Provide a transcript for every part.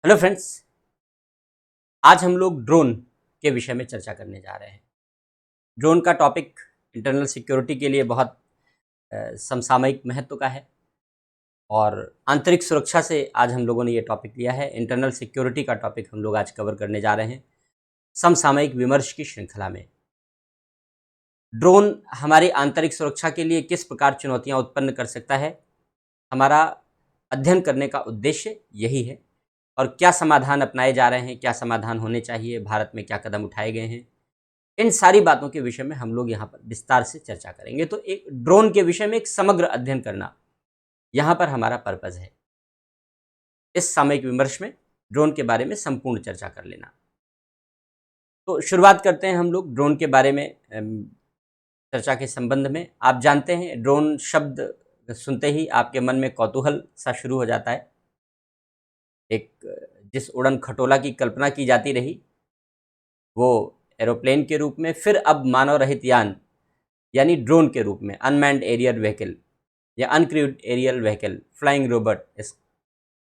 Hello friends. आज हम लोग ड्रोन के विषय में चर्चा करने जा रहे हैं। ड्रोन का टॉपिक इंटरनल सिक्योरिटी के लिए बहुत समसामयिक महत्व का है और आंतरिक सुरक्षा से आज हम लोगों ने ये टॉपिक लिया है। इंटरनल सिक्योरिटी का टॉपिक हम लोग आज कवर करने जा रहे हैं समसामयिक विमर्श की श्रृंखला में। ड्रोन हमारी आंतरिक सुरक्षा के लिए किस प्रकार चुनौतियाँ उत्पन्न कर सकता है, हमारा अध्ययन करने का उद्देश्य यही है। और क्या समाधान अपनाए जा रहे हैं, क्या समाधान होने चाहिए, भारत में क्या कदम उठाए गए हैं, इन सारी बातों के विषय में हम लोग यहाँ पर विस्तार से चर्चा करेंगे। तो एक ड्रोन के विषय में एक समग्र अध्ययन करना यहाँ पर हमारा पर्पज है। इस सामयिक विमर्श में ड्रोन के बारे में संपूर्ण चर्चा कर लेना। तो शुरुआत करते हैं हम लोग ड्रोन के बारे में चर्चा के संबंध में। आप जानते हैं ड्रोन शब्द सुनते ही आपके मन में कौतूहल सा शुरू हो जाता है। एक जिस उड़न खटोला की कल्पना की जाती रही वो एरोप्लेन के रूप में, फिर अब मानव रहित यान यानी ड्रोन के रूप में, अनमैन्ड एरियल व्हीकल या uncrewed aerial vehicle, flying robot,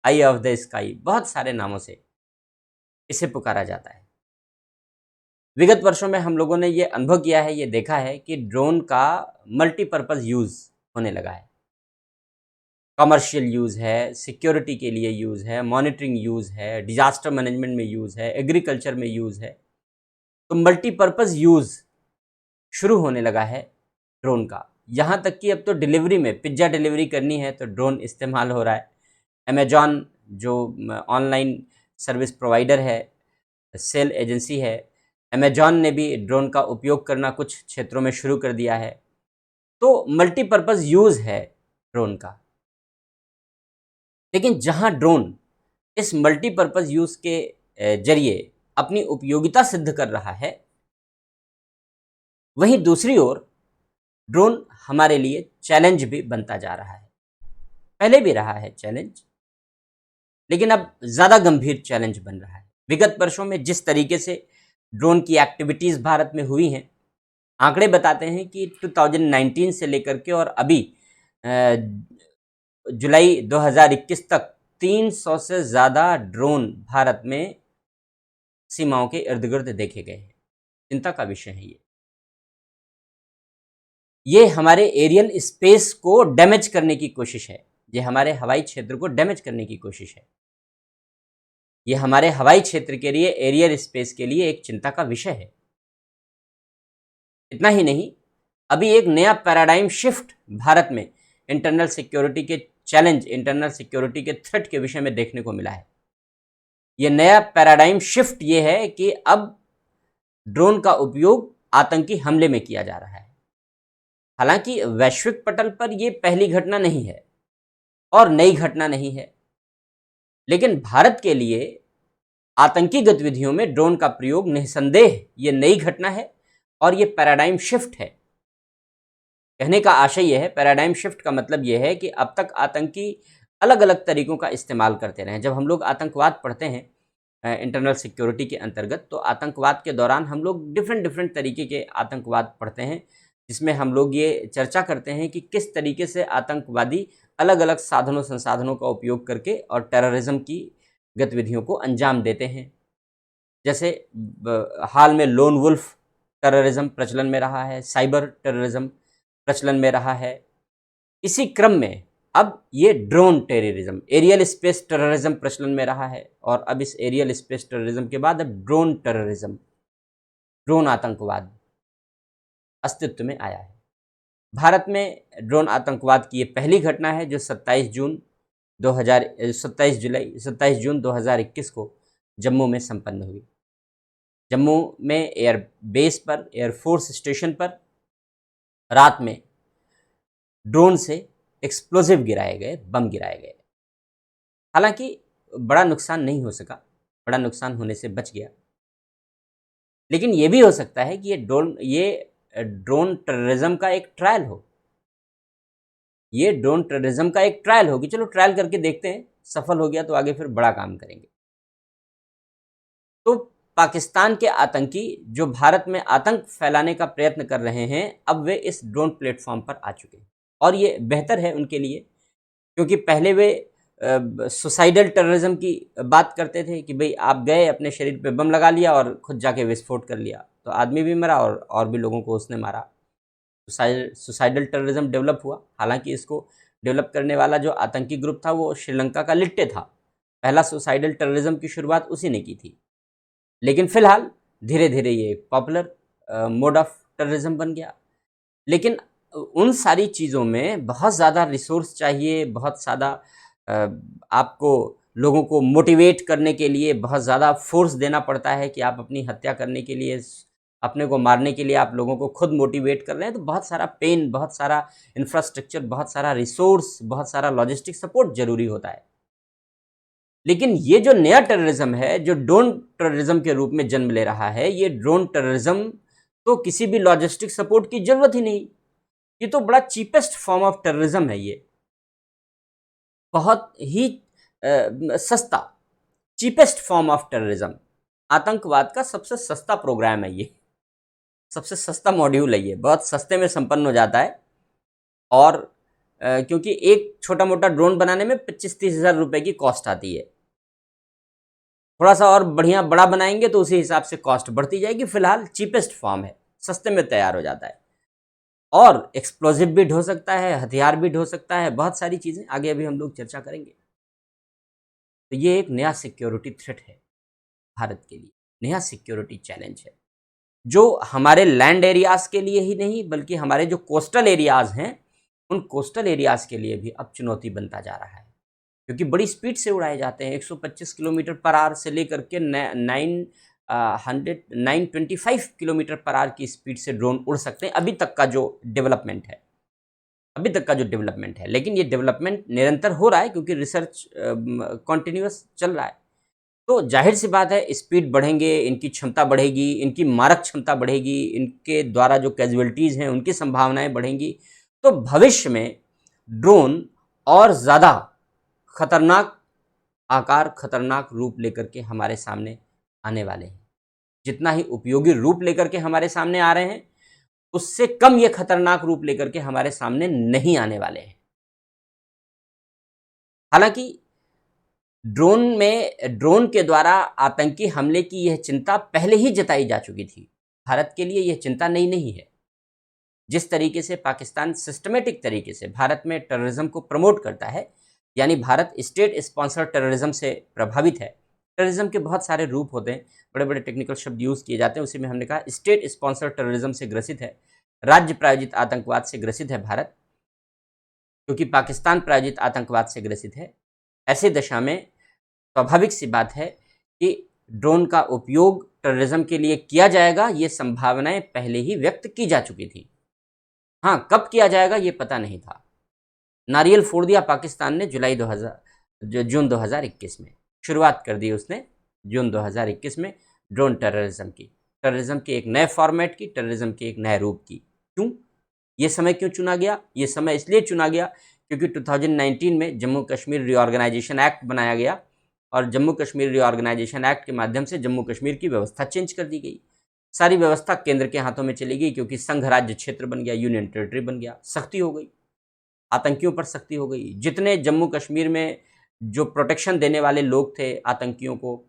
eye of the sky, बहुत सारे नामों से इसे पुकारा जाता है। विगत वर्षों में हम लोगों ने ये अनुभव किया है, ये देखा है कि ड्रोन का मल्टीपर्पज़ यूज़ होने लगा है। कमर्शियल यूज़ है, सिक्योरिटी के लिए यूज़ है, मॉनिटरिंग यूज़ है, डिजास्टर मैनेजमेंट में यूज़ है, एग्रीकल्चर में यूज़ है। तो मल्टीपर्पज़ यूज़ शुरू होने लगा है ड्रोन का। यहाँ तक कि अब तो डिलीवरी में, पिज्ज़ा डिलीवरी करनी है तो ड्रोन इस्तेमाल हो रहा है। अमेजॉन जो ऑनलाइन सर्विस प्रोवाइडर है, सेल एजेंसी है, अमेजॉन ने भी ड्रोन का उपयोग करना कुछ क्षेत्रों में शुरू कर दिया है। तो मल्टीपर्पज़ यूज़ है ड्रोन का। लेकिन जहाँ ड्रोन इस मल्टीपर्पज़ यूज़ के जरिए अपनी उपयोगिता सिद्ध कर रहा है, वहीं दूसरी ओर ड्रोन हमारे लिए चैलेंज भी बनता जा रहा है। पहले भी रहा है चैलेंज, लेकिन अब ज़्यादा गंभीर चैलेंज बन रहा है। विगत वर्षों में जिस तरीके से ड्रोन की एक्टिविटीज़ भारत में हुई हैं, आंकड़े बताते हैं कि 2019 से लेकर के और अभी जुलाई 2021 तक 300 से ज़्यादा ड्रोन भारत में सीमाओं के इर्द गिर्द देखे गए हैं। चिंता का विषय है ये हमारे एरियल स्पेस को डैमेज करने की कोशिश है। ये हमारे हवाई क्षेत्र को डैमेज करने की कोशिश है। ये हमारे हवाई क्षेत्र के लिए, एरियल स्पेस के लिए एक चिंता का विषय है। इतना ही नहीं, अभी एक नया पैराडाइम शिफ्ट भारत में इंटरनल सिक्योरिटी के चैलेंज, इंटरनल सिक्योरिटी के थ्रेट के विषय में देखने को मिला है। ये नया पैराडाइम शिफ्ट ये है कि अब ड्रोन का उपयोग आतंकी हमले में किया जा रहा है। हालांकि वैश्विक पटल पर यह पहली घटना नहीं है और नई घटना नहीं है, लेकिन भारत के लिए आतंकी गतिविधियों में ड्रोन का प्रयोग निस्संदेह ये नई घटना है और ये पैराडाइम शिफ्ट है। कहने का आशय यह है, पैराडाइम शिफ्ट का मतलब यह है कि अब तक आतंकी अलग अलग तरीकों का इस्तेमाल करते रहे हैं। जब हम लोग आतंकवाद पढ़ते हैं इंटरनल सिक्योरिटी के अंतर्गत, तो आतंकवाद के दौरान हम लोग डिफरेंट तरीके के आतंकवाद पढ़ते हैं, जिसमें हम लोग ये चर्चा करते हैं कि किस तरीके से आतंकवादी अलग अलग साधनों संसाधनों का उपयोग करके और टेररिज्म की गतिविधियों को अंजाम देते हैं। जैसे हाल में लोन वुल्फ टेररिज्म प्रचलन में रहा है, साइबर टेररिज्म प्रचलन में रहा है। इसी क्रम में अब ये drone terrorism, aerial space terrorism प्रचलन में रहा है, और अब इस एरियल स्पेस टेररिज्म के बाद अब ड्रोन टेररिज्म, ड्रोन आतंकवाद अस्तित्व में आया है। भारत में ड्रोन आतंकवाद की ये पहली घटना है जो 27 जून 2021 को जम्मू में संपन्न हुई। जम्मू में एयर बेस पर, एयरफोर्स स्टेशन पर रात में ड्रोन से एक्सप्लोजिव गिराए गए, बम गिराए गए। हालांकि बड़ा नुकसान नहीं हो सका, बड़ा नुकसान होने से बच गया। लेकिन ये भी हो सकता है कि ये ड्रोन टेररिज्म का एक ट्रायल हो। ये ड्रोन टेररिज्म का एक ट्रायल हो कि चलो ट्रायल करके देखते हैं, सफल हो गया तो आगे फिर बड़ा काम करेंगे। तो पाकिस्तान के आतंकी जो भारत में आतंक फैलाने का प्रयत्न कर रहे हैं, अब वे इस ड्रोन प्लेटफॉर्म पर आ चुके हैं और ये बेहतर है उनके लिए, क्योंकि पहले वे सुसाइडल टेररिज्म की बात करते थे कि भाई आप गए अपने शरीर पे बम लगा लिया और खुद जाके विस्फोट कर लिया, तो आदमी भी मरा और भी लोगों को उसने मारा। सुसाइडल टेररिज्म डेवलप हुआ। हालांकि इसको डेवलप करने वाला जो आतंकी ग्रुप था वो श्रीलंका का लिट्टे था। पहला सुसाइडल टेररिज्म की शुरुआत उसी ने की थी। लेकिन फिलहाल धीरे धीरे ये पॉपुलर मोड ऑफ टेररिज्म बन गया। लेकिन उन सारी चीज़ों में बहुत ज़्यादा रिसोर्स चाहिए, बहुत ज़्यादा आपको लोगों को मोटिवेट करने के लिए बहुत ज़्यादा फोर्स देना पड़ता है कि आप अपनी हत्या करने के लिए, अपने को मारने के लिए आप लोगों को खुद मोटिवेट कर रहे हैं। तो बहुत सारा पेन, बहुत सारा इंफ्रास्ट्रक्चर, बहुत सारा रिसोर्स, बहुत सारा लॉजिस्टिक सपोर्ट ज़रूरी होता है। लेकिन ये जो नया टेररिज्म है, जो ड्रोन टेररिज्म के रूप में जन्म ले रहा है, ये ड्रोन टेररिज्म तो किसी भी लॉजिस्टिक सपोर्ट की ज़रूरत ही नहीं। ये तो बड़ा चीपेस्ट फॉर्म ऑफ टेररिज्म है। ये बहुत ही सस्ता, चीपेस्ट फॉर्म ऑफ टेररिज्म, आतंकवाद का सबसे सस्ता प्रोग्राम है। ये सबसे सस्ता मॉड्यूल है। ये बहुत सस्ते में संपन्न हो जाता है। और क्योंकि एक छोटा मोटा ड्रोन बनाने में 25-30 हज़ार रुपये की कॉस्ट आती है। थोड़ा सा और बढ़िया बड़ा बनाएंगे तो उसी हिसाब से कॉस्ट बढ़ती जाएगी। फिलहाल चीपेस्ट फॉर्म है, सस्ते में तैयार हो जाता है और एक्सप्लोजिव भी ढो सकता है, हथियार भी ढो सकता है, बहुत सारी चीज़ें आगे अभी हम लोग चर्चा करेंगे। तो ये एक नया सिक्योरिटी थ्रेट है भारत के लिए, नया सिक्योरिटी चैलेंज है, जो हमारे लैंड एरियाज़ के लिए ही नहीं बल्कि हमारे जो कोस्टल एरियाज़ हैं, उन कोस्टल एरियाज़ के लिए भी अब चुनौती बनता जा रहा है। क्योंकि बड़ी स्पीड से उड़ाए जाते हैं, 125 किलोमीटर पर आवर से लेकर के 925 किलोमीटर पर आवर की स्पीड से ड्रोन उड़ सकते हैं। अभी तक का जो डेवलपमेंट है, लेकिन ये डेवलपमेंट निरंतर हो रहा है क्योंकि रिसर्च कॉन्टिन्यूअस चल रहा है। तो जाहिर सी बात है, स्पीड बढ़ेंगे, इनकी क्षमता बढ़ेगी, इनकी मारक क्षमता बढ़ेगी, इनके द्वारा जो कैजुअलिटीज़ हैं उनकी संभावनाएं बढ़ेंगी। तो भविष्य में ड्रोन और ज़्यादा खतरनाक आकार, खतरनाक रूप लेकर के हमारे सामने आने वाले हैं। जितना ही उपयोगी रूप लेकर के हमारे सामने आ रहे हैं, उससे कम ये खतरनाक रूप लेकर के हमारे सामने नहीं आने वाले हैं। हालांकि ड्रोन के द्वारा आतंकी हमले की यह चिंता पहले ही जताई जा चुकी थी। भारत के लिए यह चिंता नई नहीं है। जिस तरीके से पाकिस्तान सिस्टमेटिक तरीके से भारत में टेररिज्म को प्रमोट करता है, यानी भारत स्टेट स्पॉन्सर टेररिज्म से प्रभावित है। टेररिज्म के बहुत सारे रूप होते हैं, बड़े बड़े टेक्निकल शब्द यूज़ किए जाते हैं। उसी में हमने कहा स्टेट स्पॉन्सर टेररिज्म से ग्रसित है, राज्य प्रायोजित आतंकवाद से ग्रसित है भारत, क्योंकि पाकिस्तान प्रायोजित आतंकवाद से ग्रसित है। ऐसी दशा में स्वाभाविक सी बात है कि ड्रोन का उपयोग टेररिज्म के लिए किया जाएगा, ये संभावनाएं पहले ही व्यक्त की जा चुकी थी। हाँ, कब किया जाएगा ये पता नहीं था। नारियल फोड़ दिया पाकिस्तान ने जून 2021 में शुरुआत कर दी उसने, जून 2021 में ड्रोन टेररिज्म के एक नए फॉर्मेट की, टेररिज्म के एक नए रूप की। क्यों ये समय क्यों चुना गया? ये समय इसलिए चुना गया क्योंकि 2019 में जम्मू कश्मीर रीऑर्गेनाइजेशन एक्ट बनाया गया और जम्मू कश्मीर रीऑर्गेनाइजेशन एक्ट के माध्यम से जम्मू कश्मीर की व्यवस्था चेंज कर दी गई। सारी व्यवस्था केंद्र के हाथों में चली गई क्योंकि संघ राज्य क्षेत्र बन गया, यूनियन टेरिटरी बन गया। सख्ती हो गई, आतंकियों पर सख्ती हो गई। जितने जम्मू कश्मीर में जो प्रोटेक्शन देने वाले लोग थे आतंकियों को,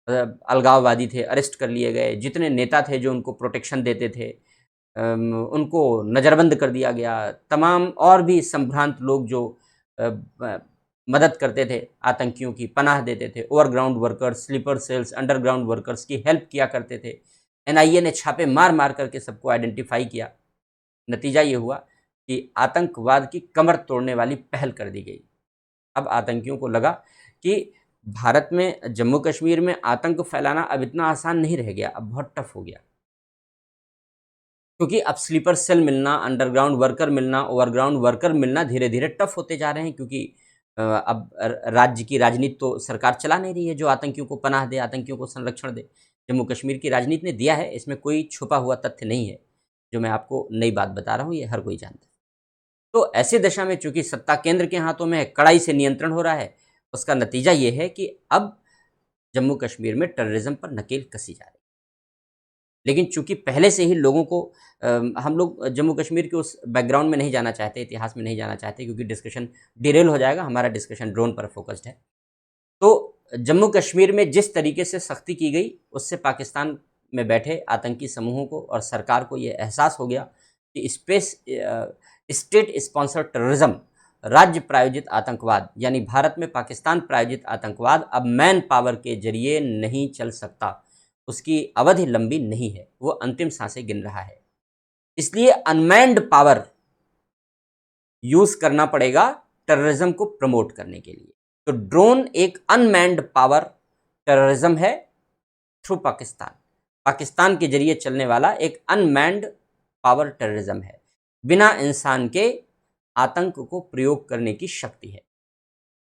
अलगाववादी थे, अरेस्ट कर लिए गए। जितने नेता थे जो उनको प्रोटेक्शन देते थे, उनको नज़रबंद कर दिया गया। तमाम और भी संभ्रांत लोग जो मदद करते थे, आतंकियों की पनाह देते थे, overground workers, sleeper cells, underground workers की हेल्प किया करते थे। एनआईए ने छापे मार मार करके सबको आइडेंटिफाई किया। नतीजा ये हुआ कि आतंकवाद की कमर तोड़ने वाली पहल कर दी गई। अब आतंकियों को लगा कि भारत में, जम्मू कश्मीर में आतंक फैलाना अब इतना आसान नहीं रह गया, अब बहुत टफ हो गया। क्योंकि अब स्लीपर सेल मिलना, अंडरग्राउंड वर्कर मिलना, ओवरग्राउंड वर्कर मिलना धीरे धीरे टफ होते जा रहे हैं। क्योंकि अब राज्य की राजनीति तो सरकार चला नहीं रही है जो आतंकियों को पनाह दे, आतंकियों को संरक्षण दे। जम्मू कश्मीर की राजनीति ने दिया है, इसमें कोई छुपा हुआ तथ्य नहीं है। जो मैं आपको नई बात बता रहा हूँ ये हर कोई जानता है। तो ऐसी दशा में चूंकि सत्ता केंद्र के हाथों में है, कड़ाई से नियंत्रण हो रहा है, उसका नतीजा ये है कि अब जम्मू कश्मीर में टेररिज्म पर नकेल कसी जा रही है। लेकिन चूंकि पहले से ही लोगों को हम लोग जम्मू कश्मीर के उस बैकग्राउंड में नहीं जाना चाहते, इतिहास में नहीं जाना चाहते, क्योंकि डिस्कशन डिरेल हो जाएगा। हमारा डिस्कशन ड्रोन पर फोकस्ड है। तो जम्मू कश्मीर में जिस तरीके से सख्ती की गई, उससे पाकिस्तान में बैठे आतंकी समूहों को और सरकार को ये एहसास हो गया कि स्टेट स्पॉन्सर्ड टेररिज्म, राज्य प्रायोजित आतंकवाद, यानी भारत में पाकिस्तान प्रायोजित आतंकवाद अब मैन पावर के जरिए नहीं चल सकता। उसकी अवधि लंबी नहीं है, वो अंतिम सांसें गिन रहा है। इसलिए अनमैन्ड पावर यूज करना पड़ेगा टेररिज्म को प्रमोट करने के लिए। तो ड्रोन एक अनमैन्ड पावर टेररिज्म है थ्रू पाकिस्तान। पाकिस्तान के जरिए चलने वाला एक अनमैन्ड पावर टेररिज्म है, बिना इंसान के आतंक को प्रयोग करने की शक्ति है।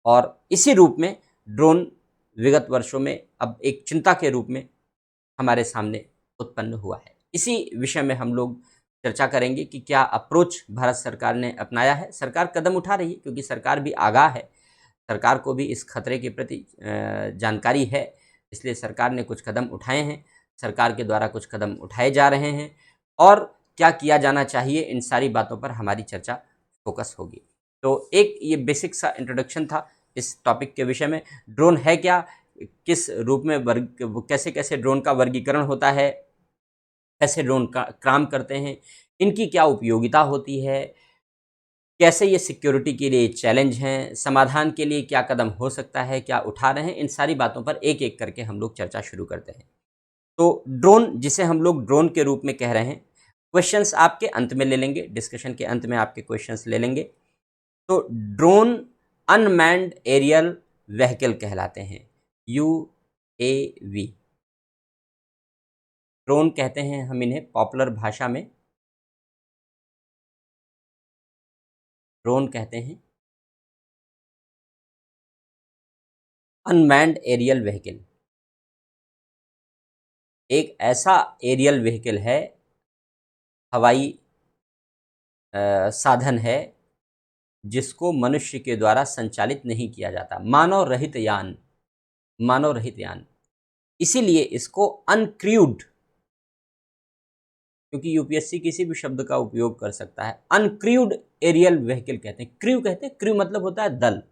और इसी रूप में ड्रोन विगत वर्षों में अब एक चिंता के रूप में हमारे सामने उत्पन्न हुआ है। इसी विषय में हम लोग चर्चा करेंगे कि क्या अप्रोच भारत सरकार ने अपनाया है। सरकार कदम उठा रही है, क्योंकि सरकार भी आगाह है, सरकार को भी इस खतरे के प्रति जानकारी है, इसलिए सरकार ने कुछ कदम उठाए हैं, सरकार के द्वारा कुछ कदम उठाए जा रहे हैं, और क्या किया जाना चाहिए, इन सारी बातों पर हमारी चर्चा फोकस होगी। तो एक ये बेसिक सा इंट्रोडक्शन था इस टॉपिक के विषय में। ड्रोन है क्या, किस रूप में कैसे कैसे ड्रोन का वर्गीकरण होता है, कैसे ड्रोन का काम करते हैं, इनकी क्या उपयोगिता होती है, कैसे ये सिक्योरिटी के लिए चैलेंज हैं, समाधान के लिए क्या कदम हो सकता है, क्या उठा रहे हैं, इन सारी बातों पर एक एक करके हम लोग चर्चा शुरू करते हैं। तो ड्रोन, जिसे हम लोग ड्रोन के रूप में कह रहे हैं, क्वेश्चंस आपके अंत में ले लेंगे, डिस्कशन के अंत में आपके क्वेश्चंस ले लेंगे। तो ड्रोन अनमैन्ड एरियल व्हीकल कहलाते हैं, UAV। ड्रोन कहते हैं हम इन्हें पॉपुलर भाषा में, ड्रोन कहते हैं अनमैन्ड एरियल व्हीकल। एक ऐसा एरियल व्हीकल है, हवाई साधन है, जिसको मनुष्य के द्वारा संचालित नहीं किया जाता, मानव रहित यान, मानव रहित यान। इसीलिए इसको अनक्रूड, क्योंकि यूपीएससी किसी भी शब्द का उपयोग कर सकता है, अनक्रूड एरियल व्हीकल कहते हैं। क्रू कहते हैं, क्रू मतलब होता है दल।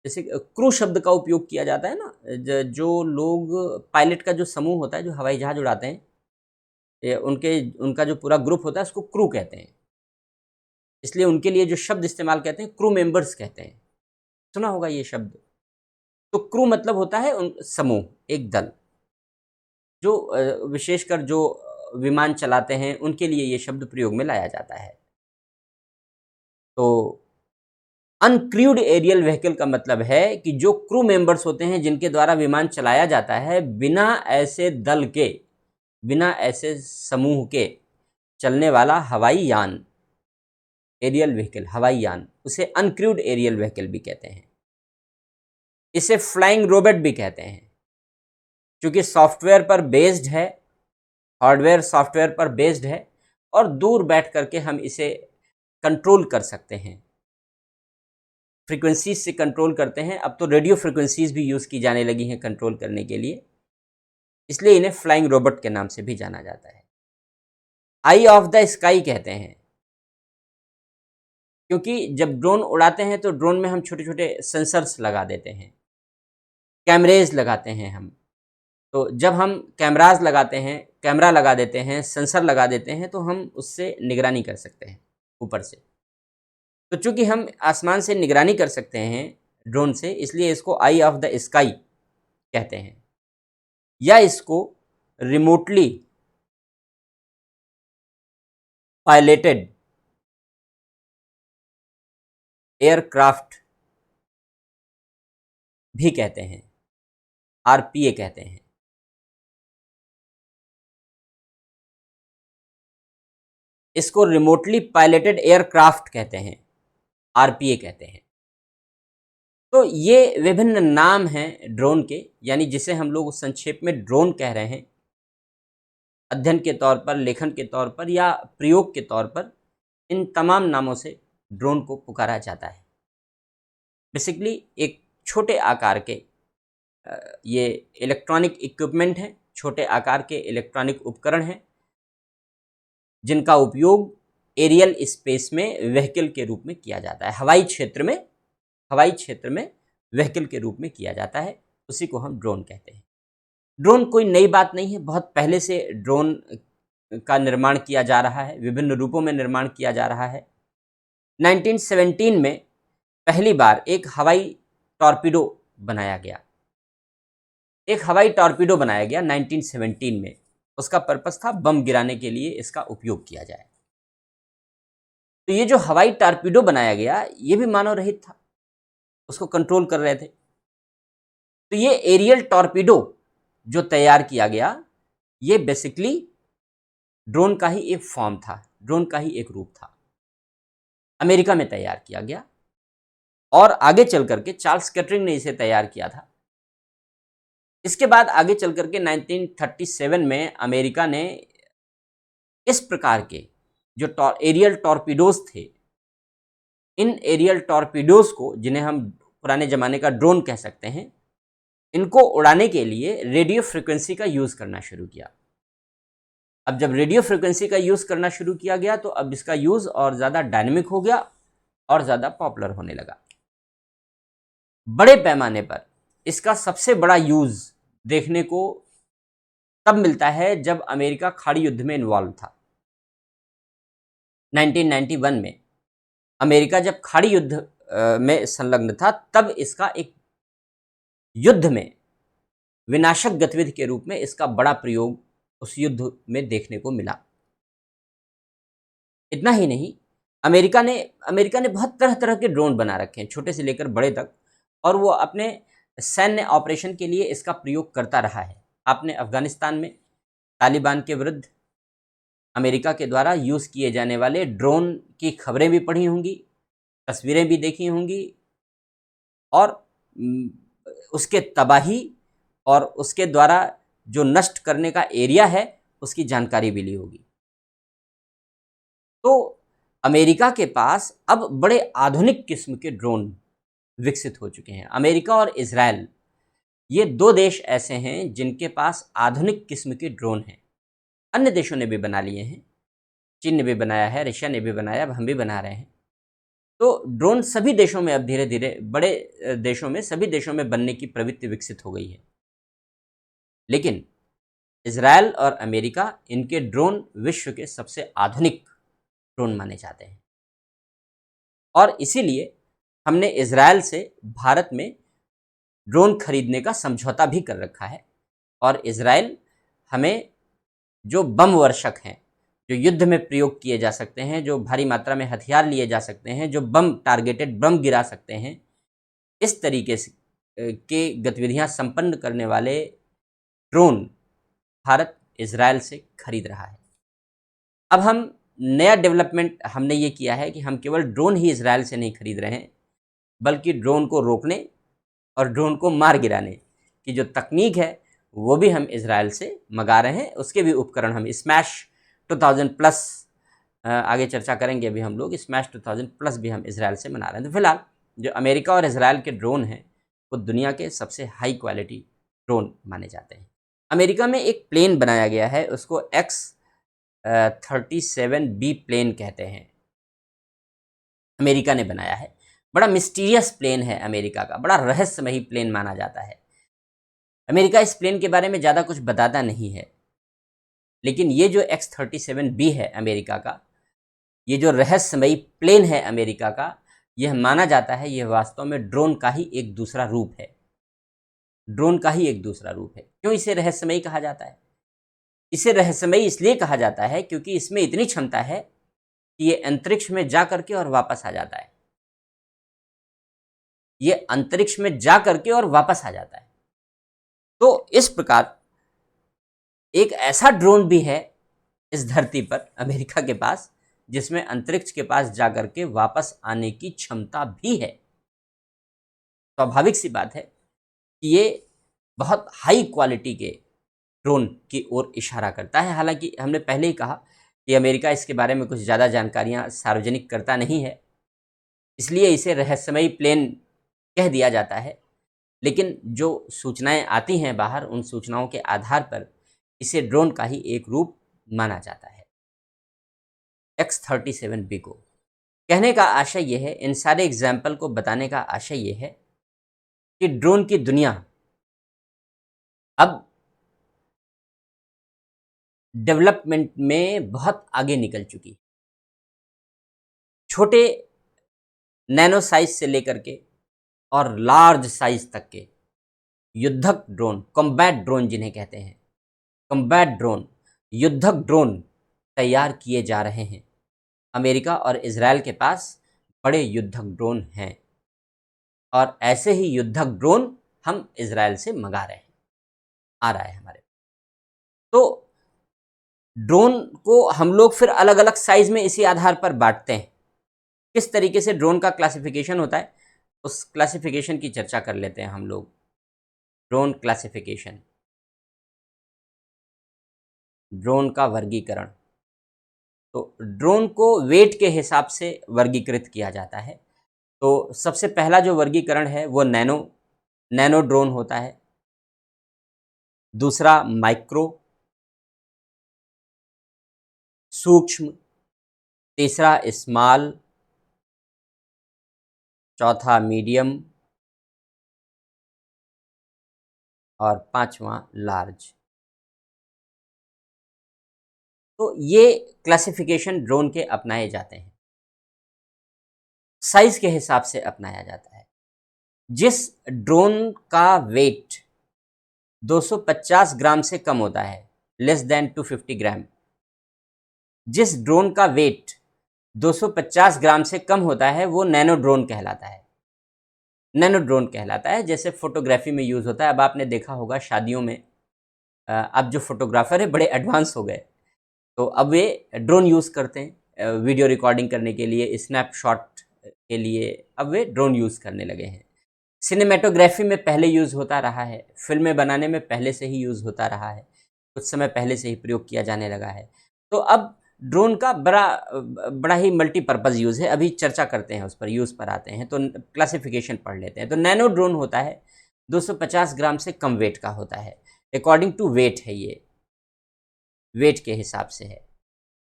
जैसे क्रू शब्द का उपयोग किया जाता है ना, जो लोग पायलट का जो समूह होता है, जो हवाई जहाज उड़ाते हैं, उनका जो पूरा ग्रुप होता है, उसको क्रू कहते हैं। इसलिए उनके लिए जो शब्द इस्तेमाल कहते हैं, क्रू मेंबर्स कहते हैं। सुना होगा ये शब्द। तो क्रू मतलब होता है उन समूह, एक दल, जो विशेषकर जो विमान चलाते हैं, उनके लिए ये शब्द प्रयोग में लाया जाता है। तो अनक्रूड एरियल व्हीकल का मतलब है कि जो क्रू मेंबर्स होते हैं, जिनके द्वारा विमान चलाया जाता है, बिना ऐसे दल के, बिना ऐसे समूह के चलने वाला हवाई यान, एरियल व्हीकल, हवाई यान, उसे अनक्रूड एरियल व्हीकल भी कहते हैं। इसे फ्लाइंग रोबोट भी कहते हैं, क्योंकि सॉफ्टवेयर पर बेस्ड है, हार्डवेयर सॉफ्टवेयर पर बेस्ड है, और दूर बैठ करके हम इसे कंट्रोल कर सकते हैं, फ्रीक्वेंसीज से कंट्रोल करते हैं। अब तो रेडियो फ्रीक्वेंसीज भी यूज़ की जाने लगी हैं कंट्रोल करने के लिए, इसलिए इन्हें फ्लाइंग रोबोट के नाम से भी जाना जाता है। आई ऑफ द स्काई कहते हैं, क्योंकि जब ड्रोन उड़ाते हैं तो ड्रोन में हम छोटे छोटे सेंसर्स लगा देते हैं, कैमरेज लगाते हैं हम। तो जब हम कैमराज लगाते हैं, कैमरा लगा देते हैं, सेंसर लगा देते हैं, तो हम उससे निगरानी कर सकते हैं ऊपर से। तो चूंकि हम आसमान से निगरानी कर सकते हैं ड्रोन से, इसलिए इसको आई ऑफ द स्काई कहते हैं। या इसको रिमोटली पायलटेड एयरक्राफ्ट भी कहते हैं, RPA कहते हैं। इसको रिमोटली पायलटेड एयरक्राफ्ट कहते हैं, RPA कहते हैं। तो ये विभिन्न नाम हैं ड्रोन के, यानी जिसे हम लोग संक्षेप में ड्रोन कह रहे हैं, अध्ययन के तौर पर, लेखन के तौर पर, या प्रयोग के तौर पर, इन तमाम नामों से ड्रोन को पुकारा जाता है। बेसिकली एक छोटे आकार के ये इलेक्ट्रॉनिक इक्विपमेंट हैं, छोटे आकार के इलेक्ट्रॉनिक उपकरण हैं जिनका उपयोग एरियल स्पेस में व्हीकल के रूप में किया जाता है। हवाई क्षेत्र में व्हीकल के रूप में किया जाता है, उसी को हम ड्रोन कहते हैं। ड्रोन कोई नई बात नहीं है, बहुत पहले से ड्रोन का निर्माण किया जा रहा है, विभिन्न रूपों में निर्माण किया जा रहा है। 1917 में पहली बार एक हवाई टॉर्पीडो बनाया गया। 1917 में। उसका पर्पस था बम गिराने के लिए इसका उपयोग किया जाए। तो ये जो हवाई टॉर्पीडो बनाया गया, ये भी मानव रहित था, उसको कंट्रोल कर रहे थे। तो ये एरियल टॉर्पीडो जो तैयार किया गया, ये बेसिकली ड्रोन का ही एक फॉर्म था, ड्रोन का ही एक रूप था। अमेरिका में तैयार किया गया और आगे चल करके चार्ल्स कैटरिंग ने इसे तैयार किया था। इसके बाद आगे चल करके 1937 में अमेरिका ने इस प्रकार के जो एरियल टॉर्पीडोज थे, इन एरियल टॉर्पीडोज को, जिन्हें हम पुराने ज़माने का ड्रोन कह सकते हैं, इनको उड़ाने के लिए रेडियो फ्रिक्वेंसी का यूज़ करना शुरू किया। अब जब रेडियो फ्रिक्वेंसी का यूज़ करना शुरू किया गया तो अब इसका यूज़ और ज़्यादा डायनेमिक हो गया और ज़्यादा पॉपुलर होने लगा। बड़े पैमाने पर इसका सबसे बड़ा यूज़ देखने को तब मिलता है जब अमेरिका खाड़ी युद्ध में इन्वॉल्व था। 1991 में अमेरिका जब खाड़ी युद्ध में संलग्न था, तब इसका एक युद्ध में विनाशक गतिविधि के रूप में इसका बड़ा प्रयोग उस युद्ध में देखने को मिला। इतना ही नहीं, अमेरिका ने बहुत तरह तरह के ड्रोन बना रखे हैं, छोटे से लेकर बड़े तक, और वो अपने सैन्य ऑपरेशन के लिए इसका प्रयोग करता रहा है। आपने अफगानिस्तान में तालिबान के विरुद्ध अमेरिका के द्वारा यूज़ किए जाने वाले ड्रोन की खबरें भी पढ़ी होंगी, तस्वीरें भी देखी होंगी, और उसके तबाही और उसके द्वारा जो नष्ट करने का एरिया है, उसकी जानकारी भी ली होगी। तो अमेरिका के पास अब बड़े आधुनिक किस्म के ड्रोन विकसित हो चुके हैं। अमेरिका और इजराइल, ये दो देश ऐसे हैं जिनके पास आधुनिक किस्म के ड्रोन हैं। अन्य देशों ने भी बना लिए हैं, चीन ने भी बनाया है, रशिया ने भी बनाया, अब हम भी बना रहे हैं। तो ड्रोन सभी देशों में अब धीरे धीरे, बड़े देशों में, सभी देशों में बनने की प्रवृत्ति विकसित हो गई है। लेकिन इजराइल और अमेरिका, इनके ड्रोन विश्व के सबसे आधुनिक ड्रोन माने जाते हैं, और इसीलिए हमने इजराइल से भारत में ड्रोन खरीदने का समझौता भी कर रखा है। और इजराइल हमें जो बम वर्षक हैं, जो युद्ध में प्रयोग किए जा सकते हैं, जो भारी मात्रा में हथियार लिए जा सकते हैं, जो बम टारगेटेड बम गिरा सकते हैं, इस तरीके से के गतिविधियां संपन्न करने वाले ड्रोन भारत इजराइल से खरीद रहा है। अब हम नया डेवलपमेंट हमने ये किया है कि हम केवल ड्रोन ही इजराइल से नहीं खरीद रहे हैं, बल्कि ड्रोन को रोकने और ड्रोन को मार गिराने की जो तकनीक है, वो भी हम इजराइल से मंगा रहे हैं। उसके भी उपकरण हम स्मैश 2000 प्लस, आगे चर्चा करेंगे अभी हम लोग, स्मैश 2000 प्लस भी हम इजराइल से बना रहे हैं। तो फिलहाल जो अमेरिका और इजराइल के ड्रोन हैं, वो दुनिया के सबसे हाई क्वालिटी ड्रोन माने जाते हैं। अमेरिका में एक प्लेन बनाया गया है, उसको X-37B प्लेन कहते हैं, अमेरिका ने बनाया है। बड़ा मिस्टीरियस प्लेन है अमेरिका का, बड़ा रहस्यमयी प्लेन माना जाता है। अमेरिका इस प्लेन के बारे में ज़्यादा कुछ बताता नहीं है, लेकिन ये जो X-37B है अमेरिका का, ये जो रहस्यमयी प्लेन है अमेरिका का, यह माना जाता है, यह वास्तव में ड्रोन का ही एक दूसरा रूप है। ड्रोन का ही एक दूसरा रूप है। क्यों इसे रहस्यमयी कहा जाता है? इसे रहस्यमयी इसलिए कहा जाता है क्योंकि इसमें इतनी क्षमता है कि ये अंतरिक्ष में जा करके और वापस आ जाता है। ये अंतरिक्ष में जा करके और वापस आ जाता है। तो इस प्रकार एक ऐसा ड्रोन भी है इस धरती पर अमेरिका के पास, जिसमें अंतरिक्ष के पास जा करके वापस आने की क्षमता भी है। स्वाभाविक सी बात है कि ये बहुत हाई क्वालिटी के ड्रोन की ओर इशारा करता है। हालांकि हमने पहले ही कहा कि अमेरिका इसके बारे में कुछ ज़्यादा जानकारियां सार्वजनिक करता नहीं है, इसलिए इसे रहस्यमयी प्लेन कह दिया जाता है। लेकिन जो सूचनाएं आती हैं बाहर, उन सूचनाओं के आधार पर इसे ड्रोन का ही एक रूप माना जाता है। X-37 बिगो। कहने का आशय यह है, इन सारे एग्जाम्पल को बताने का आशय यह है कि ड्रोन की दुनिया अब डेवलपमेंट में बहुत आगे निकल चुकी है। छोटे नैनो साइज से लेकर के और लार्ज साइज तक के युद्धक ड्रोन, कॉम्बैट ड्रोन जिन्हें कहते हैं, कॉम्बैट ड्रोन, युद्धक ड्रोन तैयार किए जा रहे हैं। अमेरिका और इजराइल के पास बड़े युद्धक ड्रोन हैं और ऐसे ही युद्धक ड्रोन हम इजराइल से मंगा रहे हैं, आ रहा है हमारे। तो ड्रोन को हम लोग फिर अलग अलग साइज में इसी आधार पर बांटते हैं। किस तरीके से ड्रोन का क्लासिफिकेशन होता है, उस क्लासिफिकेशन की चर्चा कर लेते हैं हम लोग। ड्रोन क्लासिफिकेशन, ड्रोन का वर्गीकरण। तो ड्रोन को वेट के हिसाब से वर्गीकृत किया जाता है। तो सबसे पहला जो वर्गीकरण है वो नैनो ड्रोन होता है। दूसरा माइक्रो, सूक्ष्म। तीसरा स्मॉल। चौथा मीडियम और पांचवा लार्ज। तो ये क्लासिफिकेशन ड्रोन के अपनाए जाते हैं, साइज के हिसाब से अपनाया जाता है। जिस ड्रोन का वेट 250 ग्राम से कम होता है, लेस देन 250 ग्राम, जिस ड्रोन का वेट 250 ग्राम से कम होता है वो नैनो ड्रोन कहलाता है। नैनो ड्रोन कहलाता है, जैसे फोटोग्राफी में यूज़ होता है। अब आपने देखा होगा शादियों में, अब जो फोटोग्राफर है बड़े एडवांस हो गए, तो अब वे ड्रोन यूज़ करते हैं वीडियो रिकॉर्डिंग करने के लिए, स्नैपशॉट के लिए अब वे ड्रोन यूज़ करने लगे हैं। सिनेमेटोग्राफी में पहले यूज़ होता रहा है, फिल्में बनाने में पहले से ही यूज़ होता रहा है, कुछ समय पहले से ही प्रयोग किया जाने लगा है। तो अब ड्रोन का बड़ा ही मल्टीपर्पज़ यूज़ है। अभी चर्चा करते हैं, उस पर यूज़ पर आते हैं। तो क्लासिफिकेशन पढ़ लेते हैं। तो नैनो ड्रोन होता है 250 ग्राम से कम वेट का होता है, अकॉर्डिंग टू वेट है, ये वेट के हिसाब से है।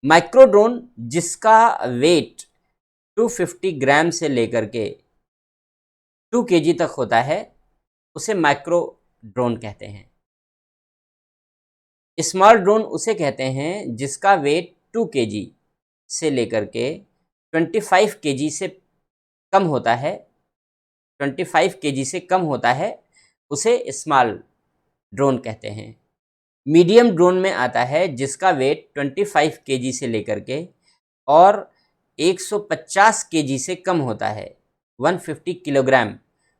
माइक्रो ड्रोन जिसका वेट 250 ग्राम से लेकर के 2 केजी तक होता है, उसे माइक्रो ड्रोन कहते हैं। स्मॉल ड्रोन उसे कहते हैं जिसका वेट 2 केजी से लेकर के 25 केजी से कम होता है, 25 केजी से कम होता है, उसे स्मॉल ड्रोन कहते हैं। मीडियम ड्रोन में आता है जिसका वेट 25 केजी से लेकर के और 150 केजी से कम होता है, 150 किलोग्राम,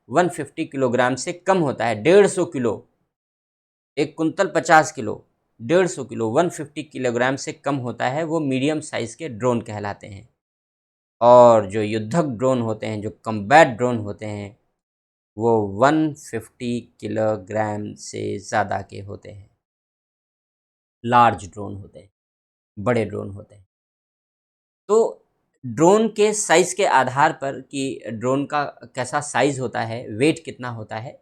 150 किलोग्राम से कम होता है, 150 किलो, एक कुंतल 50 किलो, 150 किलो, 150 किलोग्राम से कम होता है, वो मीडियम साइज़ के ड्रोन कहलाते हैं। और जो युद्धक ड्रोन होते हैं, जो कॉम्बैट ड्रोन होते हैं, वो 150 किलोग्राम से ज़्यादा के होते हैं, लार्ज ड्रोन होते हैं, बड़े ड्रोन होते हैं। तो ड्रोन के साइज़ के आधार पर कि ड्रोन का कैसा साइज़ होता है, वेट कितना होता है,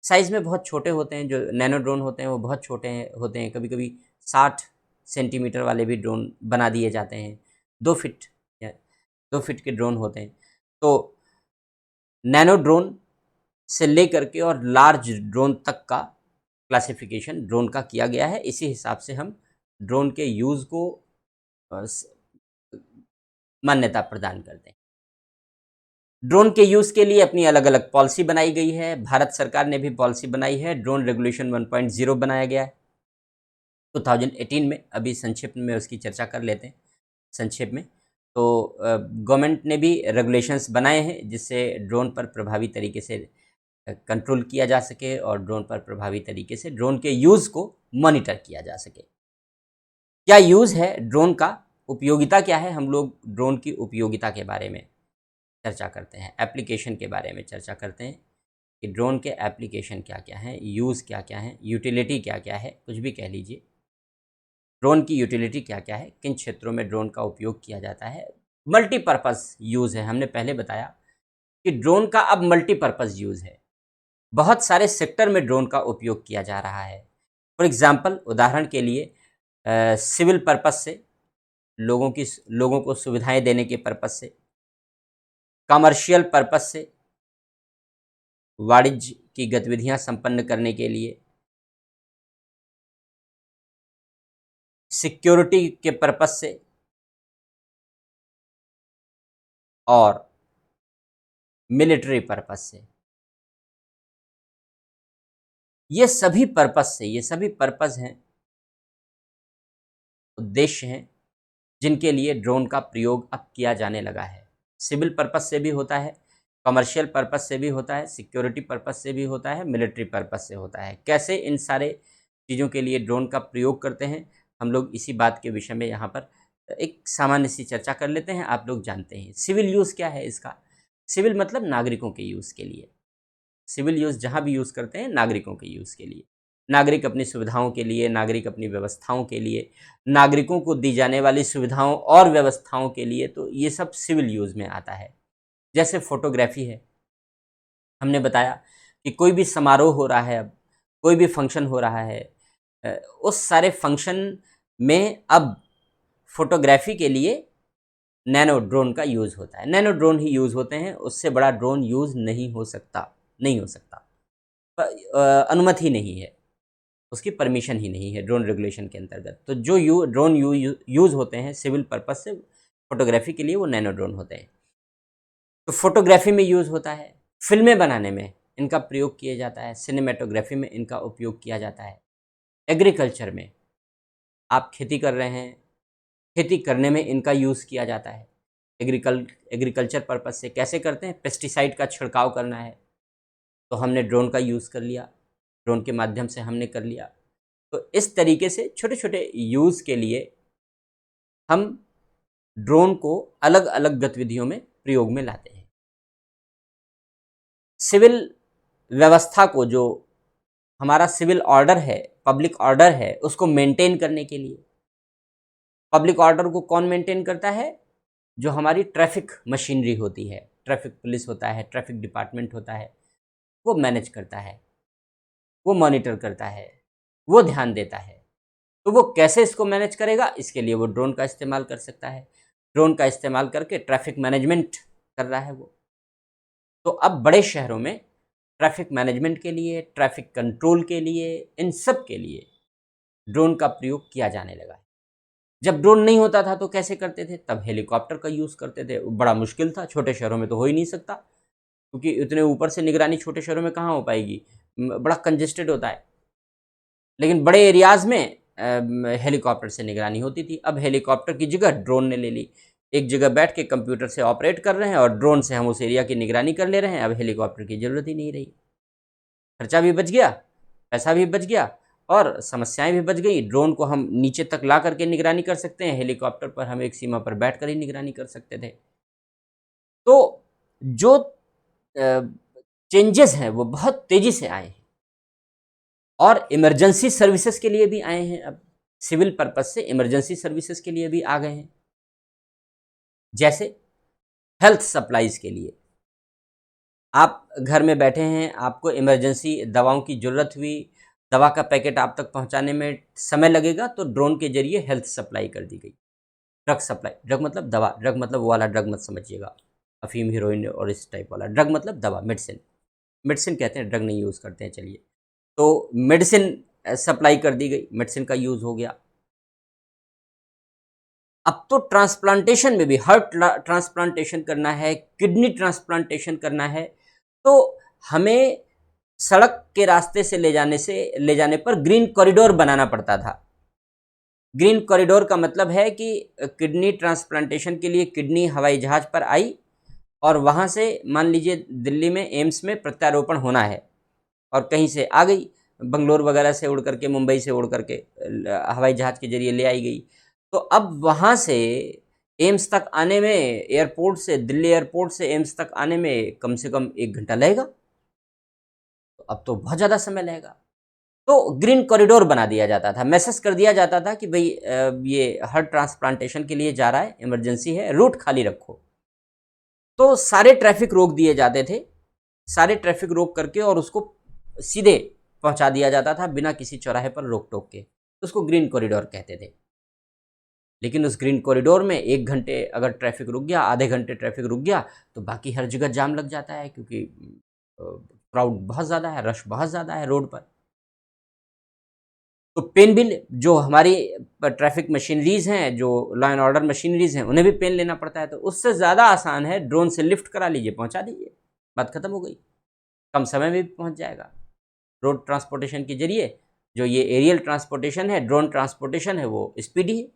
साइज़ में बहुत छोटे होते हैं। जो नैनो ड्रोन होते हैं वो बहुत छोटे होते हैं। कभी कभी 60 सेंटीमीटर वाले भी ड्रोन बना दिए जाते हैं, 2 फीट या 2 फीट के ड्रोन होते हैं। तो नैनो ड्रोन से लेकर के और लार्ज ड्रोन तक का क्लासिफिकेशन ड्रोन का किया गया है। इसी हिसाब से हम ड्रोन के यूज़ को मान्यता प्रदान करते हैं। ड्रोन के यूज़ के लिए अपनी अलग अलग पॉलिसी बनाई गई है। भारत सरकार ने भी पॉलिसी बनाई है, ड्रोन रेगुलेशन 1.0 बनाया गया है 2018 में। अभी संक्षिप्त में उसकी चर्चा कर लेते हैं संक्षेप में। तो गवर्नमेंट ने भी रेगुलेशंस बनाए हैं जिससे ड्रोन पर प्रभावी तरीके से कंट्रोल किया जा सके और ड्रोन पर प्रभावी तरीके से ड्रोन के यूज़ को मॉनिटर किया जा सके। क्या यूज़ है ड्रोन का, उपयोगिता क्या है, हम लोग ड्रोन की उपयोगिता के बारे में चर्चा करते हैं, एप्लीकेशन के बारे में चर्चा करते हैं कि ड्रोन के एप्लीकेशन क्या क्या हैं, यूज़ क्या क्या हैं, यूटिलिटी क्या क्या है, कुछ भी कह लीजिए। ड्रोन की यूटिलिटी क्या क्या है, किन क्षेत्रों में ड्रोन का उपयोग किया जाता है। मल्टीपर्पज़ यूज़ है। हमने पहले बताया कि ड्रोन का अब मल्टीपर्पज़ यूज़ है, बहुत सारे सेक्टर में ड्रोन का उपयोग किया जा रहा है। फॉर एग्जाम्पल, उदाहरण के लिए सिविल पर्पस से, लोगों को सुविधाएं देने के पर्पस से, कमर्शियल पर्पस से, वाणिज्य की गतिविधियां संपन्न करने के लिए, सिक्योरिटी के पर्पस से और मिलिट्री पर्पस से। ये सभी पर्पस हैं, उद्देश्य हैं, जिनके लिए ड्रोन का प्रयोग अब किया जाने लगा है। सिविल पर्पस से भी होता है, कमर्शियल पर्पस से भी होता है, सिक्योरिटी पर्पस से भी होता है, मिलिट्री पर्पस से होता है। कैसे इन सारे चीज़ों के लिए ड्रोन का प्रयोग करते हैं, हम लोग इसी बात के विषय में यहाँ पर एक सामान्य सी चर्चा कर लेते हैं। आप लोग जानते हैं सिविल यूज़ क्या है इसका। सिविल मतलब नागरिकों के यूज़ के लिए। सिविल यूज़ जहाँ भी यूज़ करते हैं नागरिकों के यूज़ के लिए, नागरिक अपनी सुविधाओं के लिए, नागरिक अपनी व्यवस्थाओं के लिए, नागरिकों को दी जाने वाली सुविधाओं और व्यवस्थाओं के लिए, तो ये सब सिविल यूज़ में आता है। जैसे फोटोग्राफी है, हमने बताया कि कोई भी समारोह हो रहा है, अब कोई भी फंक्शन हो रहा है, उस सारे फंक्शन में अब फोटोग्राफी के लिए नैनो ड्रोन का यूज़ होता है। नैनो ड्रोन ही यूज़ होते हैं, उससे बड़ा ड्रोन यूज़ नहीं हो सकता। अनुमति ही नहीं है, उसकी परमिशन ही नहीं है ड्रोन रेगुलेशन के अंतर्गत। तो जो ड्रोन यूज़ होते हैं सिविल पर्पस से फोटोग्राफी के लिए, वो नैनो ड्रोन होते हैं। तो फोटोग्राफी में यूज़ होता है, फिल्में बनाने में इनका प्रयोग किया जाता है, सिनेमेटोग्राफी में इनका उपयोग किया जाता है। एग्रीकल्चर में, आप खेती कर रहे हैं, खेती करने में इनका यूज़ किया जाता है। एग्रीकल्चर पर्पस से कैसे करते हैं, पेस्टिसाइड का छिड़काव करना है तो हमने ड्रोन का यूज़ कर लिया, ड्रोन के माध्यम से हमने कर लिया। तो इस तरीके से छोटे छोटे यूज़ के लिए हम ड्रोन को अलग अलग गतिविधियों में प्रयोग में लाते हैं। सिविल व्यवस्था को, जो हमारा सिविल ऑर्डर है, पब्लिक ऑर्डर है, उसको मेंटेन करने के लिए, पब्लिक ऑर्डर को कौन मेंटेन करता है, जो हमारी ट्रैफिक मशीनरी होती है, ट्रैफिक पुलिस होता है, ट्रैफिक डिपार्टमेंट होता है, वो मैनेज करता है, वो मॉनिटर करता है, वो ध्यान देता है। तो वो कैसे इसको मैनेज करेगा, इसके लिए वो ड्रोन का इस्तेमाल कर सकता है। ड्रोन का इस्तेमाल करके ट्रैफिक मैनेजमेंट कर रहा है वो। तो अब बड़े शहरों में ट्रैफिक मैनेजमेंट के लिए, ट्रैफिक कंट्रोल के लिए, इन सब के लिए ड्रोन का प्रयोग किया जाने लगा है। जब ड्रोन नहीं होता था तो कैसे करते थे, तब हेलीकॉप्टर का यूज़ करते थे। बड़ा मुश्किल था, छोटे शहरों में तो हो ही नहीं सकता, क्योंकि इतने ऊपर से निगरानी छोटे शहरों में कहाँ हो पाएगी, बड़ा कंजेस्टेड होता है। लेकिन बड़े एरियाज़ में हेलीकॉप्टर से निगरानी होती थी। अब हेलीकॉप्टर की जगह ड्रोन ने ले ली। एक जगह बैठ के कंप्यूटर से ऑपरेट कर रहे हैं और ड्रोन से हम उस एरिया की निगरानी कर ले रहे हैं। अब हेलीकॉप्टर की ज़रूरत ही नहीं रही, खर्चा भी बच गया, पैसा भी बच गया और समस्याएं भी बच गई। ड्रोन को हम नीचे तक ला करके निगरानी कर सकते हैं, हेलीकॉप्टर पर हम एक सीमा पर बैठ कर ही निगरानी कर सकते थे। तो जो चेंजेस हैं वो बहुत तेज़ी से आए हैं और इमरजेंसी सर्विसेज के लिए भी आए हैं। अब सिविल पर्पस से इमरजेंसी सर्विसेज के लिए भी आ गए हैं, जैसे हेल्थ सप्लाईज के लिए। आप घर में बैठे हैं, आपको इमरजेंसी दवाओं की ज़रूरत हुई, दवा का पैकेट आप तक पहुंचाने में समय लगेगा, तो ड्रोन के जरिए हेल्थ सप्लाई कर दी गई। ड्रग सप्लाई, ड्रग मतलब दवा, ड्रग मतलब वो वाला ड्रग मत समझिएगा, अफीम, हीरोइन और इस टाइप वाला। ड्रग मतलब दवा, मेडिसिन, मेडिसिन कहते हैं, ड्रग नहीं यूज़ करते हैं। चलिए, तो मेडिसिन सप्लाई कर दी गई, मेडिसिन का यूज़ हो गया। अब तो ट्रांसप्लांटेशन में भी, हार्ट ट्रांसप्लांटेशन करना है, किडनी ट्रांसप्लांटेशन करना है, तो हमें सड़क के रास्ते से ले जाने पर ग्रीन कॉरिडोर बनाना पड़ता था। ग्रीन कॉरिडोर का मतलब है कि किडनी ट्रांसप्लांटेशन के लिए किडनी हवाई जहाज़ पर आई और वहाँ से मान लीजिए दिल्ली में एम्स में प्रत्यारोपण होना है और कहीं से आ गई, बंगलोर वगैरह से उड़ करके, मुंबई से उड़ करके हवाई जहाज़ के जरिए ले आई गई। तो अब वहाँ से एम्स तक आने में, एयरपोर्ट से, दिल्ली एयरपोर्ट से एम्स तक आने में कम से कम 1 घंटा लगेगा। तो अब तो बहुत ज़्यादा समय लगेगा। तो ग्रीन कॉरिडोर बना दिया जाता था, मैसेज कर दिया जाता था कि भाई ये हार्ट ट्रांसप्लांटेशन के लिए जा रहा है, इमरजेंसी है, रूट खाली रखो। तो सारे ट्रैफिक रोक दिए जाते थे, सारे ट्रैफिक रोक करके और उसको सीधे पहुंचा दिया जाता था बिना किसी चौराहे पर रोक टोक के। उसको ग्रीन कॉरिडोर कहते थे। लेकिन उस ग्रीन कॉरिडोर में 1 घंटे अगर ट्रैफिक रुक गया, आधे घंटे ट्रैफिक रुक गया, तो बाकी हर जगह जाम लग जाता है, क्योंकि क्राउड बहुत ज़्यादा है, रश बहुत ज़्यादा है रोड पर। तो पेन बिल, जो हमारी ट्रैफिक मशीनरीज हैं, जो लॉ एंड ऑर्डर मशीनरीज हैं, उन्हें भी पेन लेना पड़ता है। तो उससे ज़्यादा आसान है ड्रोन से लिफ्ट करा लीजिए, पहुंचा दीजिए, बात खत्म हो गई, कम समय में भी पहुंच जाएगा। रोड ट्रांसपोर्टेशन के जरिए जो ये एरियल ट्रांसपोर्टेशन है, ड्रोन ट्रांसपोर्टेशन है, वो स्पीडी है,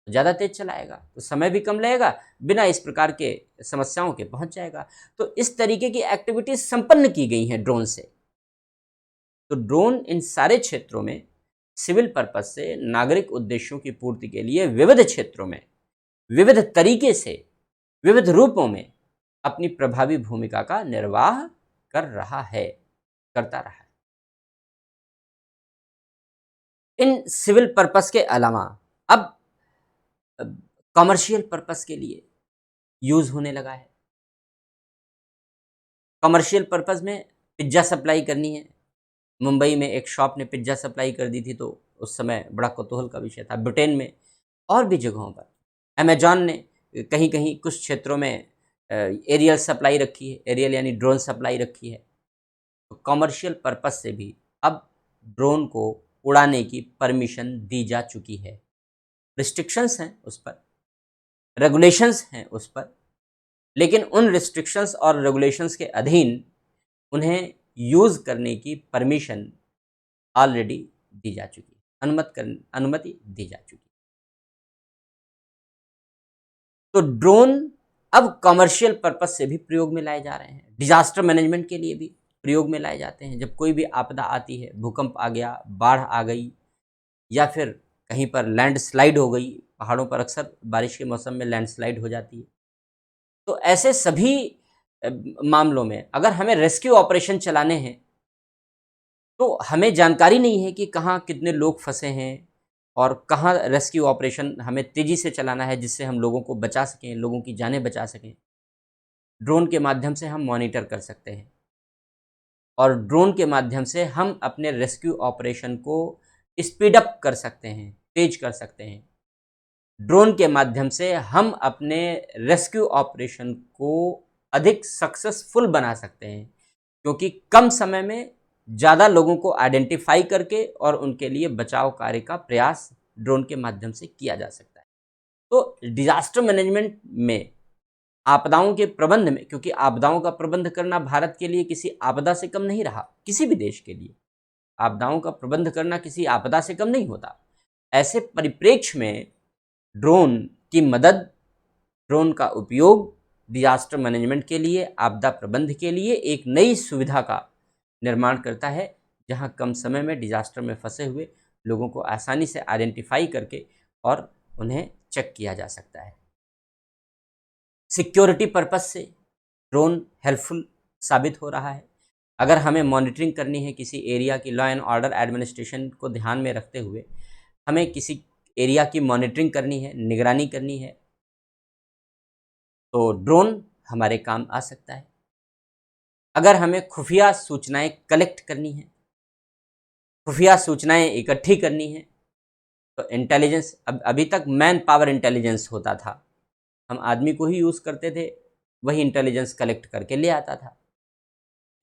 ज़्यादा तेज चलाएगा, तो समय भी कम लगेगा, बिना इस प्रकार के समस्याओं के पहुंच जाएगा। तो इस तरीके की एक्टिविटीज संपन्न की गई हैं ड्रोन से। तो ड्रोन इन सारे क्षेत्रों में सिविल पर्पज से नागरिक उद्देश्यों की पूर्ति के लिए विविध क्षेत्रों में विविध तरीके से, विविध रूपों में अपनी प्रभावी भूमिका का निर्वाह कर रहा है, करता रहा है। इन सिविल पर्पस के अलावा अब कमर्शियल पर्पस के लिए यूज होने लगा है। कमर्शियल पर्पस में पिज्ज़ा सप्लाई करनी है। मुंबई में एक शॉप ने पिज्ज़ा सप्लाई कर दी थी, तो उस समय बड़ा कौतूहल का विषय था। ब्रिटेन में और भी जगहों पर अमेजॉन ने कहीं कहीं कुछ क्षेत्रों में एरियल सप्लाई रखी है, एरियल यानी ड्रोन सप्लाई रखी है। तो कमर्शियल पर्पस से भी अब ड्रोन को उड़ाने की परमिशन दी जा चुकी है। रिस्ट्रिक्शंस हैं उस पर, रेगुलेशंस हैं उस पर, लेकिन उन रिस्ट्रिक्शंस और रेगुलेशंस के अधीन उन्हें यूज़ करने की परमिशन ऑलरेडी दी जा चुकी है, अनुमति दी जा चुकी है। तो ड्रोन अब कमर्शियल पर्पस से भी प्रयोग में लाए जा रहे हैं, डिजास्टर मैनेजमेंट के लिए भी प्रयोग में लाए जाते हैं। जब कोई भी आपदा आती है, भूकंप आ गया, बाढ़ आ गई, या फिर कहीं पर लैंडस्लाइड हो गई, पहाड़ों पर अक्सर बारिश के मौसम में लैंडस्लाइड हो जाती है, तो ऐसे सभी मामलों में अगर हमें रेस्क्यू ऑपरेशन चलाने हैं, तो हमें जानकारी नहीं है कि कहाँ कितने लोग फंसे हैं और कहाँ रेस्क्यू ऑपरेशन हमें तेज़ी से चलाना है, जिससे हम लोगों को बचा सकें, लोगों की जानें बचा सकें। ड्रोन के माध्यम से हम मॉनिटर कर सकते हैं, और ड्रोन के माध्यम से हम अपने रेस्क्यू ऑपरेशन को स्पीड अप कर सकते हैं, तेज कर सकते हैं। ड्रोन के माध्यम से हम अपने रेस्क्यू ऑपरेशन को अधिक सक्सेसफुल बना सकते हैं, क्योंकि कम समय में ज़्यादा लोगों को आइडेंटिफाई करके और उनके लिए बचाव कार्य का प्रयास ड्रोन के माध्यम से किया जा सकता है। तो डिजास्टर मैनेजमेंट में, आपदाओं के प्रबंध में, क्योंकि आपदाओं का प्रबंध करना भारत के लिए किसी आपदा से कम नहीं रहा, किसी भी देश के लिए आपदाओं का प्रबंध करना किसी आपदा से कम नहीं होता। ऐसे परिप्रेक्ष्य में ड्रोन की मदद, ड्रोन का उपयोग डिजास्टर मैनेजमेंट के लिए, आपदा प्रबंध के लिए एक नई सुविधा का निर्माण करता है, जहां कम समय में डिजास्टर में फंसे हुए लोगों को आसानी से आइडेंटिफाई करके और उन्हें चेक किया जा सकता है। सिक्योरिटी पर्पस से ड्रोन हेल्पफुल साबित हो रहा है। अगर हमें मॉनिटरिंग करनी है किसी एरिया की, लॉ एंड ऑर्डर एडमिनिस्ट्रेशन को ध्यान में रखते हुए हमें किसी एरिया की मॉनिटरिंग करनी है, निगरानी करनी है, तो ड्रोन हमारे काम आ सकता है। अगर हमें खुफिया सूचनाएं कलेक्ट करनी है, खुफिया सूचनाएं इकट्ठी करनी है, तो इंटेलिजेंस, अभी तक मैन पावर इंटेलिजेंस होता था, हम आदमी को ही यूज़ करते थे, वही इंटेलिजेंस कलेक्ट करके ले आता था।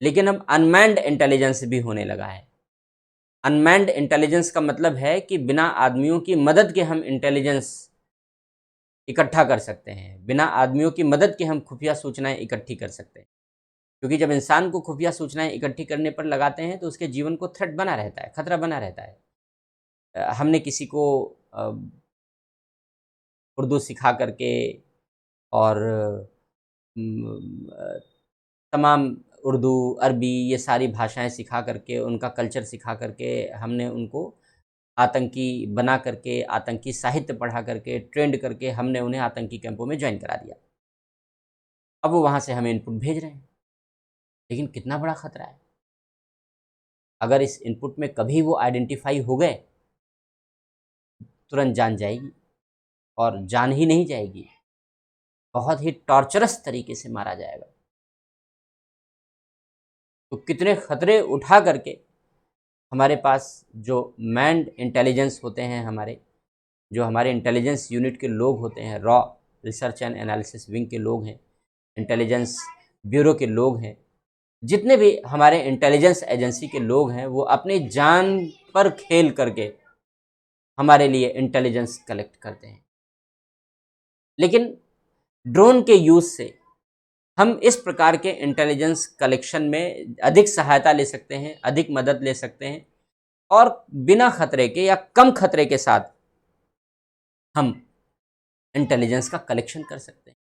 लेकिन अब अनमैन्ड इंटेलिजेंस भी होने लगा है। अनमैन्ड इंटेलिजेंस का मतलब है कि बिना आदमियों की मदद के हम इंटेलिजेंस इकट्ठा कर सकते हैं, बिना आदमियों की मदद के हम खुफिया सूचनाएं इकट्ठी कर सकते हैं। क्योंकि जब इंसान को खुफिया सूचनाएं इकट्ठी करने पर लगाते हैं, तो उसके जीवन को थ्रेट बना रहता है, खतरा बना रहता है। हमने किसी को उर्दू सिखा करके और तमाम उर्दू, अरबी, ये सारी भाषाएं सिखा करके, उनका कल्चर सिखा करके हमने उनको आतंकी बना करके, आतंकी साहित्य पढ़ा करके, ट्रेंड करके हमने उन्हें आतंकी कैंपों में ज्वाइन करा दिया। अब वो वहाँ से हमें इनपुट भेज रहे हैं, लेकिन कितना बड़ा खतरा है। अगर इस इनपुट में कभी वो आइडेंटिफाई हो गए, तुरंत जान जाएगी, और जान ही नहीं जाएगी, बहुत ही टॉर्चरस तरीके से मारा जाएगा। तो कितने खतरे उठा करके हमारे पास जो मैन्ड इंटेलिजेंस होते हैं, हमारे इंटेलिजेंस यूनिट के लोग होते हैं, raw research and analysis wing के लोग हैं, इंटेलिजेंस ब्यूरो के लोग हैं, जितने भी हमारे इंटेलिजेंस एजेंसी के लोग हैं, वो अपनी जान पर खेल करके हमारे लिए इंटेलिजेंस कलेक्ट करते हैं। लेकिन ड्रोन के यूज़ से हम इस प्रकार के इंटेलिजेंस कलेक्शन में अधिक सहायता ले सकते हैं, अधिक मदद ले सकते हैं, और बिना खतरे के या कम खतरे के साथ हम इंटेलिजेंस का कलेक्शन कर सकते हैं।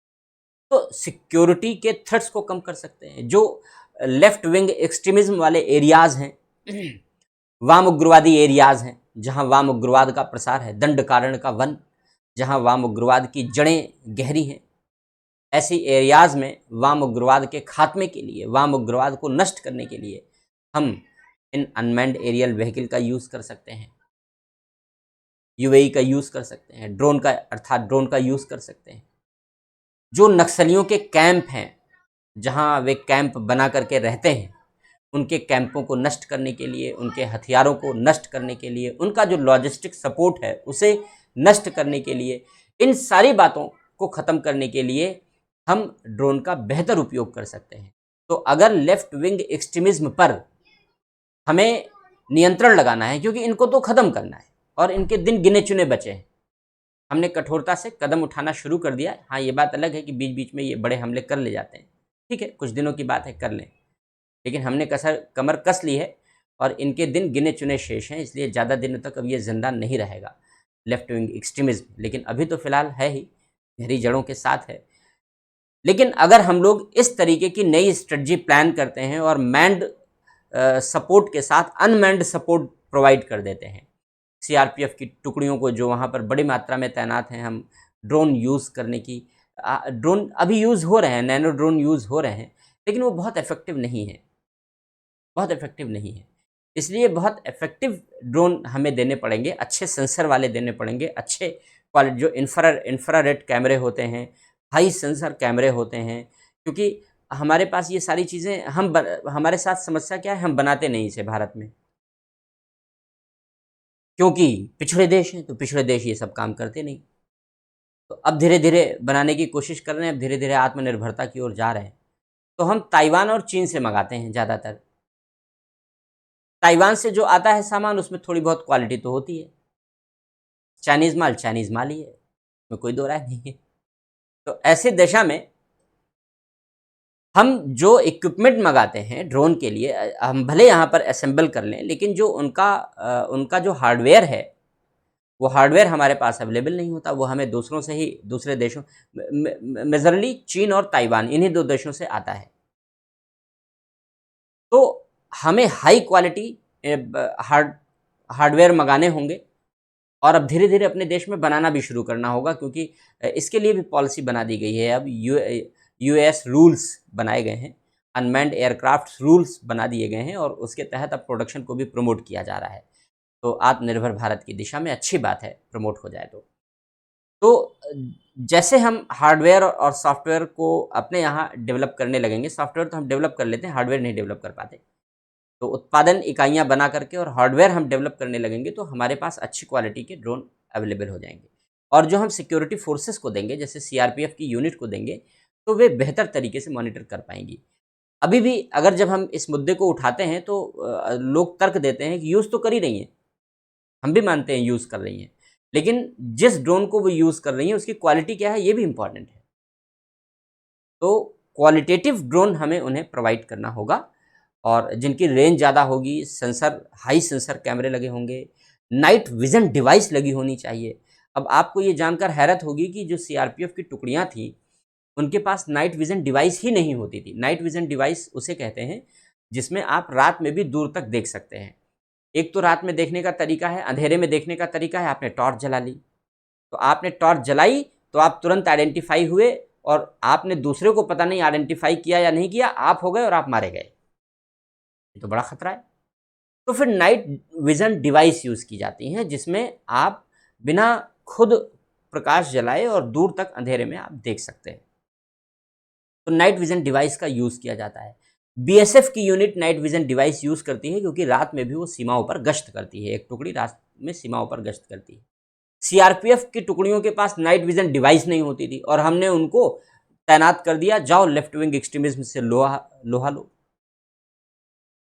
तो सिक्योरिटी के थ्रेट्स को कम कर सकते हैं। जो लेफ्ट विंग एक्सट्रीमिज्म वाले एरियाज़ हैं, वाम उग्रवादी एरियाज़ हैं, जहां वाम उग्रवाद का प्रसार है, दंड कारण का वन, जहां वाम उग्रवाद की जड़ें गहरी हैं, ऐसी एरियाज़ में वाम उग्रवाद के खात्मे के लिए, वाम उग्रवाद को नष्ट करने के लिए हम इन अनमैन्ड एरियल व्हीकल का यूज़ कर सकते हैं, यूएई का यूज़ कर सकते हैं, ड्रोन का यूज़ कर सकते हैं। जो नक्सलियों के कैंप हैं, जहां वे कैंप बना करके रहते हैं, उनके कैंपों को नष्ट करने के लिए, उनके हथियारों को नष्ट करने के लिए, उनका जो लॉजिस्टिक सपोर्ट है उसे नष्ट करने के लिए, इन सारी बातों को ख़त्म करने के लिए हम ड्रोन का बेहतर उपयोग कर सकते हैं। तो अगर लेफ्ट विंग एक्सट्रीमिज्म पर हमें नियंत्रण लगाना है, क्योंकि इनको तो ख़त्म करना है और इनके दिन गिने चुने बचे हैं, हमने कठोरता से कदम उठाना शुरू कर दिया। हाँ, ये बात अलग है कि बीच बीच में ये बड़े हमले कर ले जाते हैं, ठीक है, कुछ दिनों की बात है, कर लें, लेकिन हमने कमर कस ली है और इनके दिन गिने चुने शेष हैं, इसलिए ज़्यादा दिनों तक अब ये जिंदा नहीं रहेगा लेफ्ट विंग एक्सट्रीमिज्म। लेकिन अभी तो फिलहाल है ही, गहरी जड़ों के साथ है। लेकिन अगर हम लोग इस तरीके की नई स्ट्रेटजी प्लान करते हैं और मैन्ड सपोर्ट के साथ अनमैन्ड सपोर्ट प्रोवाइड कर देते हैं, सीआरपीएफ की टुकड़ियों को जो वहाँ पर बड़ी मात्रा में तैनात हैं, हम ड्रोन यूज़ करने की, ड्रोन अभी यूज़ हो रहे हैं, नैनो ड्रोन यूज़ हो रहे हैं, लेकिन वो बहुत इफेक्टिव नहीं है, बहुत इफेक्टिव नहीं है। इसलिए बहुत इफेक्टिव ड्रोन हमें देने पड़ेंगे, अच्छे सेंसर वाले देने पड़ेंगे, अच्छे क्वालिटी, जो इंफ्रारेड कैमरे होते हैं, हाई सेंसर कैमरे होते हैं, क्योंकि हमारे पास ये सारी चीज़ें हमारे साथ समस्या क्या है, हम बनाते नहीं इसे भारत में, क्योंकि पिछड़े देश हैं, तो पिछड़े देश ये सब काम करते नहीं। तो अब धीरे धीरे बनाने की कोशिश कर रहे हैं, अब धीरे धीरे आत्मनिर्भरता की ओर जा रहे हैं। तो हम ताइवान और चीन से मंगाते हैं ज़्यादातर। ताइवान से जो आता है सामान, उसमें थोड़ी बहुत क्वालिटी तो होती है, चाइनीज़ माल ही है, उसमें कोई दो राय नहीं है। तो ऐसी दशा में हम जो इक्विपमेंट मंगाते हैं ड्रोन के लिए, हम भले यहाँ पर असेंबल कर लें, लेकिन जो उनका जो हार्डवेयर है, वो हार्डवेयर हमारे पास अवेलेबल नहीं होता, वो हमें दूसरों से ही, दूसरे देशों, मेजरली चीन और ताइवान, इन्हीं दो देशों से आता है। तो हमें हाई क्वालिटी हार्डवेयर मंगाने होंगे और अब धीरे धीरे अपने देश में बनाना भी शुरू करना होगा, क्योंकि इसके लिए भी पॉलिसी बना दी गई है। अब यूएस रूल्स बनाए गए हैं, अनमैन्ड एयरक्राफ्ट रूल्स बना दिए गए हैं और उसके तहत अब प्रोडक्शन को भी प्रमोट किया जा रहा है। तो आत्मनिर्भर भारत की दिशा में अच्छी बात है, प्रमोट हो जाए तो जैसे हम हार्डवेयर और सॉफ्टवेयर को अपने यहाँ डेवलप करने लगेंगे, सॉफ्टवेयर तो हम डेवलप कर लेते हैं, हार्डवेयर नहीं डेवलप कर पाते, तो उत्पादन इकाइयाँ बना करके और हार्डवेयर हम डेवलप करने लगेंगे, तो हमारे पास अच्छी क्वालिटी के ड्रोन अवेलेबल हो जाएंगे। और जो हम सिक्योरिटी फोर्सेस को देंगे, जैसे सीआरपीएफ की यूनिट को देंगे, तो वे बेहतर तरीके से मॉनिटर कर पाएंगी। अभी भी अगर जब हम इस मुद्दे को उठाते हैं तो लोग तर्क देते हैं कि यूज़ तो कर ही रही हैं, हम भी मानते हैं यूज़ कर रही हैं, लेकिन जिस ड्रोन को वो यूज़ कर रही हैं उसकी क्वालिटी क्या है, ये भी इम्पॉर्टेंट है। तो क्वालिटेटिव ड्रोन हमें उन्हें प्रोवाइड करना होगा, और जिनकी रेंज ज़्यादा होगी, हाई सेंसर कैमरे लगे होंगे, नाइट विज़न डिवाइस लगी होनी चाहिए। अब आपको ये जानकर हैरत होगी कि जो सीआरपीएफ की टुकड़ियाँ थीं, उनके पास नाइट विज़न डिवाइस ही नहीं होती थी। नाइट विज़न डिवाइस उसे कहते हैं जिसमें आप रात में भी दूर तक देख सकते हैं। एक तो रात में देखने का तरीका है, अंधेरे में देखने का तरीका है, आपने टॉर्च जला ली, तो आपने टॉर्च जलाई तो आप तुरंत आइडेंटिफाई हुए, और आपने दूसरे को पता नहीं आइडेंटिफाई किया या नहीं किया, आप हो गए और आप मारे गए, ये तो बड़ा खतरा है। तो फिर नाइट विज़न डिवाइस यूज़ की जाती हैं, जिसमें आप बिना खुद प्रकाश जलाए और दूर तक अंधेरे में आप देख सकते हैं, तो नाइट विज़न डिवाइस का यूज़ किया जाता है। बीएसएफ की unit night vision device use करती है क्योंकि रात में भी वो सीमाओं पर गश्त करती है, एक टुकड़ी रात में सीमाओं पर गश्त करती है। सीआरपीएफ की टुकड़ियों के पास नाइट विजन डिवाइस नहीं होती थी और हमने उनको तैनात कर दिया, जाओ लेफ्ट विंग एक्सट्रीमिज्म से लोहा लो।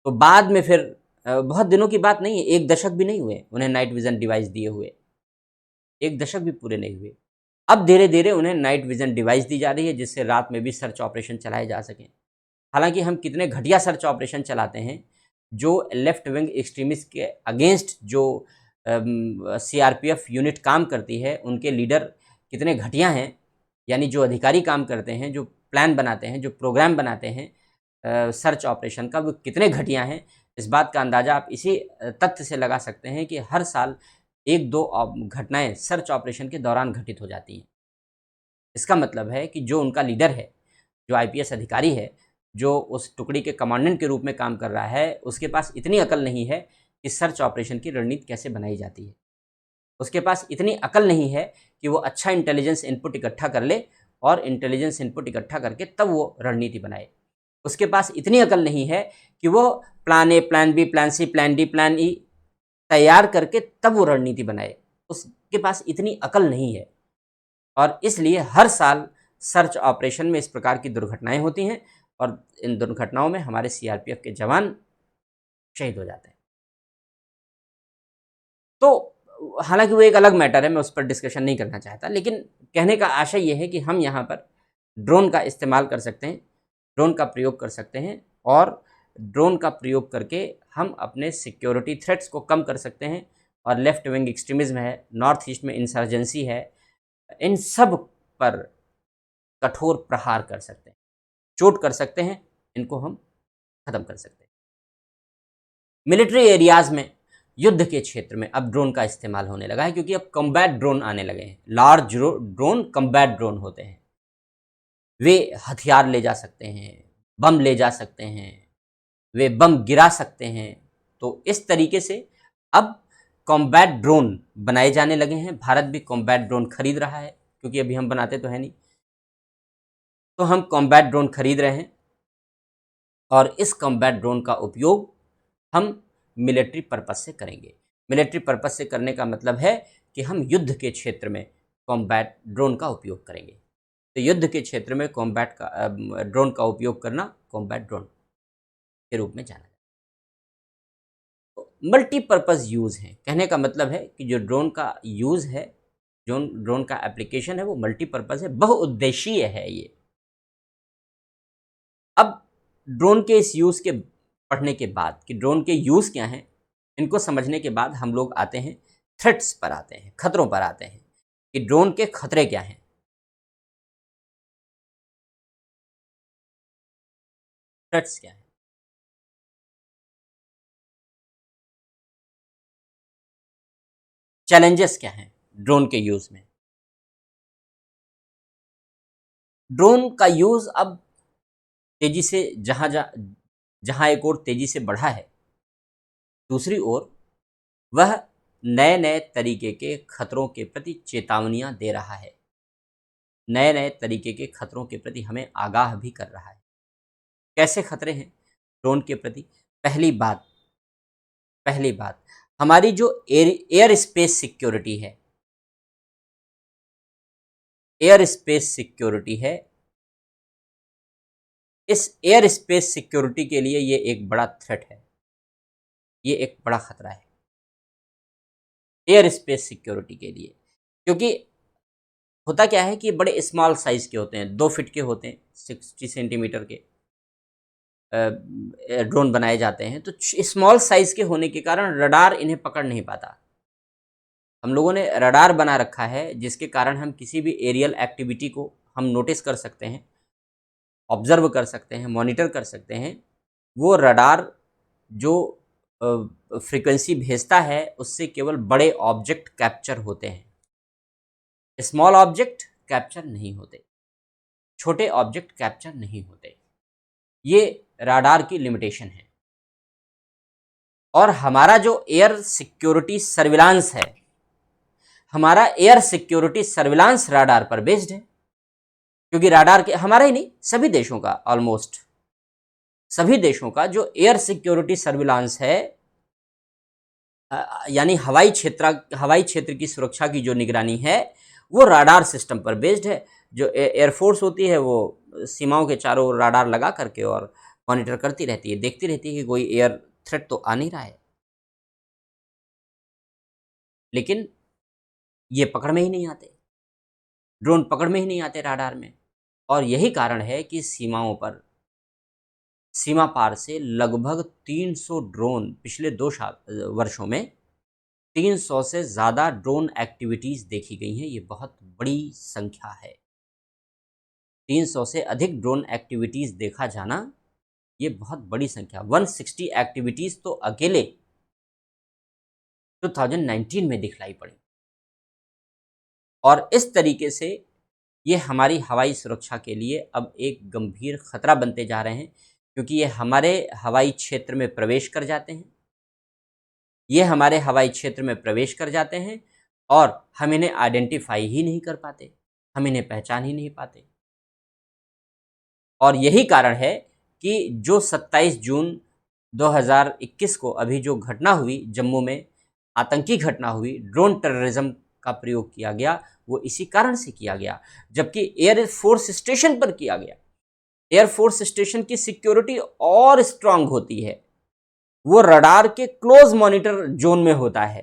तो बाद में फिर बहुत दिनों की बात नहीं है, 1 दशक भी नहीं हुए उन्हें नाइट विजन डिवाइस दिए हुए, 1 दशक भी पूरे नहीं हुए। अब धीरे धीरे उन्हें नाइट विजन डिवाइस दी जा रही है जिससे रात में भी सर्च ऑपरेशन चलाए जा सकें। हालांकि हम कितने घटिया सर्च ऑपरेशन चलाते हैं, जो लेफ्ट विंग एक्सट्रीमिस्ट के अगेंस्ट जो सीआरपीएफ यूनिट काम करती है, उनके लीडर कितने घटिया हैं, यानी जो अधिकारी काम करते हैं, जो प्लान बनाते हैं, जो प्रोग्राम बनाते हैं सर्च ऑपरेशन का, वो कितने घटिया हैं। इस बात का अंदाज़ा आप इसी तथ्य से लगा सकते हैं कि हर साल 1-2 घटनाएं सर्च ऑपरेशन के दौरान घटित हो जाती हैं। इसका मतलब है कि जो उनका लीडर है, जो आईपीएस अधिकारी है, जो उस टुकड़ी के कमांडेंट के रूप में काम कर रहा है, उसके पास इतनी अकल नहीं है कि सर्च ऑपरेशन की रणनीति कैसे बनाई जाती है। उसके पास इतनी अकल नहीं है कि वो अच्छा इंटेलिजेंस इनपुट इकट्ठा कर ले और इंटेलिजेंस इनपुट इकट्ठा करके तब वो रणनीति बनाए। उसके पास इतनी अकल नहीं है कि वो plan A, plan B, plan C, plan D, plan E तैयार करके तब वो रणनीति बनाए। उसके पास इतनी अकल नहीं है और इसलिए हर साल सर्च ऑपरेशन में इस प्रकार की दुर्घटनाएं होती हैं और इन दुर्घटनाओं में हमारे सीआरपीएफ के जवान शहीद हो जाते हैं। तो हालांकि वो एक अलग मैटर है, मैं उस पर डिस्कशन नहीं करना चाहता, लेकिन कहने का आशय ये है कि हम यहाँ पर ड्रोन का इस्तेमाल कर सकते हैं, ड्रोन का प्रयोग कर सकते हैं और ड्रोन का प्रयोग करके हम अपने सिक्योरिटी थ्रेट्स को कम कर सकते हैं। और लेफ्ट विंग एक्सट्रीमिज्म है, नॉर्थ ईस्ट में इंसर्जेंसी है, इन सब पर कठोर प्रहार कर सकते हैं, चोट कर सकते हैं, इनको हम खत्म कर सकते हैं। मिलिट्री एरियाज में, युद्ध के क्षेत्र में अब ड्रोन का इस्तेमाल होने लगा है क्योंकि अब कॉम्बैट ड्रोन आने लगे हैं। लार्ज ड्रोन कॉम्बैट ड्रोन होते हैं, वे हथियार ले जा सकते हैं, बम ले जा सकते हैं, वे बम गिरा सकते हैं। तो इस तरीके से अब कॉम्बैट ड्रोन बनाए जाने लगे हैं। भारत भी कॉम्बैट ड्रोन खरीद रहा है क्योंकि अभी हम बनाते तो है नहीं, तो हम कॉम्बैट ड्रोन खरीद रहे हैं और इस कॉम्बैट ड्रोन का उपयोग हम मिलिट्री पर्पस से करेंगे। मिलिट्री पर्पस से करने का मतलब है कि हम युद्ध के क्षेत्र में कॉम्बैट ड्रोन का उपयोग करेंगे। तो युद्ध के क्षेत्र में कॉम्बैट का ड्रोन का उपयोग करना कॉम्बैट ड्रोन के रूप में जाना जाता है। तो मल्टीपर्पज़ यूज़ है, कहने का मतलब है कि जो ड्रोन का यूज़ है, जो ड्रोन का एप्लीकेशन है, वो मल्टीपर्पज़ है, बहुउद्देशीय है ये। अब ड्रोन के इस यूज़ के पढ़ने के बाद कि ड्रोन के यूज़ क्या हैं, इनको समझने के बाद हम लोग आते हैं थ्रेट्स पर, आते हैं खतरों पर, आते हैं कि ड्रोन के खतरे क्या हैं। थ्रेट्स क्या हैं, चैलेंजेस क्या हैं ड्रोन के यूज़ में। ड्रोन का यूज़ अब तेज़ी से जहाँ एक और तेज़ी से बढ़ा है, दूसरी ओर वह नए नए तरीके के खतरों के प्रति चेतावनियां दे रहा है, नए नए तरीके के खतरों के प्रति हमें आगाह भी कर रहा है। कैसे खतरे हैं ड्रोन के प्रति? पहली बात हमारी जो एयर स्पेस सिक्योरिटी है, एयर स्पेस सिक्योरिटी है, इस एयर स्पेस सिक्योरिटी के लिए ये एक बड़ा थ्रेट है, ये एक बड़ा खतरा है एयर स्पेस सिक्योरिटी के लिए। क्योंकि होता क्या है कि बड़े स्मॉल साइज़ के होते हैं, 2 फीट के होते हैं, 60 सेंटीमीटर के ड्रोन बनाए जाते हैं। तो स्मॉल साइज़ के होने के कारण रडार इन्हें पकड़ नहीं पाता। हम लोगों ने रडार बना रखा है जिसके कारण हम किसी भी एरियल एक्टिविटी को हम नोटिस कर सकते हैं, ऑब्जर्व कर सकते हैं, मॉनिटर कर सकते हैं। वो रडार जो फ्रीक्वेंसी भेजता है उससे केवल बड़े ऑब्जेक्ट कैप्चर होते हैं, स्मॉल ऑब्जेक्ट कैप्चर नहीं होते, छोटे ऑब्जेक्ट कैप्चर नहीं होते। ये रडार की लिमिटेशन है। और हमारा जो एयर सिक्योरिटी सर्विलांस है, हमारा एयर सिक्योरिटी सर्विलांस रडार पर बेस्ड है। क्योंकि रडार के, हमारा ही नहीं सभी देशों का ऑलमोस्ट सभी देशों का जो एयर सिक्योरिटी सर्विलांस है, यानी हवाई क्षेत्र की सुरक्षा की जो निगरानी है, वो राडार सिस्टम पर बेस्ड है। जो एयरफोर्स होती है वो सीमाओं के चारों ओर राडार लगा करके और मॉनिटर करती रहती है, देखती रहती है कि कोई एयर थ्रेट तो आ नहीं रहा है, लेकिन ये पकड़ में ही नहीं आते, ड्रोन पकड़ में ही नहीं आते राडार में। और यही कारण है कि सीमाओं पर, सीमा पार से लगभग 300 ड्रोन पिछले 2 वर्षों में 300 से ज़्यादा ड्रोन एक्टिविटीज़ देखी गई हैं। ये बहुत बड़ी संख्या है। 300 से अधिक ड्रोन एक्टिविटीज़ देखा जाना ये बहुत बड़ी संख्या। 160 एक्टिविटीज़ तो अकेले 2019 में दिखलाई पड़ी। और इस तरीके से ये हमारी हवाई सुरक्षा के लिए अब एक गंभीर खतरा बनते जा रहे हैं, क्योंकि ये हमारे हवाई क्षेत्र में प्रवेश कर जाते हैं। ये हमारे हवाई क्षेत्र में प्रवेश कर जाते हैं और हम इन्हें आइडेंटिफाई ही नहीं कर पाते, हम इन्हें पहचान ही नहीं पाते। और यही कारण है कि जो 27 जून 2021 को अभी जो घटना हुई जम्मू में, आतंकी घटना हुई, ड्रोन टेररिज्म का प्रयोग किया गया, वो इसी कारण से किया गया, जबकि एयर फोर्स स्टेशन पर किया गया। एयर फोर्स स्टेशन की सिक्योरिटी और स्ट्रांग होती है, वो रडार के क्लोज मॉनिटर जोन में होता है,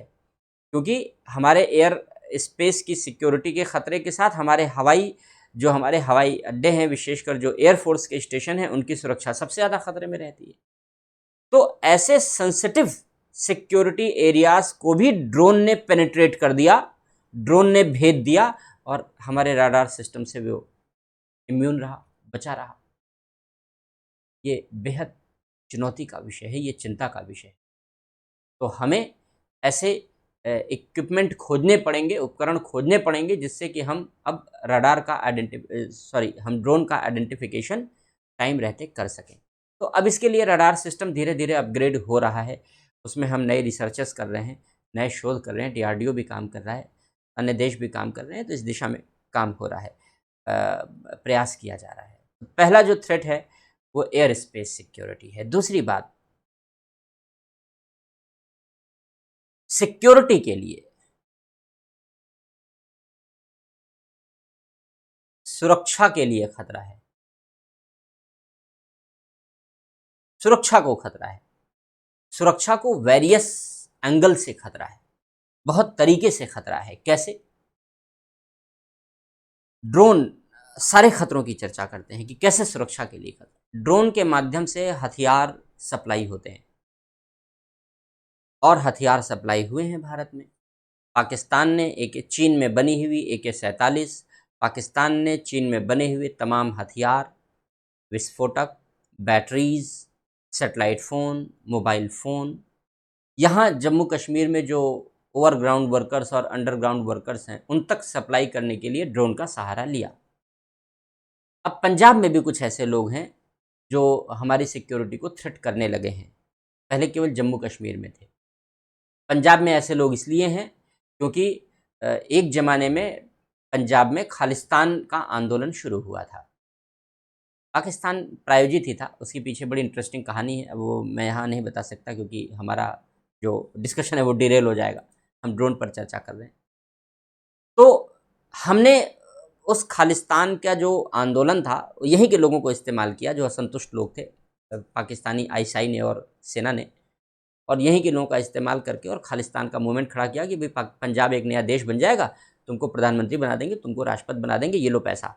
क्योंकि हमारे एयर स्पेस की सिक्योरिटी के खतरे के साथ हमारे हवाई अड्डे हैं, विशेषकर जो एयरफोर्स के स्टेशन हैं, उनकी सुरक्षा सबसे ज़्यादा खतरे में रहती है। तो ऐसे सेंसिटिव सिक्योरिटी एरियाज को भी ड्रोन ने पेनिट्रेट कर दिया, ड्रोन ने भेद दिया और हमारे राडार सिस्टम से वो इम्यून रहा, बचा रहा। ये बेहद चुनौती का विषय है, ये चिंता का विषय है। तो हमें ऐसे इक्विपमेंट खोजने पड़ेंगे, उपकरण खोजने पड़ेंगे, जिससे कि हम अब हम ड्रोन का आइडेंटिफिकेशन टाइम रहते कर सकें। तो अब इसके लिए रडार सिस्टम धीरे धीरे अपग्रेड हो रहा है, उसमें हम नए रिसर्चेस कर रहे हैं, नए शोध कर रहे हैं, DRDO भी काम कर रहा है, अन्य देश भी काम कर रहे हैं। तो इस दिशा में काम हो रहा है, प्रयास किया जा रहा है। पहला जो थ्रेट है वो एयर स्पेस सिक्योरिटी है। दूसरी बात, सिक्योरिटी के लिए, सुरक्षा के लिए खतरा है, सुरक्षा को खतरा है, सुरक्षा को वेरियस एंगल से खतरा है, बहुत तरीके से खतरा है। कैसे? ड्रोन सारे खतरों की चर्चा करते हैं कि कैसे सुरक्षा के लिए खतरा। ड्रोन के माध्यम से हथियार सप्लाई होते हैं और हथियार सप्लाई हुए हैं भारत में। पाकिस्तान ने चीन में बनी हुई AK-47, पाकिस्तान ने चीन में बने हुए तमाम हथियार, विस्फोटक, batteries, satellite phone, mobile phone, यहाँ जम्मू कश्मीर में जो ओवरग्राउंड वर्कर्स और अंडरग्राउंड वर्कर्स हैं, उन तक सप्लाई करने के लिए ड्रोन का सहारा लिया। अब पंजाब में भी कुछ ऐसे लोग हैं जो हमारी सिक्योरिटी को थ्रेट करने लगे हैं। पहले केवल जम्मू कश्मीर में थे, पंजाब में ऐसे लोग इसलिए हैं क्योंकि एक ज़माने में पंजाब में खालिस्तान का आंदोलन शुरू हुआ था। पाकिस्तान प्रायोजित ही था, उसके पीछे बड़ी इंटरेस्टिंग कहानी है, वो मैं यहाँ नहीं बता सकता क्योंकि हमारा जो डिस्कशन है वो डिरेल हो जाएगा। हम ड्रोन पर चर्चा कर रहे हैं। तो हमने उस खालिस्तान का जो आंदोलन था, यहीं के लोगों को इस्तेमाल किया, जो असंतुष्ट लोग थे, पाकिस्तानी आईएसआई ने और सेना ने, और यहीं के लोगों का इस्तेमाल करके और खालिस्तान का मूवमेंट खड़ा किया कि भाई पंजाब एक नया देश बन जाएगा, तुमको प्रधानमंत्री बना देंगे, तुमको राष्ट्रपति बना देंगे, ये लो पैसा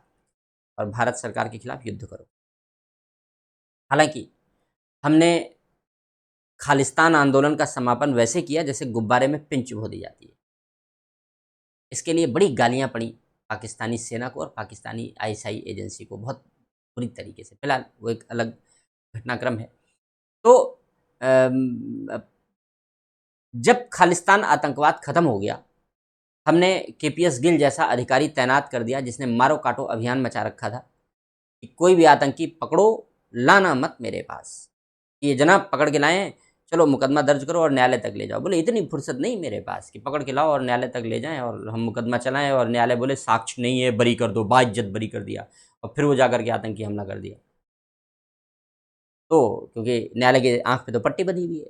और भारत सरकार के खिलाफ युद्ध करो। हालांकि हमने खालिस्तान आंदोलन का समापन वैसे किया जैसे गुब्बारे में पिंच बो दी जाती है। इसके लिए बड़ी गालियां पड़ी पाकिस्तानी सेना को और पाकिस्तानी आईएसआई एजेंसी को, बहुत बुरी तरीके से। फिलहाल वो एक अलग घटनाक्रम है। तो जब खालिस्तान आतंकवाद खत्म हो गया, हमने KPS गिल जैसा अधिकारी तैनात कर दिया, जिसने मारो काटो अभियान मचा रखा था कि कोई भी आतंकी पकड़ो, लाना मत मेरे पास, ये जनाब पकड़ के लाएं, चलो मुकदमा दर्ज करो और न्यायालय तक ले जाओ। बोले इतनी फुर्सत नहीं मेरे पास कि पकड़ के लाओ और न्यायालय तक ले जाएं और हम मुकदमा चलाएं और न्यायालय बोले साक्ष्य नहीं है, बरी कर दो, बाइज्जत बरी कर दिया, और फिर वो जाकर के आतंकी हमला कर दिया। तो क्योंकि न्यायालय की आंख पे तो पट्टी बंधी हुई है,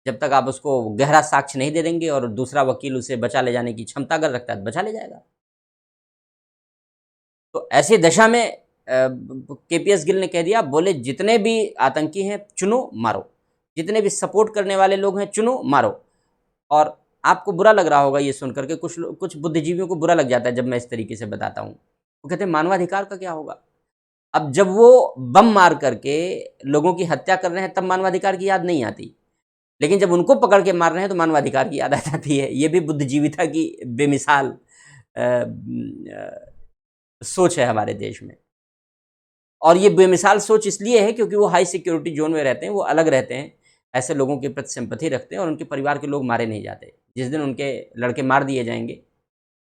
जब तक आप उसको गहरा साक्ष्य नहीं दे देंगे और दूसरा वकील उसे बचा ले जाने की क्षमता अगर रखता है तो बचा ले जाएगा। तो ऐसी दशा में केपीएस गिल ने कह दिया, बोले जितने भी आतंकी हैं चुनो मारो, जितने भी सपोर्ट करने वाले लोग हैं चुनो मारो। और आपको बुरा लग रहा होगा ये सुनकर के, कुछ बुद्धिजीवियों को बुरा लग जाता है जब मैं इस तरीके से बताता हूँ। वो कहते हैं मानवाधिकार का क्या होगा। अब जब वो बम मार करके लोगों की हत्या कर रहे हैं तब मानवाधिकार की याद नहीं आती, लेकिन जब उनको पकड़ के मार रहे हैं तो मानवाधिकार की याद आ जाती है। ये भी बुद्धिजीविता की बेमिसाल सोच है हमारे देश में। और ये बेमिसाल सोच इसलिए है क्योंकि वो हाई सिक्योरिटी जोन में रहते हैं, वो अलग रहते हैं, ऐसे लोगों के प्रति सिंपैथी रखते हैं और उनके परिवार के लोग मारे नहीं जाते। जिस दिन उनके लड़के मार दिए जाएंगे,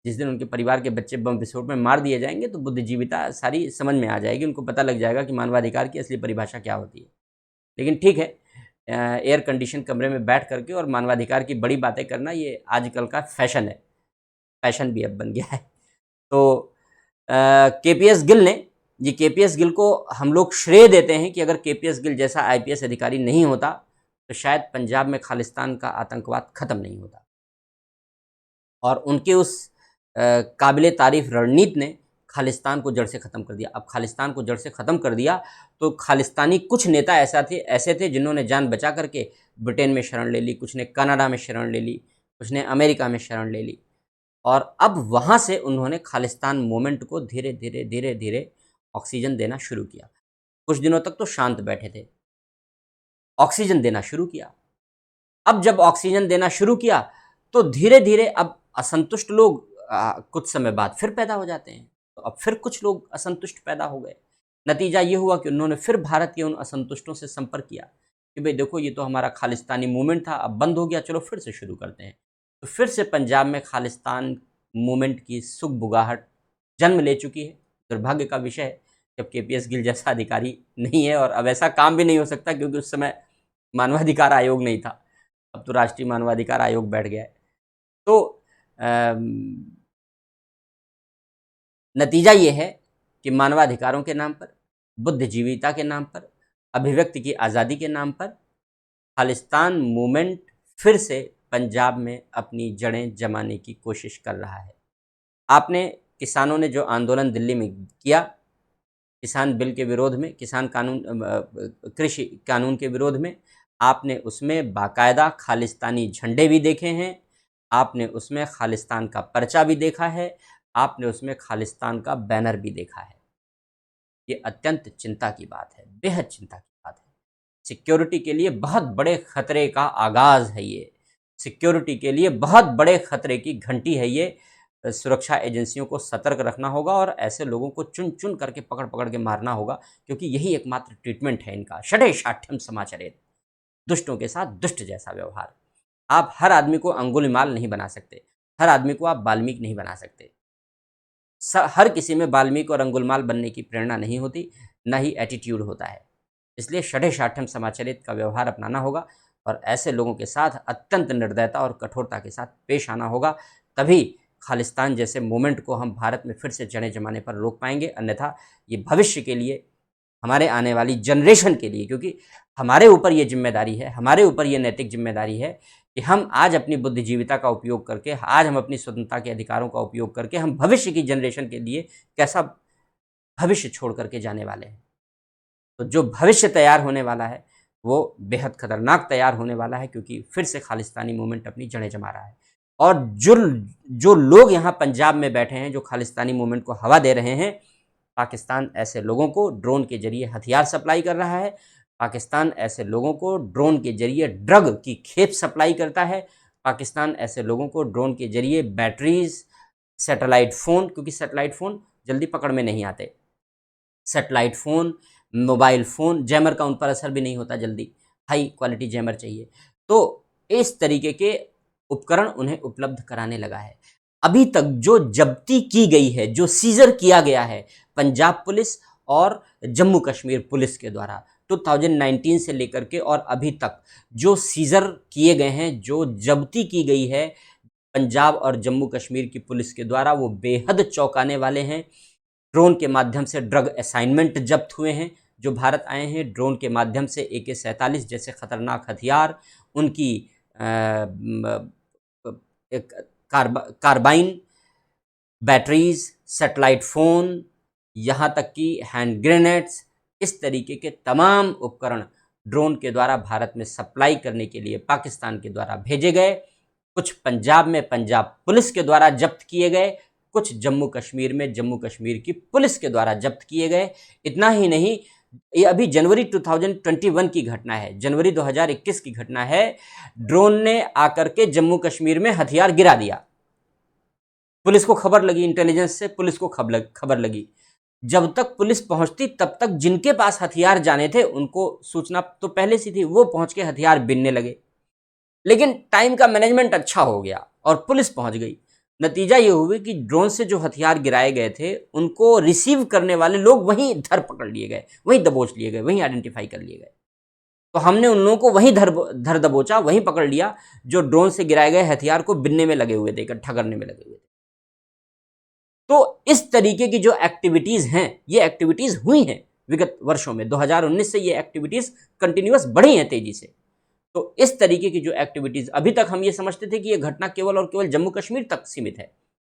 जिस दिन उनके परिवार के बच्चे बम विस्फोट में मार दिए जाएंगे, तो बुद्धिजीविता सारी समझ में आ जाएगी, उनको पता लग जाएगा कि मानवाधिकार की असली परिभाषा क्या होती है। लेकिन ठीक है, एयर कंडीशन कमरे में बैठ करके और मानवाधिकार की बड़ी बातें करना ये आजकल का फैशन है, फैशन भी अब बन गया है। तो केपीएस गिल ने, ये केपीएस गिल को हम लोग श्रेय देते हैं कि अगर केपीएस गिल जैसा आईपीएस अधिकारी नहीं होता तो शायद पंजाब में खालिस्तान का आतंकवाद खत्म नहीं होता। और उनके उस काबिले तारीफ रणनीति ने खालिस्तान को जड़ से ख़त्म कर दिया। अब खालिस्तान को जड़ से ख़त्म कर दिया तो खालिस्तानी कुछ नेता ऐसे थे जिन्होंने जान बचा करके ब्रिटेन में शरण ले ली, कुछ ने कनाडा में शरण ले ली, कुछ ने अमेरिका में शरण ले ली। और अब वहाँ से उन्होंने खालिस्तान मूवमेंट को धीरे धीरे धीरे धीरे ऑक्सीजन देना शुरू किया। कुछ दिनों तक तो शांत बैठे थे, ऑक्सीजन देना शुरू किया। अब जब ऑक्सीजन देना शुरू किया तो धीरे धीरे अब असंतुष्ट लोग कुछ समय बाद फिर पैदा हो जाते हैं। तो अब फिर कुछ लोग असंतुष्ट पैदा हो गए। नतीजा ये हुआ कि उन्होंने फिर भारत के उन असंतुष्टों से संपर्क किया कि भाई देखो, ये तो हमारा खालिस्तानी मूवमेंट था, अब बंद हो गया, चलो फिर से शुरू करते हैं। तो फिर से पंजाब में खालिस्तान मूवमेंट की सुगबुगाहट जन्म ले चुकी है। दुर्भाग्य का विषय है जब केपीएस गिल जैसा अधिकारी नहीं है, और अब ऐसा काम भी नहीं हो सकता क्योंकि उस समय मानवाधिकार आयोग नहीं था, अब तो राष्ट्रीय मानवाधिकार आयोग बैठ गया है। तो नतीजा ये है कि मानवाधिकारों के नाम पर, बुद्धिजीविता के नाम पर, अभिव्यक्ति की आज़ादी के नाम पर खालिस्तान मूवमेंट फिर से पंजाब में अपनी जड़ें जमाने की कोशिश कर रहा है। आपने, किसानों ने जो आंदोलन दिल्ली में किया, किसान बिल के विरोध में, किसान कानून, कृषि कानून के विरोध में, आपने उसमें बाकायदा खालिस्तानी झंडे भी देखे हैं, आपने उसमें खालिस्तान का पर्चा भी देखा है, आपने उसमें खालिस्तान का बैनर भी देखा है। ये अत्यंत चिंता की बात है, बेहद चिंता की बात है। सिक्योरिटी के लिए बहुत बड़े खतरे का आगाज़ है ये, सिक्योरिटी के लिए बहुत बड़े खतरे की घंटी है ये। सुरक्षा एजेंसियों को सतर्क रखना होगा और ऐसे लोगों को चुन चुन करके पकड़ पकड़ के मारना होगा, क्योंकि यही एकमात्र ट्रीटमेंट है इनका। षडे शाठ्यम समाचरेत, दुष्टों के साथ दुष्ट जैसा व्यवहार। आप हर आदमी को अंगुलीमाल नहीं बना सकते, हर आदमी को आप वाल्मीकि नहीं बना सकते। हर किसी में वाल्मीकि और अंगुलमाल बनने की प्रेरणा नहीं होती, न ही एटीट्यूड होता है। इसलिए षडे शाठ्यम समाचरित का व्यवहार अपनाना होगा और ऐसे लोगों के साथ अत्यंत निर्दयता और कठोरता के साथ पेश आना होगा। तभी खालिस्तान जैसे मूवमेंट को हम भारत में फिर से जड़ें जमाने पर रोक पाएंगे। अन्यथा ये भविष्य के लिए, हमारे आने वाली जनरेशन के लिए, क्योंकि हमारे ऊपर ये जिम्मेदारी है, हमारे ऊपर ये नैतिक जिम्मेदारी है कि हम आज अपनी बुद्धिजीविता का उपयोग करके, आज हम अपनी स्वतंत्रता के अधिकारों का उपयोग करके हम भविष्य की जनरेशन के लिए कैसा भविष्य छोड़ करके जाने वाले हैं। तो जो भविष्य तैयार होने वाला है वो बेहद खतरनाक तैयार होने वाला है, क्योंकि फिर से खालिस्तानी मूवमेंट अपनी जड़ें जमा रहा है। और जो लोग यहाँ पंजाब में बैठे हैं, जो खालिस्तानी मूवमेंट को हवा दे रहे हैं, पाकिस्तान ऐसे लोगों को ड्रोन के जरिए हथियार सप्लाई कर रहा है, पाकिस्तान ऐसे लोगों को ड्रोन के जरिए ड्रग की खेप सप्लाई करता है, पाकिस्तान ऐसे लोगों को ड्रोन के जरिए बैटरीज, सैटेलाइट फ़ोन, क्योंकि सैटेलाइट फ़ोन जल्दी पकड़ में नहीं आते, satellite phone, mobile phone, jammer का उन पर असर भी नहीं होता जल्दी, हाई क्वालिटी जैमर चाहिए। तो इस तरीके के उपकरण उन्हें उपलब्ध कराने लगा है। अभी तक जो जब्ती की गई है, जो सीजर किया गया है पंजाब पुलिस और जम्मू कश्मीर पुलिस के द्वारा 2019 से लेकर के और अभी तक जो सीजर किए गए हैं, जो जब्ती की गई है पंजाब और जम्मू कश्मीर की पुलिस के द्वारा, वो बेहद चौंकाने वाले हैं। ड्रोन के माध्यम से ड्रग असाइनमेंट जब्त हुए हैं, जो भारत आए हैं ड्रोन के माध्यम से AK-47 जैसे खतरनाक हथियार, उनकी एक कार्बाइन, बैटरीज, सैटेलाइट फ़ोन, यहाँ तक कि हैंड ग्रेनेड्स, इस तरीके के तमाम उपकरण ड्रोन के द्वारा भारत में सप्लाई करने के लिए पाकिस्तान के द्वारा भेजे गए। कुछ पंजाब में पंजाब पुलिस के द्वारा जब्त किए गए, कुछ जम्मू कश्मीर में जम्मू कश्मीर की पुलिस के द्वारा जब्त किए गए। इतना ही नहीं, ये अभी जनवरी 2021 की घटना है, जनवरी 2021 की घटना है। ड्रोन ने आकर के जम्मू कश्मीर में हथियार गिरा दिया। पुलिस को खबर लगी, इंटेलिजेंस से पुलिस को खबर लगी। जब तक पुलिस पहुंचती तब तक जिनके पास हथियार जाने थे उनको सूचना तो पहले से थी, वो पहुंच के हथियार बिनने लगे। लेकिन टाइम का मैनेजमेंट अच्छा हो गया और पुलिस पहुंच गई। नतीजा ये हुआ कि ड्रोन से जो हथियार गिराए गए थे उनको रिसीव करने वाले लोग वहीं धर पकड़ लिए गए, वहीं दबोच लिए गए, वहीं आइडेंटिफाई कर लिए गए। तो हमने उन लोगों को वहीं धर दबोचा, वहीं पकड़ लिया जो ड्रोन से गिराए गए हथियार को बिनने में लगे हुए थे, इकट्ठा करने में लगे हुए थे। तो इस तरीके की जो एक्टिविटीज हैं, ये एक्टिविटीज हुई हैं विगत वर्षों में। 2019 से ये एक्टिविटीज कंटिन्यूअस बढ़ी हैं तेजी से। तो इस तरीके की जो एक्टिविटीज, अभी तक हम ये समझते थे कि ये घटना केवल और केवल जम्मू कश्मीर तक सीमित है,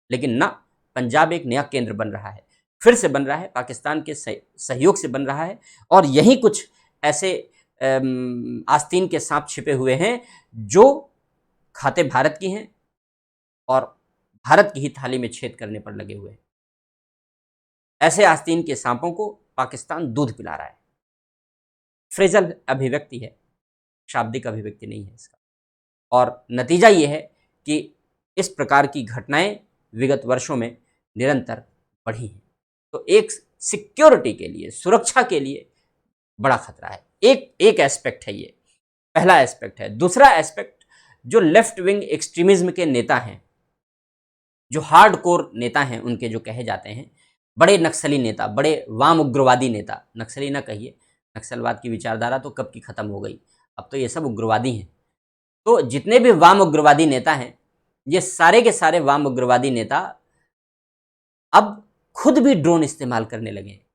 लेकिन ना, पंजाब एक नया केंद्र बन रहा है, फिर से बन रहा है, पाकिस्तान के सहयोग से बन रहा है। और यही कुछ ऐसे आस्तीन के सांप छिपे हुए हैं जो खाते भारत की हैं और भारत की ही थाली में छेद करने पर लगे हुए हैं। ऐसे आस्तीन के सांपों को पाकिस्तान दूध पिला रहा है। फ्रेजल अभिव्यक्ति है, शाब्दिक अभिव्यक्ति नहीं है इसका। और नतीजा ये है कि इस प्रकार की घटनाएं विगत वर्षों में निरंतर बढ़ी हैं। तो एक सिक्योरिटी के लिए, सुरक्षा के लिए बड़ा खतरा है। एक एस्पेक्ट है ये, पहला एस्पेक्ट है। दूसरा एस्पेक्ट, जो लेफ्ट विंग एक्सट्रीमिज्म के नेता हैं, जो हार्ड कोर नेता हैं, उनके जो कहे जाते हैं बड़े नक्सली नेता, बड़े वाम उग्रवादी नेता, नक्सली ना कहिए, नक्सलवाद की विचारधारा तो कब की खत्म हो गई, अब तो ये सब उग्रवादी हैं। तो जितने भी वाम उग्रवादी नेता हैं, ये सारे के सारे वाम उग्रवादी नेता अब खुद भी ड्रोन इस्तेमाल करने लगे हैं,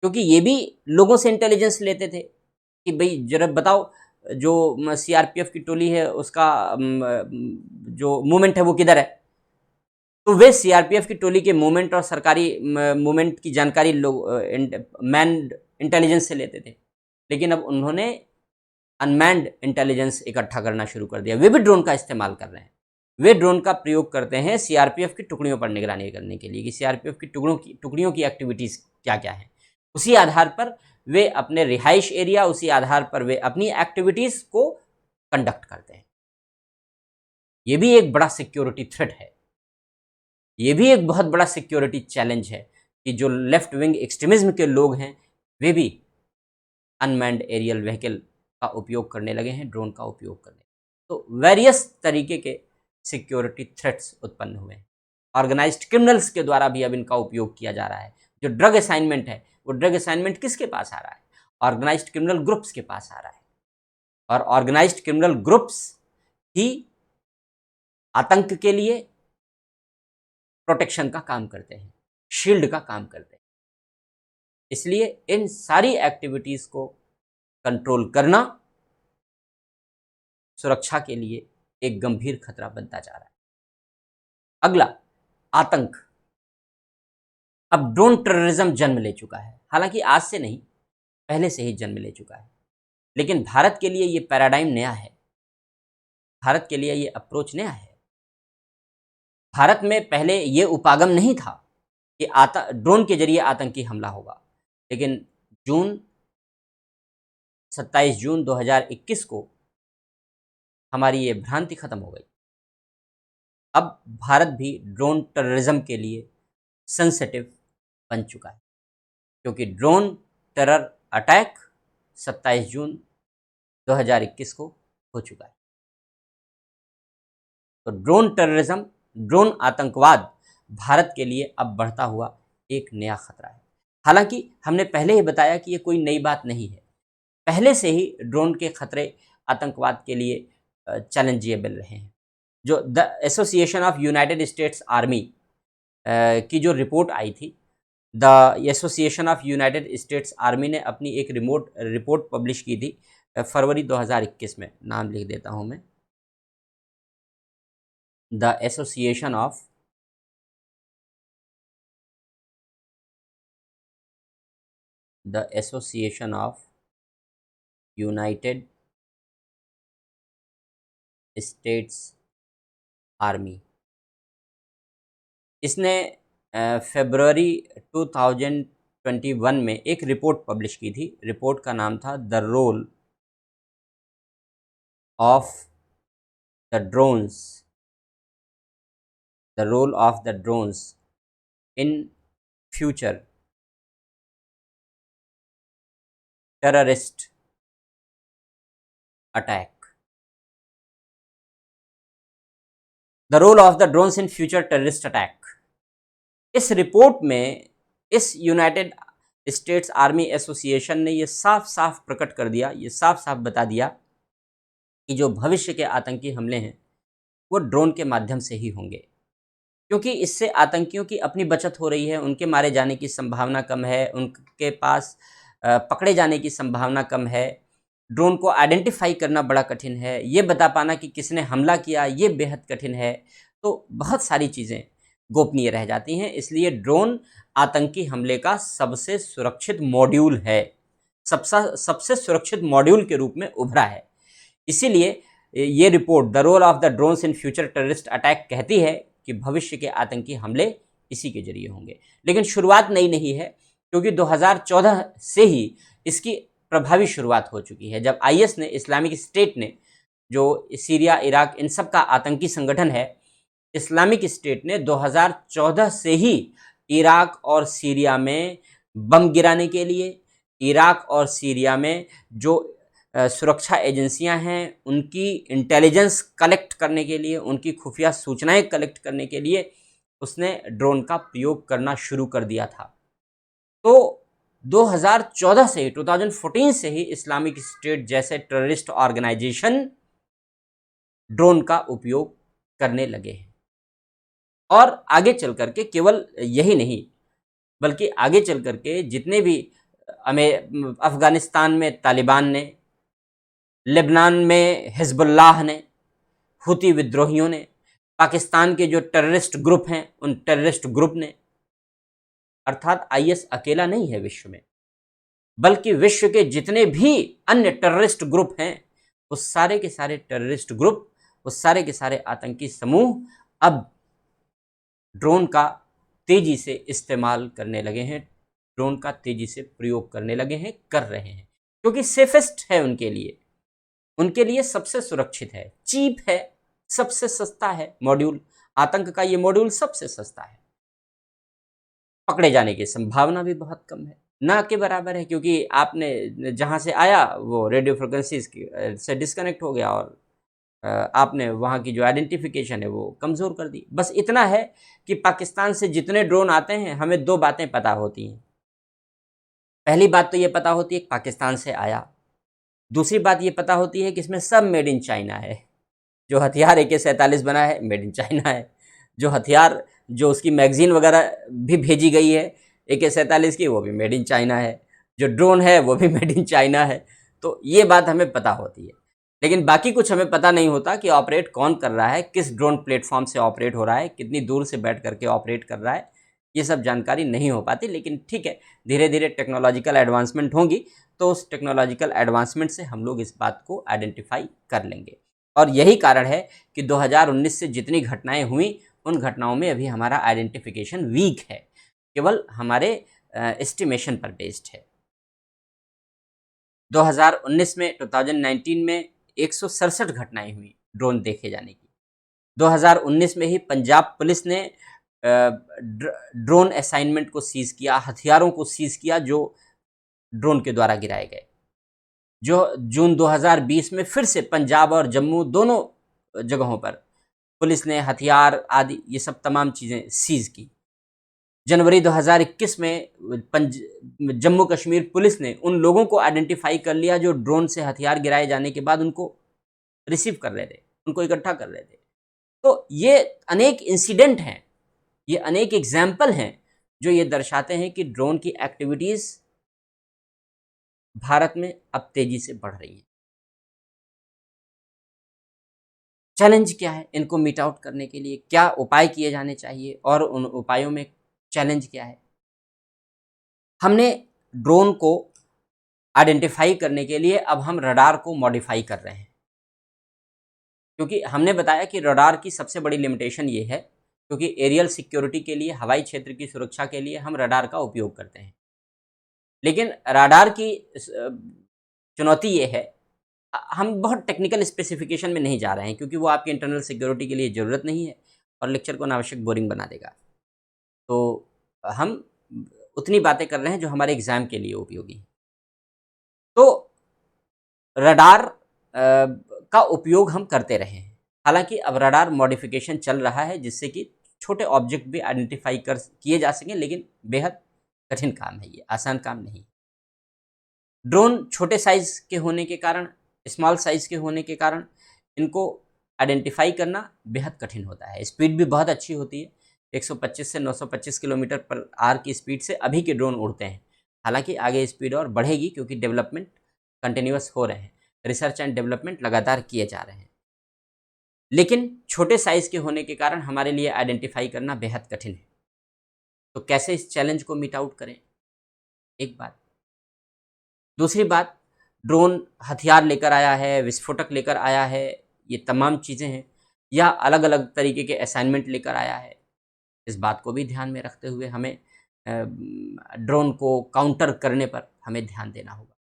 क्योंकि ये भी लोगों से इंटेलिजेंस लेते थे कि भाई जरा बताओ, जो सीआरपीएफ की टोली है उसका जो मूवमेंट है वो किधर है। तो वे सीआरपीएफ की टोली के मूवमेंट और सरकारी मूवमेंट की जानकारी लोग मैन्ड इंटेलिजेंस से लेते थे, लेकिन अब उन्होंने अनमैन्ड इंटेलिजेंस इकट्ठा करना शुरू कर दिया। वे भी ड्रोन का इस्तेमाल कर रहे हैं। वे ड्रोन का प्रयोग करते हैं सीआरपीएफ की टुकड़ियों पर निगरानी करने के लिए कि सीआरपीएफ की टुकड़ियों की एक्टिविटीज़ क्या क्या हैं। उसी आधार पर वे अपने रिहाइश एरिया, उसी आधार पर वे अपनी एक्टिविटीज़ को कंडक्ट करते हैं। ये भी एक बड़ा सिक्योरिटी थ्रेट है, ये भी एक बहुत बड़ा सिक्योरिटी चैलेंज है कि जो लेफ्ट विंग एक्सट्रीमिज्म के लोग हैं वे भी अनमैन्ड एरियल व्हीकल का उपयोग करने लगे हैं, ड्रोन का उपयोग करने। तो वेरियस तरीके के सिक्योरिटी थ्रेट्स उत्पन्न हुए हैं। ऑर्गेनाइज्ड क्रिमिनल्स के द्वारा भी अब इनका उपयोग किया जा रहा है। जो ड्रग असाइनमेंट है, वो ड्रग असाइनमेंट किसके पास आ रहा है? ऑर्गेनाइज्ड क्रिमिनल ग्रुप्स के पास आ रहा है। और ऑर्गेनाइज्ड क्रिमिनल ग्रुप्स ही आतंक के लिए प्रोटेक्शन का काम करते हैं, शील्ड का काम करते हैं। इसलिए इन सारी एक्टिविटीज को कंट्रोल करना सुरक्षा के लिए एक गंभीर खतरा बनता जा रहा है। अगला, आतंक। अब ड्रोन टेररिज्म जन्म ले चुका है, हालांकि आज से नहीं, पहले से ही जन्म ले चुका है, लेकिन भारत के लिए ये पैराडाइम नया है, भारत के लिए ये अप्रोच नया है। भारत में पहले ये उपागम नहीं था कि ड्रोन के जरिए आतंकी हमला होगा, लेकिन 27 जून 2021 को हमारी ये भ्रांति खत्म हो गई। अब भारत भी ड्रोन टेररिज्म के लिए सेंसिटिव बन चुका है, क्योंकि ड्रोन टेरर अटैक 27 जून 2021 को हो चुका है। तो ड्रोन टेररिज्म, ड्रोन आतंकवाद भारत के लिए अब बढ़ता हुआ एक नया खतरा है। हालांकि हमने पहले ही बताया कि ये कोई नई बात नहीं है, पहले से ही ड्रोन के खतरे आतंकवाद के लिए चैलेंजेबल रहे हैं। जो the association of United states army की जो रिपोर्ट आई थी, the association of United states army ने अपनी एक रिपोर्ट पब्लिश की थी फरवरी 2021 में। नाम लिख देता हूं मैं, the association of United states army, इसने फरवरी 2021 में एक रिपोर्ट पब्लिश की थी। रिपोर्ट का नाम था the role of the drones in future terrorist attack. The role of the drones in future terrorist attack. इस रिपोर्ट में इस यूनाइटेड स्टेट्स आर्मी एसोसिएशन ने ये साफ साफ प्रकट कर दिया, ये साफ साफ बता दिया कि जो भविष्य के आतंकी हमले हैं वो ड्रोन के माध्यम से ही होंगे, क्योंकि इससे आतंकियों की अपनी बचत हो रही है, उनके मारे जाने की संभावना कम है, उनके पास पकड़े जाने की संभावना कम है। ड्रोन को आइडेंटिफाई करना बड़ा कठिन है, ये बता पाना कि किसने हमला किया ये बेहद कठिन है। तो बहुत सारी चीज़ें गोपनीय रह जाती हैं, इसलिए ड्रोन आतंकी हमले का सबसे सुरक्षित मॉड्यूल है, सबसे सुरक्षित मॉड्यूल के रूप में उभरा है। इसीलिए ये report the role of the drones in future terrorist attack कहती है कि भविष्य के आतंकी हमले इसी के जरिए होंगे। लेकिन शुरुआत नई नहीं है, क्योंकि 2014 से ही इसकी प्रभावी शुरुआत हो चुकी है, जब IS ने, इस्लामिक स्टेट ने, जो सीरिया इराक इन सब का आतंकी संगठन है, इस्लामिक स्टेट ने 2014 से ही इराक और सीरिया में बम गिराने के लिए, इराक और सीरिया में जो सुरक्षा एजेंसियां हैं उनकी इंटेलिजेंस कलेक्ट करने के लिए, उनकी खुफिया सूचनाएं कलेक्ट करने के लिए उसने ड्रोन का प्रयोग करना शुरू कर दिया था। तो 2014 से ही, 2014 से ही इस्लामिक स्टेट जैसे टेररिस्ट ऑर्गेनाइजेशन ड्रोन का उपयोग करने लगे हैं। और आगे चल करके केवल यही नहीं, बल्कि आगे चल करके जितने भी अफगानिस्तान में तालिबान ने, लेबनान में हिजबुल्लाह ने, हुती विद्रोहियों ने, पाकिस्तान के जो टेररिस्ट ग्रुप हैं उन टेररिस्ट ग्रुप ने, अर्थात IS अकेला नहीं है विश्व में, बल्कि विश्व के जितने भी अन्य टेररिस्ट ग्रुप हैं वो सारे के सारे टेररिस्ट ग्रुप, वो सारे के सारे आतंकी समूह अब ड्रोन का तेजी से इस्तेमाल करने लगे हैं, ड्रोन का तेजी से प्रयोग करने लगे हैं, कर रहे हैं, क्योंकि सेफेस्ट है उनके लिए सबसे सुरक्षित है, चीप है, सबसे सस्ता है मॉड्यूल। आतंक का ये मॉड्यूल सबसे सस्ता है, पकड़े जाने की संभावना भी बहुत कम है, ना के बराबर है, क्योंकि आपने जहां से आया वो रेडियो फ्रिक्वेंसीज से डिस्कनेक्ट हो गया और आपने वहाँ की जो आइडेंटिफिकेशन है वो कमज़ोर कर दी। बस इतना है कि पाकिस्तान से जितने ड्रोन आते हैं हमें 2 बातें पता होती हैं। पहली बात तो ये पता होती है कि पाकिस्तान से आया, दूसरी बात ये पता होती है कि इसमें सब मेड इन चाइना है। जो हथियार AK-47 बना है मेड इन चाइना है, जो हथियार, जो उसकी मैगजीन वगैरह भी भेजी गई है AK-47 की, वो भी मेड इन चाइना है, जो ड्रोन है वो भी मेड इन चाइना है। तो ये बात हमें पता होती है, लेकिन बाकी कुछ हमें पता नहीं होता कि ऑपरेट कौन कर रहा है, किस ड्रोन प्लेटफॉर्म से ऑपरेट हो रहा है, कितनी दूर से बैठ करके ऑपरेट कर रहा है, ये सब जानकारी नहीं हो पाती। लेकिन ठीक है, धीरे धीरे टेक्नोलॉजिकल एडवांसमेंट होंगी तो उस टेक्नोलॉजिकल एडवांसमेंट से हम लोग इस बात को आइडेंटिफाई कर लेंगे। और यही कारण है कि 2019 से जितनी घटनाएं हुई उन घटनाओं में अभी हमारा आइडेंटिफिकेशन वीक है, केवल हमारे एस्टिमेशन पर बेस्ड है। 2019 में 2019 में 167 घटनाएं हुई ड्रोन देखे जाने की। 2019 में ही पंजाब पुलिस ने ड्रोन असाइनमेंट को सीज किया, हथियारों को सीज किया जो ड्रोन के द्वारा गिराए गए। जो जून 2020 में फिर से पंजाब और जम्मू दोनों जगहों पर पुलिस ने हथियार आदि ये सब तमाम चीज़ें सीज की। जनवरी 2021 में जम्मू कश्मीर पुलिस ने उन लोगों को आइडेंटिफाई कर लिया जो ड्रोन से हथियार गिराए जाने के बाद उनको रिसीव कर रहे थे, उनको इकट्ठा कर रहे थे। तो ये अनेक इंसिडेंट हैं, ये अनेक एग्जाम्पल हैं जो ये दर्शाते हैं कि ड्रोन की एक्टिविटीज़ भारत में अब तेजी से बढ़ रही है। चैलेंज क्या है, इनको मीट आउट करने के लिए क्या उपाय किए जाने चाहिए और उन उपायों में चैलेंज क्या है। हमने ड्रोन को आइडेंटिफाई करने के लिए अब हम रडार को मॉडिफाई कर रहे हैं, क्योंकि हमने बताया कि रडार की सबसे बड़ी लिमिटेशन ये है, क्योंकि एरियल सिक्योरिटी के लिए, हवाई क्षेत्र की सुरक्षा के लिए हम रडार का उपयोग करते हैं। लेकिन रडार की चुनौती ये है, हम बहुत टेक्निकल स्पेसिफिकेशन में नहीं जा रहे हैं, क्योंकि वो आपकी इंटरनल सिक्योरिटी के लिए ज़रूरत नहीं है और लेक्चर को अनावश्यक बोरिंग बना देगा। तो हम उतनी बातें कर रहे हैं जो हमारे एग्ज़ाम के लिए उपयोगी हैं। तो रडार का उपयोग हम करते रहे हैं। हालांकि अब रडार मॉडिफिकेशन चल रहा है, जिससे कि छोटे ऑब्जेक्ट भी आइडेंटिफाई कर किए जा सकें, लेकिन बेहद कठिन काम है, ये आसान काम नहीं। ड्रोन छोटे साइज़ के होने के कारण, स्मॉल साइज़ के होने के कारण इनको आइडेंटिफाई करना बेहद कठिन होता है। स्पीड भी बहुत अच्छी होती है, 125 से 925 किलोमीटर पर आवर की स्पीड से अभी के ड्रोन उड़ते हैं। हालांकि आगे स्पीड और बढ़ेगी, क्योंकि डेवलपमेंट कंटिन्यूअस हो रहे हैं, रिसर्च एंड डेवलपमेंट लगातार किए जा रहे हैं। लेकिन छोटे साइज़ के होने के कारण हमारे लिए आइडेंटिफाई करना बेहद कठिन है। तो कैसे इस चैलेंज को मीट आउट करें, एक बात। दूसरी बात, ड्रोन हथियार लेकर आया है, विस्फोटक लेकर आया है, ये तमाम चीज़ें हैं, या अलग अलग तरीके के असाइनमेंट लेकर आया है। इस बात को भी ध्यान में रखते हुए हमें ड्रोन को काउंटर करने पर हमें ध्यान देना होगा।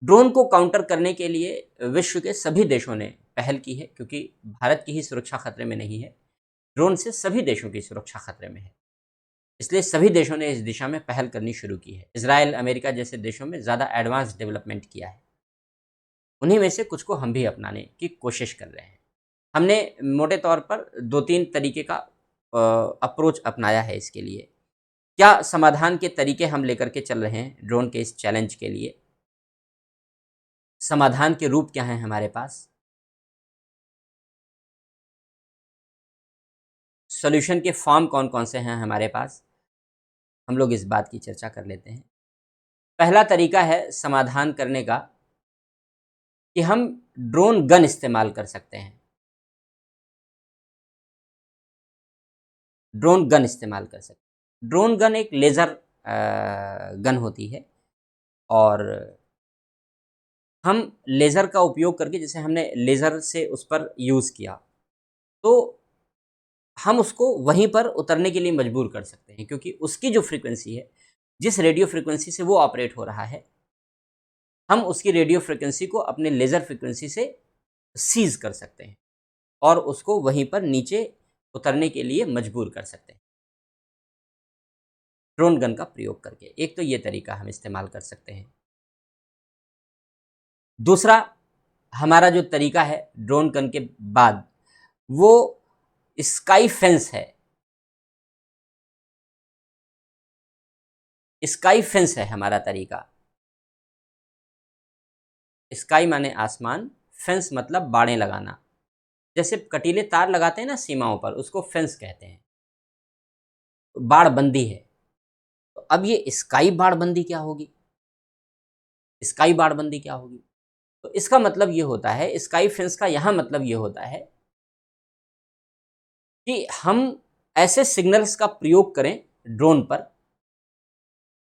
ड्रोन को काउंटर करने के लिए विश्व के सभी देशों ने पहल की है, क्योंकि भारत की ही सुरक्षा खतरे में नहीं है, ड्रोन से सभी देशों की सुरक्षा खतरे में है। इसलिए सभी देशों ने इस दिशा में पहल करनी शुरू की है। इजराइल, अमेरिका जैसे देशों में ज़्यादा एडवांस डेवलपमेंट किया है। उन्हीं में से कुछ को हम भी अपनाने की कोशिश कर रहे हैं। हमने मोटे तौर पर 2-3 तरीके का अप्रोच अपनाया है इसके लिए। क्या समाधान के तरीके हम लेकर के चल रहे हैं ड्रोन के इस चैलेंज के लिए? समाधान के रूप क्या हैं हमारे पास? सॉल्यूशन के फॉर्म कौन-कौन से हैं हमारे पास? हम लोग इस बात की चर्चा कर लेते हैं। पहला तरीका है समाधान करने का कि हम ड्रोन गन इस्तेमाल कर सकते हैं। ड्रोन गन इस्तेमाल कर सकते हैं। ड्रोन गन एक लेज़र गन होती है, और हम लेज़र का उपयोग करके, जैसे हमने लेज़र से उस पर यूज़ किया, तो हम उसको वहीं पर उतरने के लिए मजबूर कर सकते हैं, क्योंकि उसकी जो फ्रीक्वेंसी है, जिस रेडियो फ्रीक्वेंसी से वो ऑपरेट हो रहा है, हम उसकी रेडियो फ्रीक्वेंसी को अपने लेज़र फ्रीक्वेंसी से सीज़ कर सकते हैं और उसको वहीं पर नीचे उतरने के लिए मजबूर कर सकते हैं, ड्रोन गन का प्रयोग करके। एक तो ये तरीका हम इस्तेमाल कर सकते हैं। दूसरा हमारा जो तरीका है ड्रोन गन के बाद, वो स्काई फेंस है। स्काई फेंस है हमारा तरीका। स्काई माने आसमान, फेंस मतलब बाड़ें लगाना। जैसे कटीले तार लगाते हैं ना सीमाओं पर, उसको फेंस कहते हैं। बाड़बंदी है। तो अब ये स्काई बाड़बंदी क्या होगी? स्काई बाड़बंदी क्या होगी? तो इसका मतलब ये होता है, स्काई फेंस का यहाँ मतलब ये होता है कि हम ऐसे सिग्नल्स का प्रयोग करें ड्रोन पर,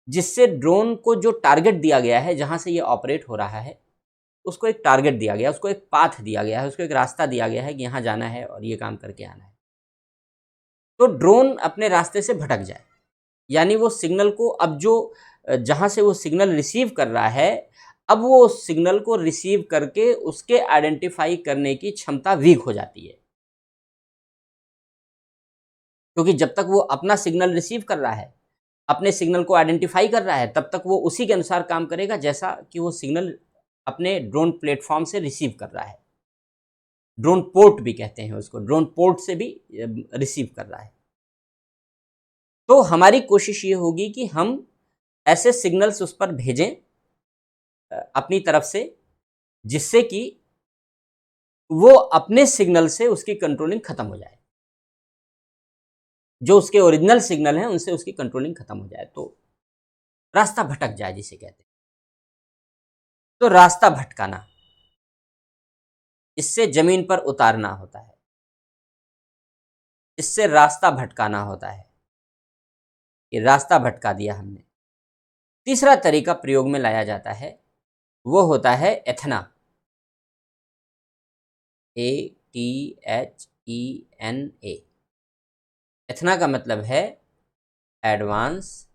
जिससे ड्रोन को जो टारगेट दिया गया है, जहाँ से ये ऑपरेट हो रहा है, उसको एक टारगेट दिया गया है, उसको एक पाथ दिया गया है, उसको एक रास्ता दिया गया है कि यहाँ जाना है और ये काम करके आना है। तो ड्रोन अपने रास्ते से भटक जाए, यानी वो सिग्नल को अब जो जहाँ से वो सिग्नल रिसीव कर रहा है, अब वो उस सिग्नल को रिसीव करके उसके आइडेंटिफाई करने की क्षमता वीक हो जाती है। क्योंकि जब तक वो अपना सिग्नल रिसीव कर रहा है, अपने सिग्नल को आइडेंटिफाई कर रहा है, तब तक वो उसी के अनुसार काम करेगा जैसा कि वो सिग्नल अपने ड्रोन प्लेटफॉर्म से रिसीव कर रहा है। ड्रोन पोर्ट भी कहते हैं उसको, ड्रोन पोर्ट से भी रिसीव कर रहा है। तो हमारी कोशिश ये होगी कि हम ऐसे सिग्नल्स उस पर भेजें अपनी तरफ से, जिससे कि वो अपने सिग्नल से उसकी कंट्रोलिंग खत्म हो जाए। जो उसके ओरिजिनल सिग्नल हैं उनसे उसकी कंट्रोलिंग खत्म हो जाए, तो रास्ता भटक जाए जिसे कहते हैं। तो रास्ता भटकाना, इससे जमीन पर उतारना होता है, इससे रास्ता भटकाना होता है कि रास्ता भटका दिया हमने। तीसरा तरीका प्रयोग में लाया जाता है, वो होता है एथना, ATHENA। एथना का मतलब है advance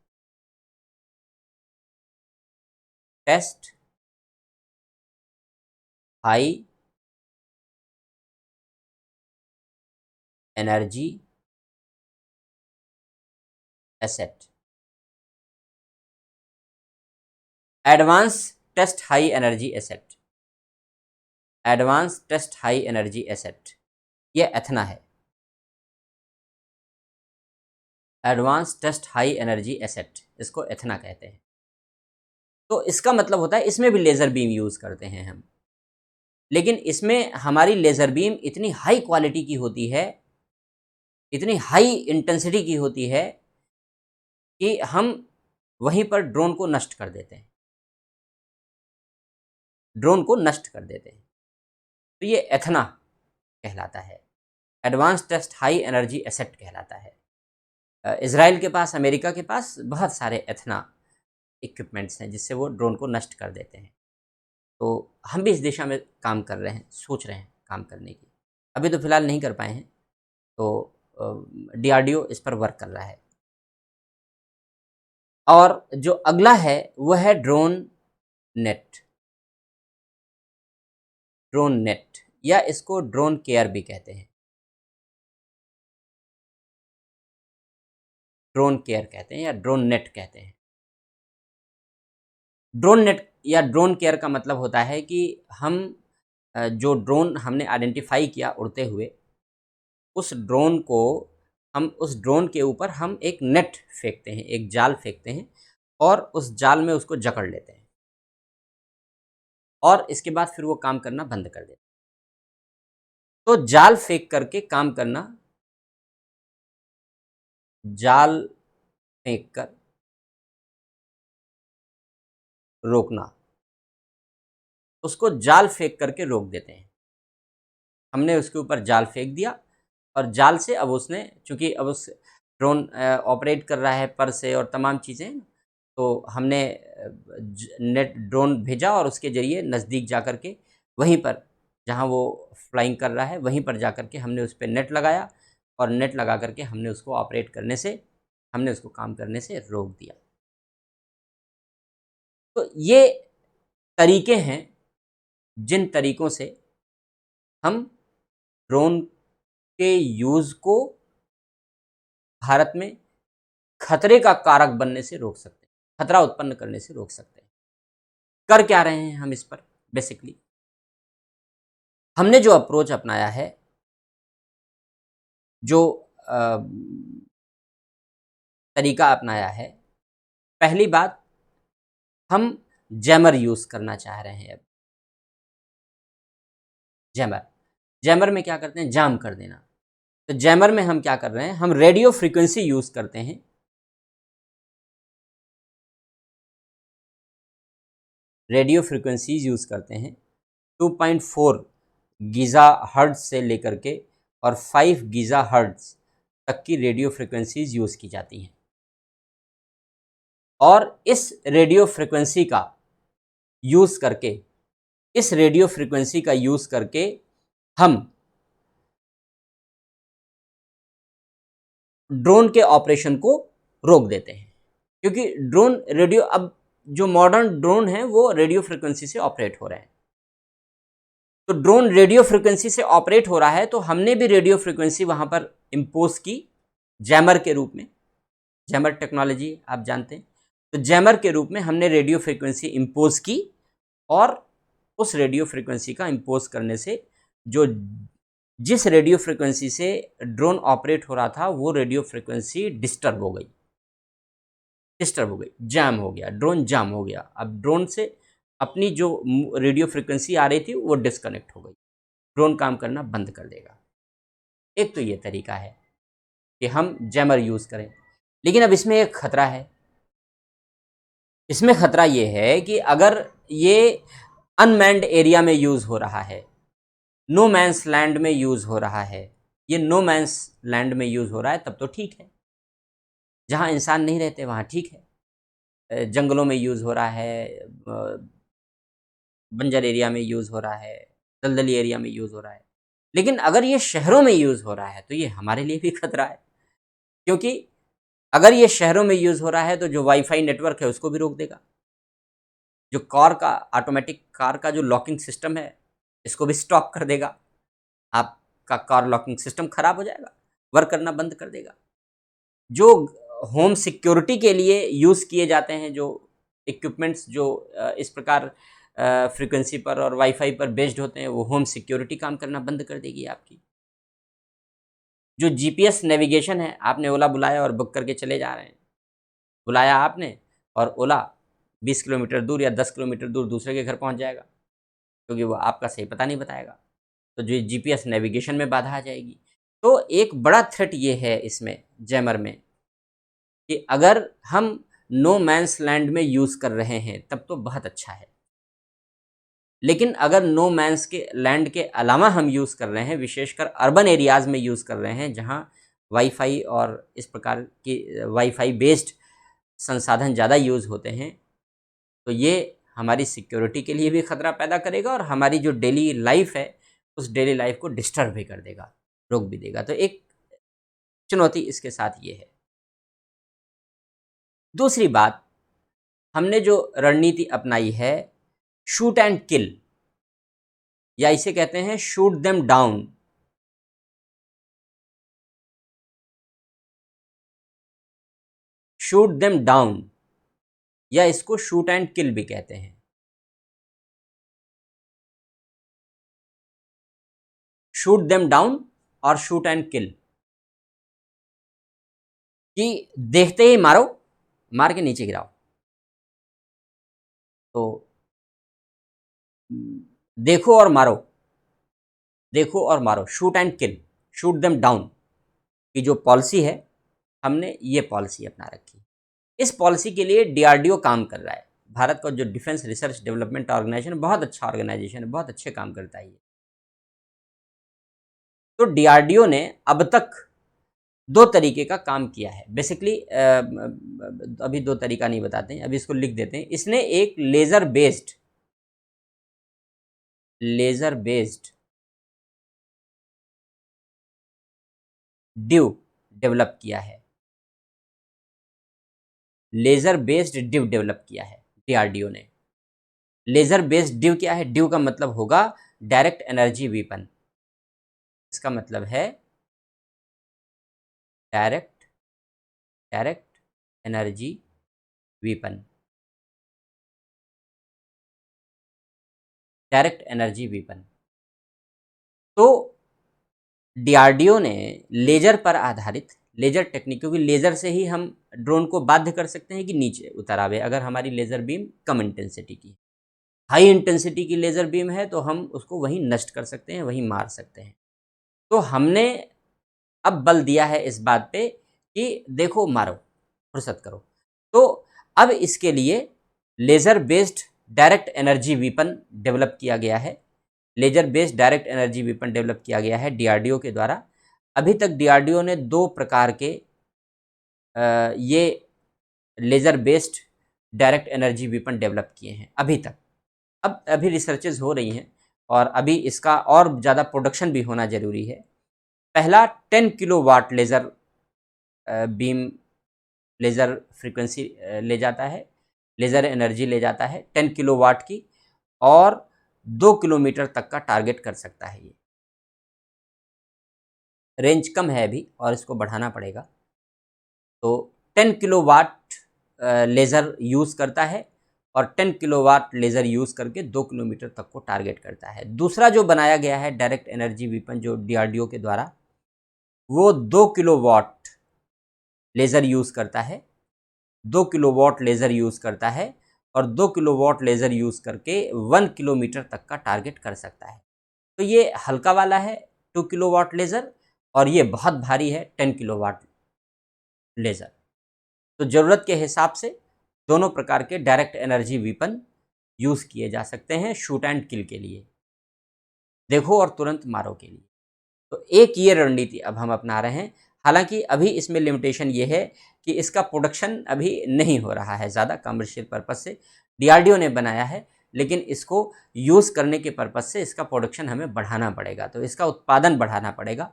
test high energy asset. Advance test high energy asset, advance test high energy asset, ये एथना है। Advance test high energy asset, इसको एथना कहते हैं। तो इसका मतलब होता है इसमें भी लेज़र बीम यूज़ करते हैं हम, लेकिन इसमें हमारी लेज़र बीम इतनी हाई क्वालिटी की होती है, इतनी हाई इंटेंसिटी की होती है कि हम वहीं पर ड्रोन को नष्ट कर देते हैं, ड्रोन को नष्ट कर देते हैं। तो ये एथना कहलाता है, advance test high energy asset कहलाता है। इज़राइल के पास, अमेरिका के पास बहुत सारे एथना इक्विपमेंट्स हैं जिससे वो ड्रोन को नष्ट कर देते हैं। तो हम भी इस दिशा में काम कर रहे हैं, सोच रहे हैं काम करने की। अभी तो फ़िलहाल नहीं कर पाए हैं, तो DRDO इस पर वर्क कर रहा है। और जो अगला है वो है ड्रोन नेट, ड्रोन नेट, या इसको ड्रोन केयर भी कहते हैं, ड्रोन केयर कहते हैं या ड्रोन नेट कहते हैं। ड्रोन नेट या ड्रोन केयर का मतलब होता है कि हम जो ड्रोन हमने आइडेंटिफाई किया उड़ते हुए, उस ड्रोन को हम, उस ड्रोन के ऊपर हम एक नेट फेंकते हैं, एक जाल फेंकते हैं, और उस जाल में उसको जकड़ लेते हैं, और इसके बाद फिर वो काम करना बंद कर देते हैं। तो जाल फेंक करके काम करना, जाल फेंक कर रोकना, उसको जाल फेंक करके रोक देते हैं। हमने उसके ऊपर जाल फेंक दिया, और जाल से अब उसने, चूँकि अब उस ड्रोन ऑपरेट कर रहा है पर से और तमाम चीज़ें, तो हमने नेट ड्रोन भेजा और उसके ज़रिए नज़दीक जा कर के वहीं पर जहाँ वो फ्लाइंग कर रहा है वहीं पर जा कर के हमने उस पे नेट लगाया, और नेट लगा कर के हमने उसको ऑपरेट करने से, हमने उसको काम करने से रोक दिया। तो ये तरीके हैं जिन तरीक़ों से हम ड्रोन के यूज़ को भारत में खतरे का कारक बनने से रोक सकते हैं, खतरा उत्पन्न करने से रोक सकते हैं। कर क्या रहे हैं हम इस पर? बेसिकली हमने जो अप्रोच अपनाया है, जो तरीका अपनाया है, पहली बात, हम जैमर यूज़ करना चाह रहे हैं अब। जैमर, जैमर में क्या करते हैं? जाम कर देना। तो जैमर में हम क्या कर रहे हैं? हम रेडियो फ्रीक्वेंसी यूज़ करते हैं, रेडियो फ्रीक्वेंसीज यूज़ करते हैं। 2.4 गीगाहर्ट्ज़ से लेकर के और 5 गीगाहर्ट्ज़ तक की रेडियो फ्रीक्वेंसीज यूज़ की जाती हैं, और इस रेडियो फ्रीक्वेंसी का यूज़ करके, इस रेडियो फ्रीक्वेंसी का यूज़ करके हम ड्रोन के ऑपरेशन को रोक देते हैं। क्योंकि ड्रोन रेडियो, अब जो मॉडर्न ड्रोन हैं वो रेडियो फ्रीक्वेंसी से ऑपरेट हो रहे हैं। तो ड्रोन रेडियो फ्रीक्वेंसी से ऑपरेट हो रहा है, तो हमने भी रेडियो फ्रीक्वेंसी वहाँ पर इम्पोज की जैमर के रूप में। जैमर टेक्नोलॉजी आप जानते हैं। तो जैमर के रूप में हमने रेडियो फ्रीक्वेंसी इम्पोज की, और उस रेडियो फ्रीक्वेंसी का इम्पोज करने से जो, जिस रेडियो फ्रीक्वेंसी से ड्रोन ऑपरेट हो रहा था, वो रेडियो फ्रीक्वेंसी डिस्टर्ब हो गई, डिस्टर्ब हो गई, जैम हो गया, ड्रोन जाम हो गया। अब ड्रोन से अपनी जो रेडियो फ्रीक्वेंसी आ रही थी वो डिस्कनेक्ट हो गई, ड्रोन काम करना बंद कर देगा। एक तो ये तरीका है। कि हम जैमर यूज़ करें। लेकिन अब इसमें एक खतरा है। इसमें खतरा ये है कि अगर ये अनमैन्ड एरिया में यूज़ हो रहा है, नो मैंस लैंड में यूज़ हो रहा है, ये नो मैंस लैंड में यूज़ हो रहा है तब तो ठीक है, जहाँ इंसान नहीं रहते वहाँ ठीक है। जंगलों में यूज़ हो रहा है, बंजर एरिया में यूज़ हो रहा है, दलदली एरिया में यूज़ हो रहा है। लेकिन अगर ये शहरों में यूज़ हो रहा है तो ये हमारे लिए भी खतरा है, क्योंकि अगर ये शहरों में यूज़ हो रहा है तो जो वाईफाई नेटवर्क है उसको भी रोक देगा। जो कार का ऑटोमेटिक कार का जो लॉकिंग सिस्टम है इसको भी स्टॉप कर देगा। आपका कार लॉकिंग सिस्टम खराब हो जाएगा, वर्क करना बंद कर देगा। जो होम सिक्योरिटी के लिए यूज़ किए जाते हैं जो इक्विपमेंट्स जो इस प्रकार फ्रीक्वेंसी पर और वाईफाई पर बेस्ड होते हैं, वो होम सिक्योरिटी काम करना बंद कर देगी आपकी। जो जीपीएस नेविगेशन है, आपने ओला बुलाया और बुक करके चले जा रहे हैं, बुलाया आपने और ओला 20 किलोमीटर दूर या 10 किलोमीटर दूर दूसरे के घर पहुंच जाएगा, क्योंकि वो आपका सही पता नहीं बताएगा। तो जो जीपीएस नेविगेशन में बाधा आ जाएगी। तो एक बड़ा थ्रेट ये है इसमें जैमर में कि अगर हम नो मैंस लैंड में यूज़ कर रहे हैं तब तो बहुत अच्छा है। लेकिन अगर नो मैंस के लैंड के अलावा हम यूज़ कर रहे हैं, विशेषकर अर्बन एरियाज़ में यूज़ कर रहे हैं जहाँ वाईफाई और इस प्रकार की वाईफाई बेस्ड संसाधन ज़्यादा यूज़ होते हैं, तो ये हमारी सिक्योरिटी के लिए भी खतरा पैदा करेगा और हमारी जो डेली लाइफ है उस डेली लाइफ को डिस्टर्ब भी कर देगा, रोक भी देगा। तो एक चुनौती इसके साथ ये है। दूसरी बात, हमने जो रणनीति अपनाई है शूट एंड किल, या इसे कहते हैं shoot them down. Shoot them down या इसको शूट एंड किल भी कहते हैं। शूट देम डाउन और शूट एंड किल, कि देखते ही मारो, मार के नीचे गिराओ। तो देखो और मारो, देखो और मारो, shoot and kill, shoot them down की जो पॉलिसी है, हमने ये पॉलिसी अपना रखी। इस पॉलिसी के लिए डीआरडीओ काम कर रहा है। भारत का जो डिफेंस रिसर्च डेवलपमेंट ऑर्गेनाइजेशन बहुत अच्छा ऑर्गेनाइजेशन है, बहुत अच्छे काम करता है ये। तो डीआरडीओ ने अब तक दो तरीके का काम किया है बेसिकली। अभी दो तरीका नहीं बताते हैं, अभी इसको लिख देते हैं। इसने एक लेज़र बेस्ड डिव डेवलप किया है। लेज़र बेस्ड डिव डेवलप किया है डीआरडीओ ने। लेज़र बेस्ड डिव क्या है? डिव का मतलब होगा डायरेक्ट एनर्जी वीपन। इसका मतलब है direct energy weapon. Direct energy weapon. तो डीआरडीओ ने लेजर पर आधारित, लेजर टेक्निक, क्योंकि लेजर से ही हम ड्रोन को बाध्य कर सकते हैं कि नीचे उतर आवे अगर हमारी लेजर बीम कम इंटेंसिटी की। हाई इंटेंसिटी की लेजर बीम है तो हम उसको वहीं नष्ट कर सकते हैं, वहीं मार सकते हैं। तो हमने अब बल दिया है इस बात पे कि देखो मारो, फुर्सत करो। तो अब इसके लिए laser based direct energy weapon develop किया गया है। Laser based direct energy weapon develop किया गया है डीआरडीओ के द्वारा। अभी तक डीआरडीओ ने दो प्रकार के ये laser based direct energy weapon develop किए हैं अभी तक। अब अभी रिसर्चेज हो रही हैं और अभी इसका और ज़्यादा प्रोडक्शन भी होना ज़रूरी है। पहला 10 kilowatt laser beam, laser frequency ले जाता है, लेज़र एनर्जी ले जाता है 10 किलोवाट की, और 2 किलोमीटर तक का टारगेट कर सकता है। ये रेंज कम है अभी और इसको बढ़ाना पड़ेगा। तो 10 किलोवाट लेज़र यूज़ करता है और 10 किलोवाट लेज़र यूज़ करके 2 किलोमीटर तक को टारगेट करता है। दूसरा जो बनाया गया है डायरेक्ट एनर्जी वीपन जो डीआरडीओ के द्वारा, वो 2 किलोवाट लेज़र यूज़ करता है, 2 किलोवाट लेज़र यूज़ करता है और 2 किलोवाट लेज़र यूज़ करके 1 किलोमीटर तक का टारगेट कर सकता है। तो ये हल्का वाला है 2 किलोवाट लेज़र और ये बहुत भारी है 10 किलोवाट लेज़र। तो ज़रूरत के हिसाब से दोनों प्रकार के डायरेक्ट एनर्जी वेपन यूज़ किए जा सकते हैं शूट एंड किल के लिए, देखो और तुरंत मारो के लिए। तो एक ये रणनीति अब हम अपना रहे हैं। हालांकि अभी इसमें लिमिटेशन ये है कि इसका प्रोडक्शन अभी नहीं हो रहा है ज़्यादा कमर्शियल पर्पज़ से। डीआरडीओ ने बनाया है, लेकिन इसको यूज़ करने के पर्पज़ से इसका प्रोडक्शन हमें बढ़ाना पड़ेगा, तो इसका उत्पादन बढ़ाना पड़ेगा।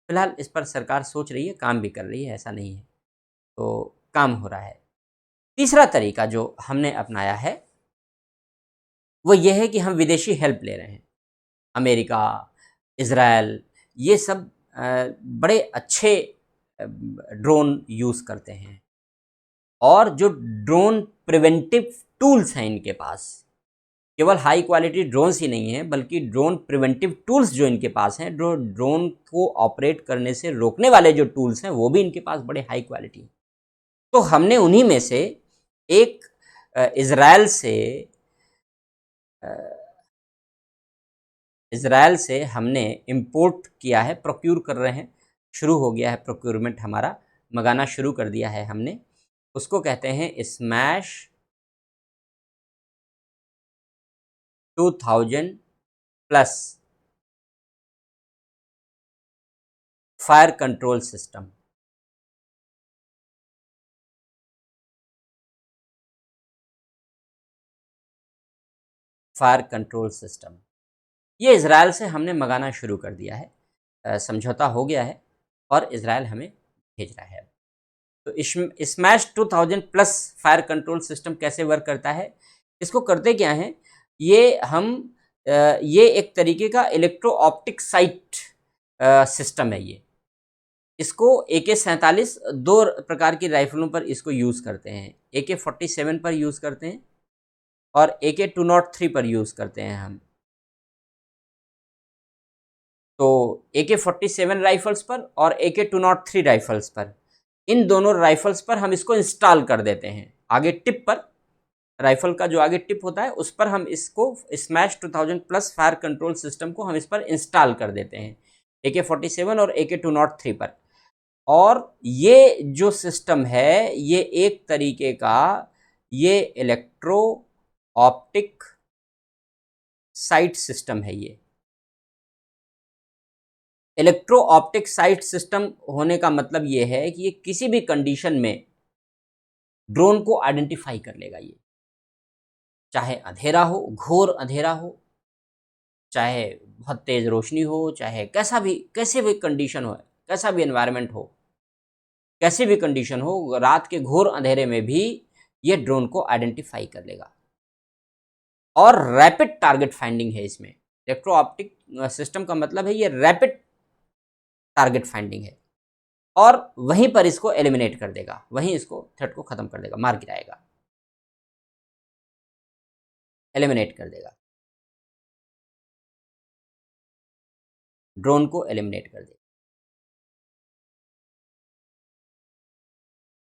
फिलहाल इस पर सरकार सोच रही है, काम भी कर रही है, ऐसा नहीं है, तो काम हो रहा है। तीसरा तरीका जो हमने अपनाया है वो ये है कि हम विदेशी हेल्प ले रहे हैं। अमेरिका, इज़राइल, ये सब बड़े अच्छे ड्रोन यूज़ करते हैं, और जो ड्रोन प्रिवेंटिव टूल्स हैं इनके पास, केवल हाई क्वालिटी ड्रोन्स ही नहीं हैं, बल्कि ड्रोन प्रिवेंटिव टूल्स जो इनके पास हैं, जो ड्रोन को ऑपरेट करने से रोकने वाले जो टूल्स हैं, वो भी इनके पास बड़े हाई क्वालिटी हैं। तो हमने उन्हीं में से एक इज़राइल से हमने इंपोर्ट किया है, प्रोक्यूर कर रहे हैं, शुरू हो गया है प्रोक्यूरमेंट हमारा, मंगाना शुरू कर दिया है हमने। उसको कहते हैं smash 2000 plus fire control system. Fire control system ये इज़राइल से हमने मंगाना शुरू कर दिया है, समझौता हो गया है और इज़राइल हमें भेज रहा है। तो smash 2000 plus fire control system कैसे वर्क करता है, इसको करते क्या हैं, ये एक तरीके का इलेक्ट्रो ऑप्टिक साइट सिस्टम है। ये इसको AK-47 दो प्रकार की राइफलों पर इसको यूज़ करते हैं, AK-47 पर यूज़ करते हैं और AK-203 पर यूज़ करते हैं हम। तो AK-47 राइफल्स पर और AK-203 राइफल्स पर, इन दोनों राइफल्स पर हम इसको इंस्टॉल कर देते हैं। आगे टिप पर, राइफल का जो आगे टिप होता है उस पर हम इसको smash 2000 plus fire control system को हम इस पर इंस्टॉल कर देते हैं, AK-47 और AK-203 पर। और ये जो सिस्टम है, ये एक तरीके का ये इलेक्ट्रो ऑप्टिक साइट सिस्टम है। ये इलेक्ट्रो ऑप्टिक साइट सिस्टम होने का मतलब ये है कि ये किसी भी कंडीशन में ड्रोन को आइडेंटिफाई कर लेगा। ये चाहे अंधेरा हो, घोर अंधेरा हो, चाहे बहुत तेज रोशनी हो, चाहे कैसे भी कंडीशन हो, कैसा भी एनवायरनमेंट हो, कैसी भी कंडीशन हो, रात के घोर अंधेरे में भी ये ड्रोन को आइडेंटिफाई कर लेगा। और रैपिड टारगेट फाइंडिंग है इसमें। इलेक्ट्रो ऑप्टिक सिस्टम का मतलब है ये रैपिड टारगेट फाइंडिंग है, और वहीं पर इसको एलिमिनेट कर देगा, वहीं इसको थ्रेट को खत्म कर देगा, मार गिराएगा, एलिमिनेट कर देगा, ड्रोन को एलिमिनेट कर देगा।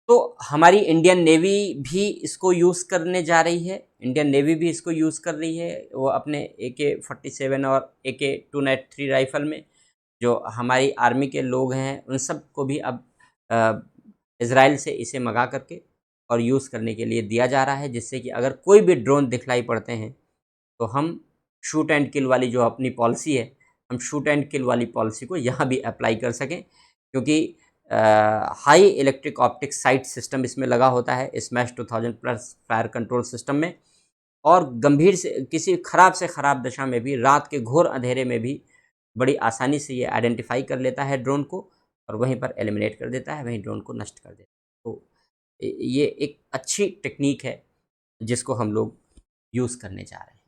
तो हमारी इंडियन नेवी भी इसको यूज़ करने जा रही है, इंडियन नेवी भी इसको यूज़ कर रही है। वो अपने AK-47 और AK-203 राइफल में, जो हमारी आर्मी के लोग हैं उन सब को भी अब इज़राइल से इसे मंगा करके और यूज़ करने के लिए दिया जा रहा है, जिससे कि अगर कोई भी ड्रोन दिखलाई पड़ते हैं तो हम शूट एंड किल वाली जो अपनी पॉलिसी है, हम शूट एंड किल वाली पॉलिसी को यहाँ भी अप्लाई कर सकें, क्योंकि high electric optic site system इसमें लगा होता है smash 2000 plus fire control system में। और गंभीर से किसी ख़राब से ख़राब दशा में भी, रात के घोर अंधेरे में भी बड़ी आसानी से ये आइडेंटिफाई कर लेता है ड्रोन को, और वहीं पर एलिमिनेट कर देता है, वहीं ड्रोन को नष्ट कर देता है। तो ये एक अच्छी टेक्निक है जिसको हम लोग यूज़ करने जा रहे हैं।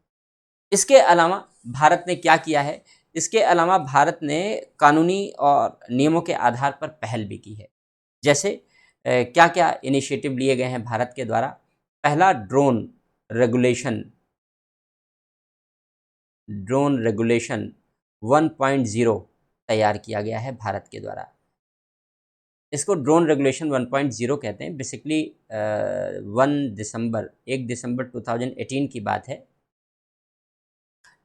इसके अलावा भारत ने क्या किया है, इसके अलावा भारत ने कानूनी और नियमों के आधार पर पहल भी की है। जैसे क्या क्या इनिशिएटिव लिए गए हैं भारत के द्वारा। पहला, ड्रोन रेगुलेशन 1.0 तैयार किया गया है भारत के द्वारा। इसको ड्रोन रेगुलेशन 1.0 कहते हैं। बेसिकली 1 दिसंबर 2018 की बात है।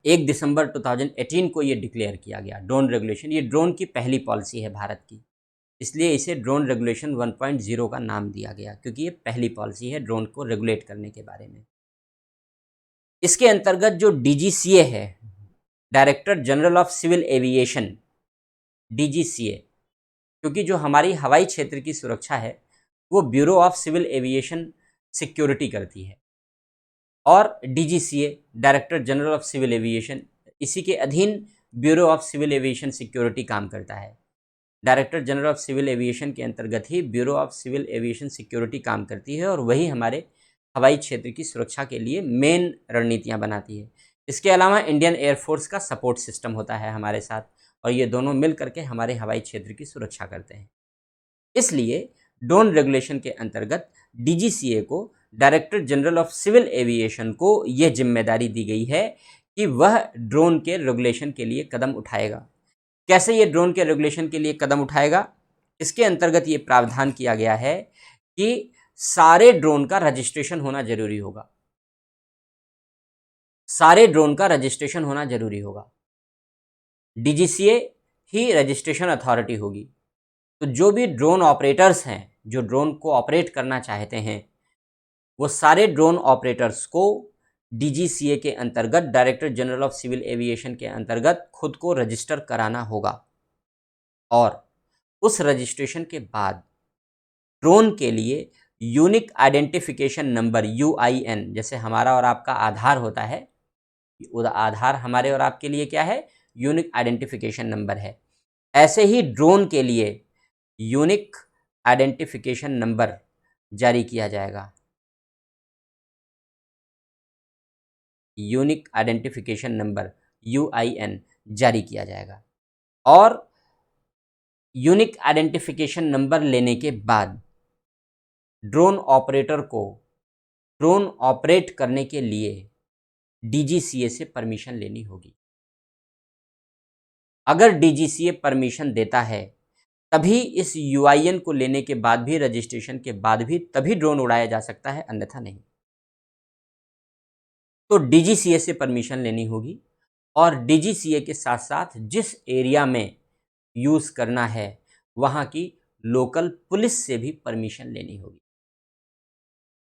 1 दिसंबर 2018 को ये डिक्लेयर किया गया ड्रोन रेगुलेशन। ये ड्रोन की पहली पॉलिसी है भारत की। इसलिए इसे ड्रोन रेगुलेशन 1.0 का नाम दिया गया, क्योंकि ये पहली पॉलिसी है ड्रोन को रेगुलेट करने के बारे में। इसके अंतर्गत जो डीजीसीए है, director general of civil aviation, DGCA, क्योंकि जो हमारी हवाई क्षेत्र की सुरक्षा है वो bureau of civil aviation security करती है, और DGCA, director general of civil aviation, इसी के अधीन bureau of civil aviation security काम करता है। Director general of civil aviation के अंतर्गत ही bureau of civil aviation security काम करती है, और वही हमारे हवाई क्षेत्र की सुरक्षा के लिए मेन रणनीतियां बनाती है। इसके अलावा इंडियन एयरफोर्स का सपोर्ट सिस्टम होता है हमारे साथ, और ये दोनों मिल करके हमारे हवाई क्षेत्र की सुरक्षा करते हैं। इसलिए ड्रोन रेगुलेशन के अंतर्गत डीजीसीए को, director general of civil aviation को, यह जिम्मेदारी दी गई है कि वह ड्रोन के रेगुलेशन के लिए कदम उठाएगा। कैसे ये ड्रोन के रेगुलेशन के लिए कदम उठाएगा? इसके अंतर्गत ये प्रावधान किया गया है कि सारे ड्रोन का रजिस्ट्रेशन होना जरूरी होगा। सारे ड्रोन का रजिस्ट्रेशन होना जरूरी होगा। डीजीसीए ही रजिस्ट्रेशन अथॉरिटी होगी। तो जो भी ड्रोन ऑपरेटर्स हैं, जो ड्रोन को ऑपरेट करना चाहते हैं, वो सारे ड्रोन ऑपरेटर्स को डीजीसीए के अंतर्गत, director general of civil aviation के अंतर्गत खुद को रजिस्टर कराना होगा। और उस रजिस्ट्रेशन के बाद ड्रोन के लिए यूनिक आइडेंटिफिकेशन नंबर, यूआईएन, जैसे हमारा और आपका आधार होता है, आधार हमारे और आपके लिए क्या है? यूनिक आइडेंटिफिकेशन नंबर है। ऐसे ही ड्रोन के लिए यूनिक आइडेंटिफिकेशन नंबर जारी किया जाएगा। यूनिक आइडेंटिफिकेशन नंबर, यूआईएन, जारी किया जाएगा। और यूनिक आइडेंटिफिकेशन नंबर लेने के बाद ड्रोन ऑपरेटर को ड्रोन ऑपरेट करने के लिए डीजीसीए से परमिशन लेनी होगी। अगर डीजीसीए परमिशन देता है तभी इस यूआईएन को लेने के बाद भी, रजिस्ट्रेशन के बाद भी, तभी ड्रोन उड़ाया जा सकता है, अन्यथा नहीं। तो डीजीसीए से परमिशन लेनी होगी, और डीजीसीए के साथ साथ जिस एरिया में यूज़ करना है वहाँ की लोकल पुलिस से भी परमिशन लेनी होगी।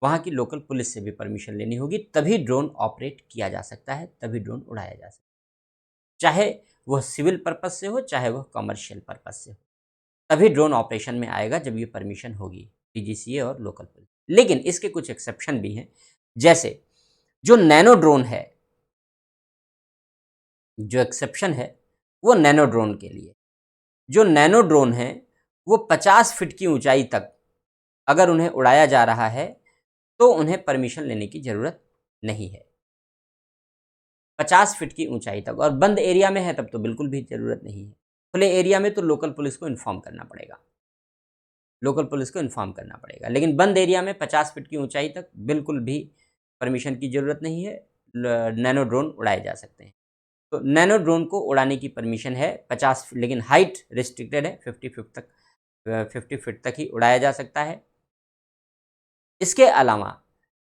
वहाँ की लोकल पुलिस से भी परमिशन लेनी होगी, तभी ड्रोन ऑपरेट किया जा सकता है, तभी ड्रोन उड़ाया जा सकता है। चाहे वह सिविल पर्पस से हो, चाहे वह कमर्शियल पर्पस से हो, तभी ड्रोन ऑपरेशन में आएगा जब ये परमिशन होगी डीजीसीए और लोकल पुलिस। लेकिन इसके कुछ एक्सेप्शन भी हैं, जैसे जो नैनो ड्रोन है, जो एक्सेप्शन है वो नैनो ड्रोन के लिए। जो नैनो ड्रोन है वो 50 फीट की ऊंचाई तक अगर उन्हें उड़ाया जा रहा है तो उन्हें परमिशन लेने की ज़रूरत नहीं है। 50 फीट की ऊंचाई तक, और बंद एरिया में है तब तो बिल्कुल भी ज़रूरत नहीं है। खुले एरिया में तो लोकल पुलिस को इन्फॉर्म करना पड़ेगा, लोकल पुलिस को इन्फॉर्म करना पड़ेगा। लेकिन बंद एरिया में 50 फीट की ऊंचाई तक बिल्कुल भी परमिशन की ज़रूरत नहीं है, नैनो ड्रोन उड़ाए जा सकते हैं। तो नैनो ड्रोन को उड़ाने की परमिशन है 50 फीट, लेकिन हाइट रिस्ट्रिक्टेड है, 50 फीट तक, 50 फीट तक ही उड़ाया जा सकता है। इसके अलावा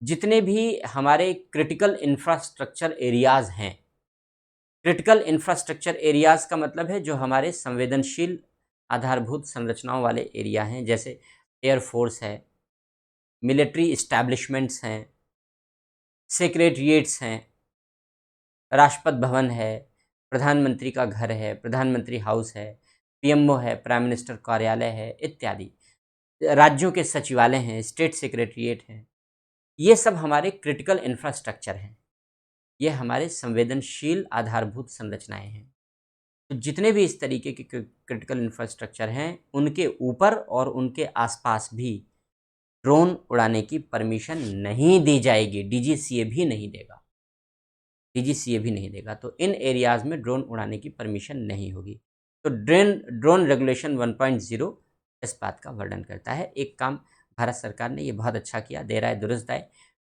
जितने भी हमारे क्रिटिकल इंफ्रास्ट्रक्चर एरियाज़ हैं, क्रिटिकल इंफ्रास्ट्रक्चर एरियाज़ का मतलब है जो हमारे संवेदनशील आधारभूत संरचनाओं वाले एरिया हैं, जैसे एयरफोर्स है, मिलिट्री इस्टेब्लिशमेंट्स हैं, सेक्रेटरिएट्स हैं, राष्ट्रपति भवन है, प्रधानमंत्री का घर है, प्रधानमंत्री हाउस है, पीएमओ है, प्राइम मिनिस्टर कार्यालय है, इत्यादि। राज्यों के सचिवालय हैं, स्टेट सेक्रेटरिएट हैं। ये सब हमारे क्रिटिकल इंफ्रास्ट्रक्चर हैं, ये हमारे संवेदनशील आधारभूत संरचनाएं हैं। तो जितने भी इस तरीके के क्रिटिकल इंफ्रास्ट्रक्चर हैं, उनके ऊपर और उनके आसपास भी ड्रोन उड़ाने की परमिशन नहीं दी जाएगी, डीजीसीए भी नहीं देगा, डीजीसीए भी नहीं देगा। तो इन एरियाज़ में ड्रोन उड़ाने की परमिशन नहीं होगी। तो ड्रोन रेगुलेशन 1.0 इस बात का वर्णन करता है। एक काम भारत सरकार ने ये बहुत अच्छा किया, दे रहा है दुरुस्त है।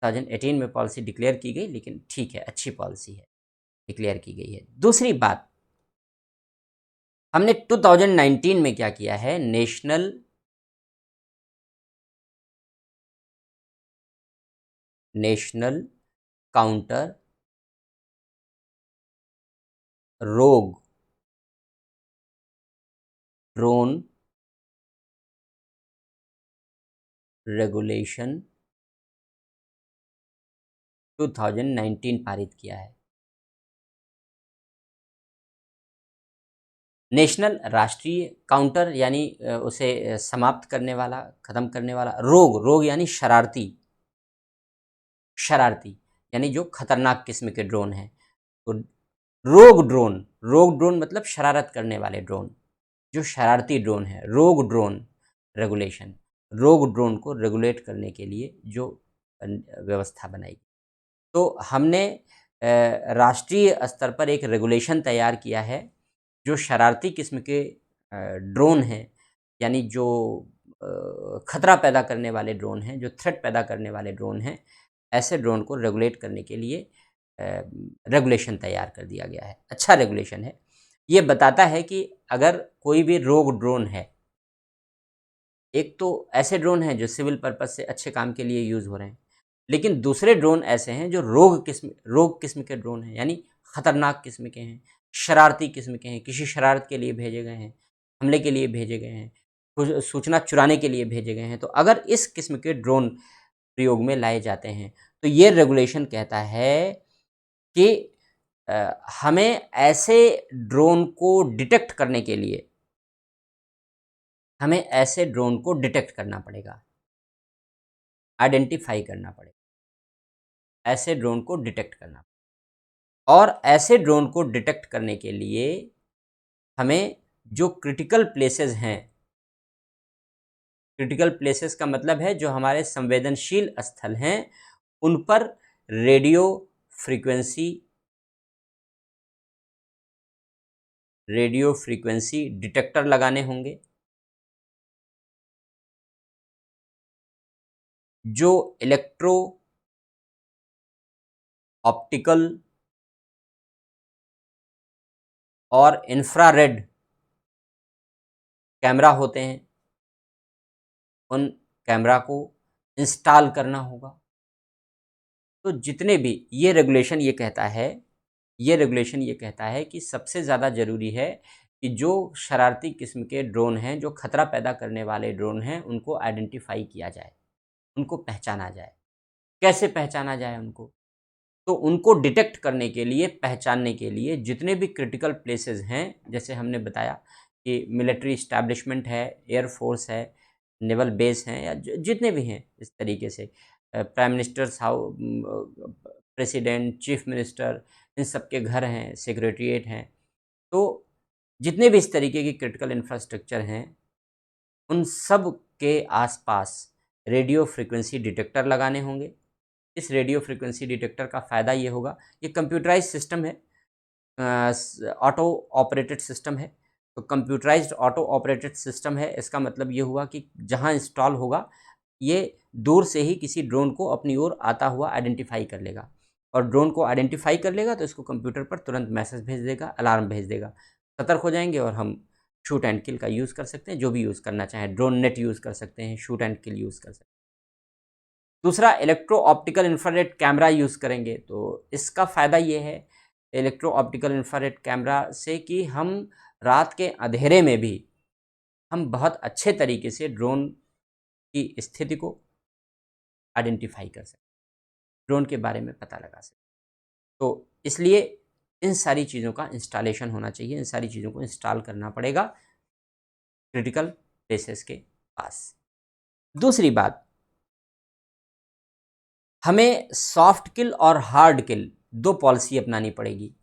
2018 में पॉलिसी डिक्लेयर की गई, लेकिन ठीक है, अच्छी पॉलिसी है, डिक्लेयर की गई है। दूसरी बात, हमने 2019 में क्या किया है, नेशनल काउंटर रोग ड्रोन रेगुलेशन 2019 पारित किया है। नेशनल राष्ट्रीय काउंटर यानी उसे समाप्त करने वाला, खत्म करने वाला, रोग यानी शरारती यानी जो खतरनाक किस्म के ड्रोन हैं। तो रोग ड्रोन मतलब शरारत करने वाले ड्रोन, जो शरारती ड्रोन है, रोग ड्रोन रेगुलेशन, रोग ड्रोन को रेगुलेट करने के लिए जो व्यवस्था बनाई। तो हमने राष्ट्रीय स्तर पर एक रेगुलेशन तैयार किया है जो शरारती किस्म के ड्रोन हैं, यानी जो खतरा पैदा करने वाले ड्रोन हैं, जो थ्रेट पैदा करने वाले ड्रोन हैं, ऐसे ड्रोन को रेगुलेट करने के लिए रेगुलेशन तैयार कर दिया गया है। अच्छा रेगुलेशन है। ये बताता है कि अगर कोई भी रोग ड्रोन है, एक तो ऐसे ड्रोन हैं जो सिविल पर्पस से अच्छे काम के लिए यूज़ हो रहे हैं, लेकिन दूसरे ड्रोन ऐसे हैं जो रोग किस्म के ड्रोन हैं, यानी खतरनाक किस्म के हैं, शरारती किस्म के हैं, किसी शरारत के लिए भेजे गए हैं, हमले के लिए भेजे गए हैं, कुछ सूचना चुराने के लिए भेजे गए हैं। तो अगर इस किस्म के ड्रोन प्रयोग में लाए जाते हैं तो ये रेगुलेशन कहता है कि हमें ऐसे ड्रोन को डिटेक्ट करने के लिए हमें ऐसे ड्रोन को डिटेक्ट करना पड़ेगा, आइडेंटिफाई करना पड़ेगा, ऐसे ड्रोन को डिटेक्ट करना पड़ेगा। और ऐसे ड्रोन को डिटेक्ट करने के लिए हमें जो क्रिटिकल प्लेसेस हैं, क्रिटिकल प्लेसेस का मतलब है जो हमारे संवेदनशील स्थल हैं, उन पर रेडियो फ्रीक्वेंसी डिटेक्टर लगाने होंगे, जो इलेक्ट्रो ऑप्टिकल और इंफ्रारेड कैमरा होते हैं, उन कैमरा को इंस्टॉल करना होगा। तो जितने भी ये रेगुलेशन ये कहता है कि सबसे ज़्यादा ज़रूरी है कि जो शरारती किस्म के ड्रोन हैं, जो खतरा पैदा करने वाले ड्रोन हैं, उनको आइडेंटिफाई किया जाए, उनको पहचाना जाए। कैसे पहचाना जाए उनको? तो उनको डिटेक्ट करने के लिए, पहचानने के लिए जितने भी क्रिटिकल प्लेसेस हैं, जैसे हमने बताया कि मिलिट्री इस्टेब्लिशमेंट है, एयरफोर्स है, नेवल बेस हैं, या जितने भी हैं इस तरीके से, prime ministers president, chief minister, इन सब के घर हैं, सेक्रेटरीट हैं। तो जितने भी इस तरीके की क्रिटिकल इंफ्रास्ट्रक्चर हैं, उन सब के आसपास रेडियो फ्रीक्वेंसी डिटेक्टर लगाने होंगे। इस रेडियो फ्रीक्वेंसी डिटेक्टर का फ़ायदा ये होगा, ये कंप्यूटराइज़्ड सिस्टम है, ऑटो ऑपरेटेड सिस्टम है। तो कंप्यूटराइज्ड ऑटो ऑपरेटेड सिस्टम है, इसका मतलब ये हुआ कि जहाँ इंस्टॉल होगा, ये दूर से ही किसी ड्रोन को अपनी ओर आता हुआ आइडेंटिफाई कर लेगा, और ड्रोन को आइडेंटिफाई कर लेगा तो इसको कंप्यूटर पर तुरंत मैसेज भेज देगा, अलार्म भेज देगा, सतर्क हो जाएंगे और हम शूट एंड किल का यूज़ कर सकते हैं, जो भी यूज़ करना चाहें। ड्रोन नेट यूज़ कर सकते हैं, शूट एंड किल यूज़ कर सकते हैं। दूसरा, electro optical infrared camera use करेंगे। तो इसका फ़ायदा ये है इलेक्ट्रो ऑप्टिकल इंफ्रारेड कैमरा से कि हम रात के अंधेरे में भी हम बहुत अच्छे तरीके से ड्रोन की स्थिति को आइडेंटिफाई कर सकते, ड्रोन के बारे में पता लगा सकते। तो इसलिए इन सारी चीज़ों का इंस्टॉलेशन होना चाहिए, इन सारी चीज़ों को इंस्टॉल करना पड़ेगा क्रिटिकल प्लेसेस के पास। दूसरी बात, हमें सॉफ्ट किल और हार्ड किल दो पॉलिसी अपनानी पड़ेगी।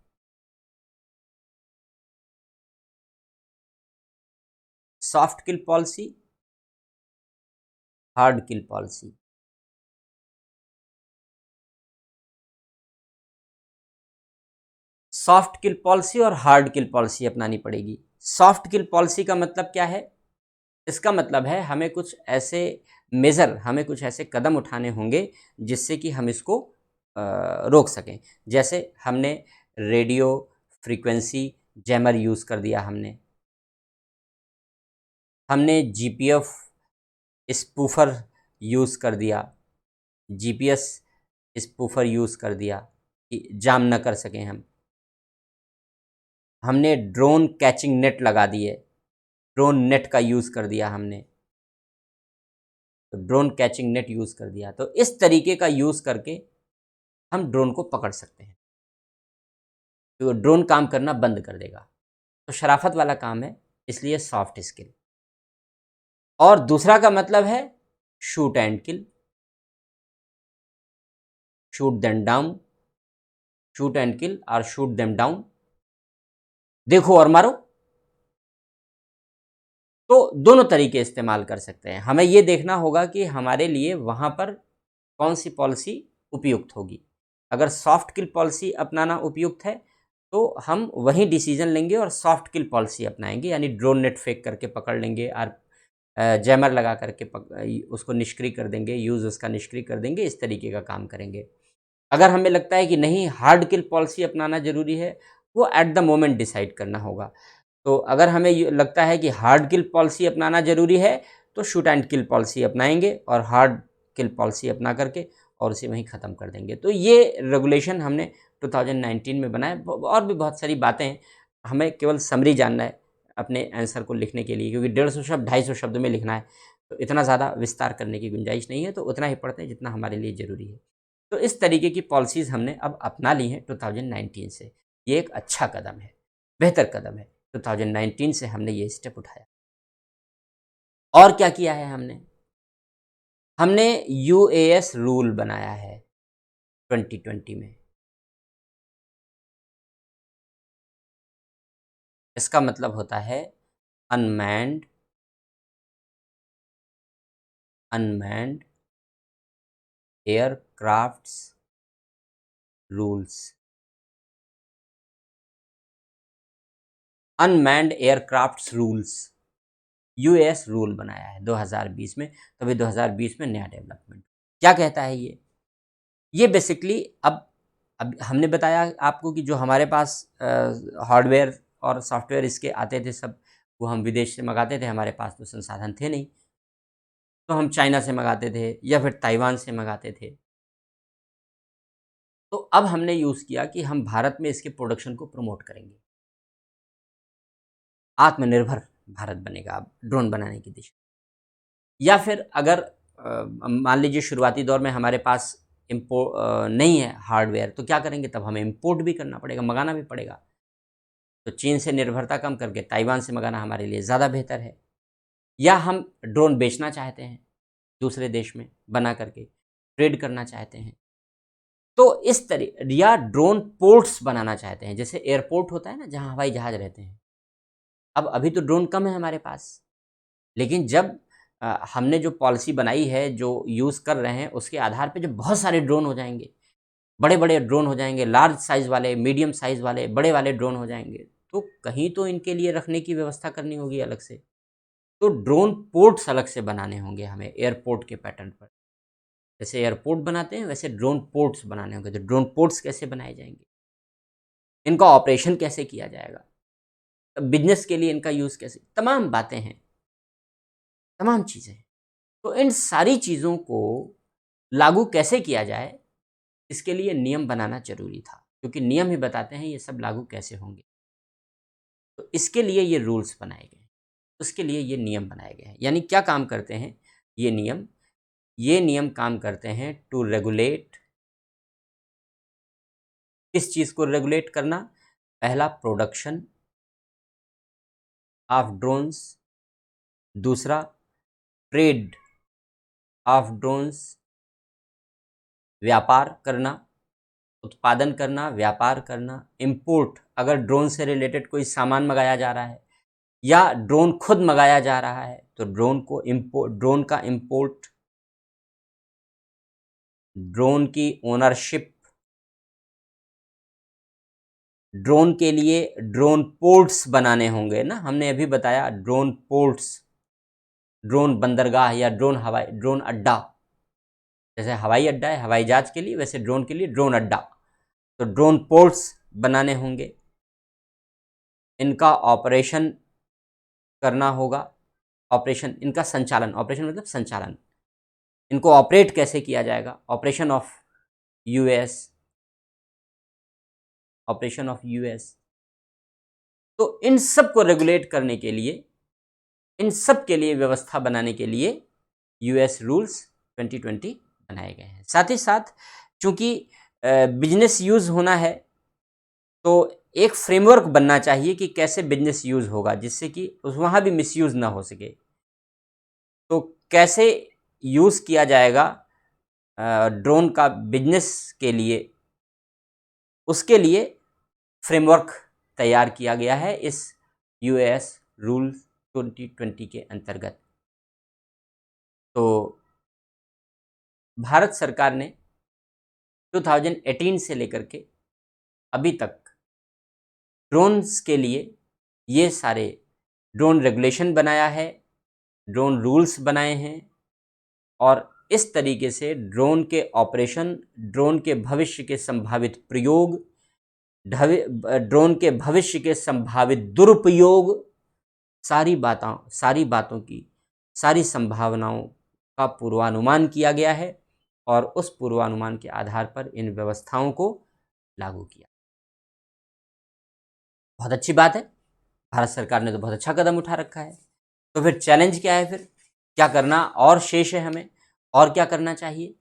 सॉफ्ट किल पॉलिसी, हार्ड किल पॉलिसी। सॉफ्ट किल पॉलिसी और हार्ड किल पॉलिसी अपनानी पड़ेगी। सॉफ्ट किल पॉलिसी का मतलब क्या है? इसका मतलब है हमें कुछ ऐसे हमें कुछ ऐसे कदम उठाने होंगे जिससे कि हम इसको रोक सकें। जैसे हमने रेडियो फ्रीक्वेंसी जैमर यूज़ कर दिया, हमने जीपीएफ स्पूफर यूज़ कर दिया, जीपीएस स्पूफर यूज़ कर दिया कि जाम न कर सकें हम। हमने ड्रोन कैचिंग नेट लगा दिए, ड्रोन नेट का यूज़ कर दिया हमने। तो ड्रोन कैचिंग नेट यूज़ कर दिया। तो इस तरीके का यूज़ करके हम ड्रोन को पकड़ सकते हैं, तो ड्रोन काम करना बंद कर देगा। तो शराफत वाला काम है, इसलिए सॉफ्ट स्किल। और दूसरा का मतलब है shoot and kill, shoot them down, shoot and kill और शूट देम डाउन, देखो और मारो। तो दोनों तरीके इस्तेमाल कर सकते हैं। हमें ये देखना होगा कि हमारे लिए वहाँ पर कौन सी पॉलिसी उपयुक्त होगी। अगर सॉफ्ट किल पॉलिसी अपनाना उपयुक्त है तो हम वही डिसीजन लेंगे और सॉफ्ट किल पॉलिसी अपनाएंगे, यानी ड्रोन नेट फेंक करके पकड़ लेंगे और जैमर लगा करके उसको निष्क्रिय कर देंगे, यूज़ उसका निष्क्रिय कर देंगे, इस तरीके का काम करेंगे। अगर हमें लगता है कि नहीं, हार्ड किल पॉलिसी अपनाना ज़रूरी है, वो एट द मोमेंट डिसाइड करना होगा। तो अगर हमें ये लगता है कि हार्ड किल पॉलिसी अपनाना ज़रूरी है तो शूट एंड किल पॉलिसी अपनाएंगे और हार्ड किल पॉलिसी अपना करके और उसे वहीं ख़त्म कर देंगे। तो ये रेगुलेशन हमने 2019 में बनाया। और भी बहुत सारी बातें हैं, हमें केवल समरी जानना है अपने आंसर को लिखने के लिए, क्योंकि 150 शब्द 250 शब्द में लिखना है, तो इतना ज़्यादा विस्तार करने की गुंजाइश नहीं है। तो उतना ही पढ़ते हैं जितना हमारे लिए ज़रूरी है। तो इस तरीके की पॉलिसीज़ हमने अब अपना ली हैं 2019 से। ये एक अच्छा कदम है, बेहतर कदम है। 2019 से हमने ये स्टेप उठाया। और क्या किया है हमने? हमने यूएएस रूल बनाया है 2020 में। इसका मतलब होता है unmanned aircrafts rules. Unmanned aircrafts rules, US rule बनाया है 2020 में। तभी 2020 में नया डेवलपमेंट क्या कहता है ये बेसिकली अब हमने बताया आपको कि जो हमारे पास हार्डवेयर और सॉफ्टवेयर इसके आते थे सब, वो हम विदेश से मंगाते थे, हमारे पास तो संसाधन थे नहीं, तो हम चाइना से मंगाते थे या फिर ताइवान से मंगाते थे। तो अब हमने यूज़ किया कि हम भारत में इसके प्रोडक्शन को प्रमोट करेंगे। आत्मनिर्भर भारत बनेगा अब ड्रोन बनाने की दिशा। या फिर अगर मान लीजिए शुरुआती दौर में हमारे पास नहीं है हार्डवेयर, तो क्या करेंगे? तब हमें इम्पोर्ट भी करना पड़ेगा, मंगाना भी पड़ेगा। तो चीन से निर्भरता कम करके ताइवान से मंगाना हमारे लिए ज़्यादा बेहतर है। या हम ड्रोन बेचना चाहते हैं दूसरे देश में बना करके, ट्रेड करना चाहते हैं, तो इस या ड्रोन पोर्ट्स बनाना चाहते हैं, जैसे एयरपोर्ट होता है ना जहाँ हवाई जहाज़ रहते हैं। अब अभी तो ड्रोन कम है हमारे पास, लेकिन जब हमने जो पॉलिसी बनाई है, जो यूज़ कर रहे हैं, उसके आधार पे जब बहुत सारे ड्रोन हो जाएँगे, बड़े-बड़े ड्रोन हो जाएँगे, लार्ज साइज़ वाले, मीडियम साइज़ वाले, बड़े वाले ड्रोन हो जाएँगे, तो कहीं तो इनके लिए रखने की व्यवस्था करनी होगी अलग से। तो ड्रोन पोर्ट्स अलग से बनाने होंगे हमें एयरपोर्ट के पैटर्न पर। जैसे एयरपोर्ट बनाते हैं वैसे ड्रोन पोर्ट्स बनाने होंगे। तो ड्रोन पोर्ट्स कैसे बनाए जाएँगे? इनका ऑपरेशन कैसे किया जाएगा? बिज़नेस के लिए इनका यूज़ कैसे, तमाम बातें हैं, तमाम चीज़ें हैं। तो इन सारी चीज़ों को लागू कैसे किया जाए, इसके लिए नियम बनाना ज़रूरी था, क्योंकि नियम ही बताते हैं ये सब लागू कैसे होंगे। तो इसके लिए ये रूल्स बनाए गए हैं, उसके लिए ये नियम बनाए गए हैं। यानी क्या काम करते हैं ये नियम? ये नियम काम करते हैं टू रेगुलेट, किस चीज़ को रेगुलेट करना? पहला प्रोडक्शन ऑफ ड्रोन्स, दूसरा ट्रेड ऑफ ड्रोन्स, व्यापार करना, उत्पादन करना, व्यापार करना, इम्पोर्ट, अगर ड्रोन से रिलेटेड कोई सामान मंगाया जा रहा है या ड्रोन खुद मंगाया जा रहा है तो ड्रोन का इम्पोर्ट, ड्रोन की ओनरशिप, ड्रोन के लिए ड्रोन पोर्ट्स बनाने होंगे ना, हमने अभी बताया ड्रोन पोर्ट्स, ड्रोन बंदरगाह या ड्रोन अड्डा। जैसे हवाई अड्डा है हवाई जहाज के लिए, वैसे ड्रोन के लिए ड्रोन अड्डा। तो ड्रोन पोर्ट्स बनाने होंगे, इनका ऑपरेशन करना होगा, ऑपरेशन इनका संचालन, ऑपरेशन मतलब संचालन, इनको ऑपरेट कैसे किया जाएगा? Operation of US, operation of US. तो इन सब को रेगुलेट करने के लिए, इन सब के लिए व्यवस्था बनाने के लिए यूएस रूल्स 2020 बनाए गए हैं। साथ ही साथ चूंकि बिजनेस यूज़ होना है तो एक फ्रेमवर्क बनना चाहिए कि कैसे बिजनेस यूज़ होगा जिससे कि वहाँ भी मिसयूज़ ना हो सके। तो कैसे यूज़ किया जाएगा ड्रोन का बिजनेस के लिए, उसके लिए फ्रेमवर्क तैयार किया गया है इस यूएस रूल 2020 के अंतर्गत। तो भारत सरकार ने 2018 से लेकर के अभी तक ड्रोन्स के लिए ये सारे ड्रोन रेगुलेशन बनाया है, ड्रोन रूल्स बनाए हैं और इस तरीके से ड्रोन के ऑपरेशन, ड्रोन के भविष्य के संभावित प्रयोग, ड्रोन के भविष्य के संभावित दुरुपयोग, सारी बातों की सारी संभावनाओं का पूर्वानुमान किया गया है और उस पूर्वानुमान के आधार पर इन व्यवस्थाओं को लागू किया। बहुत अच्छी बात है, भारत सरकार ने तो बहुत अच्छा कदम उठा रखा है। तो फिर चैलेंज क्या है, फिर क्या करना और शेष है, हमें और क्या करना चाहिए?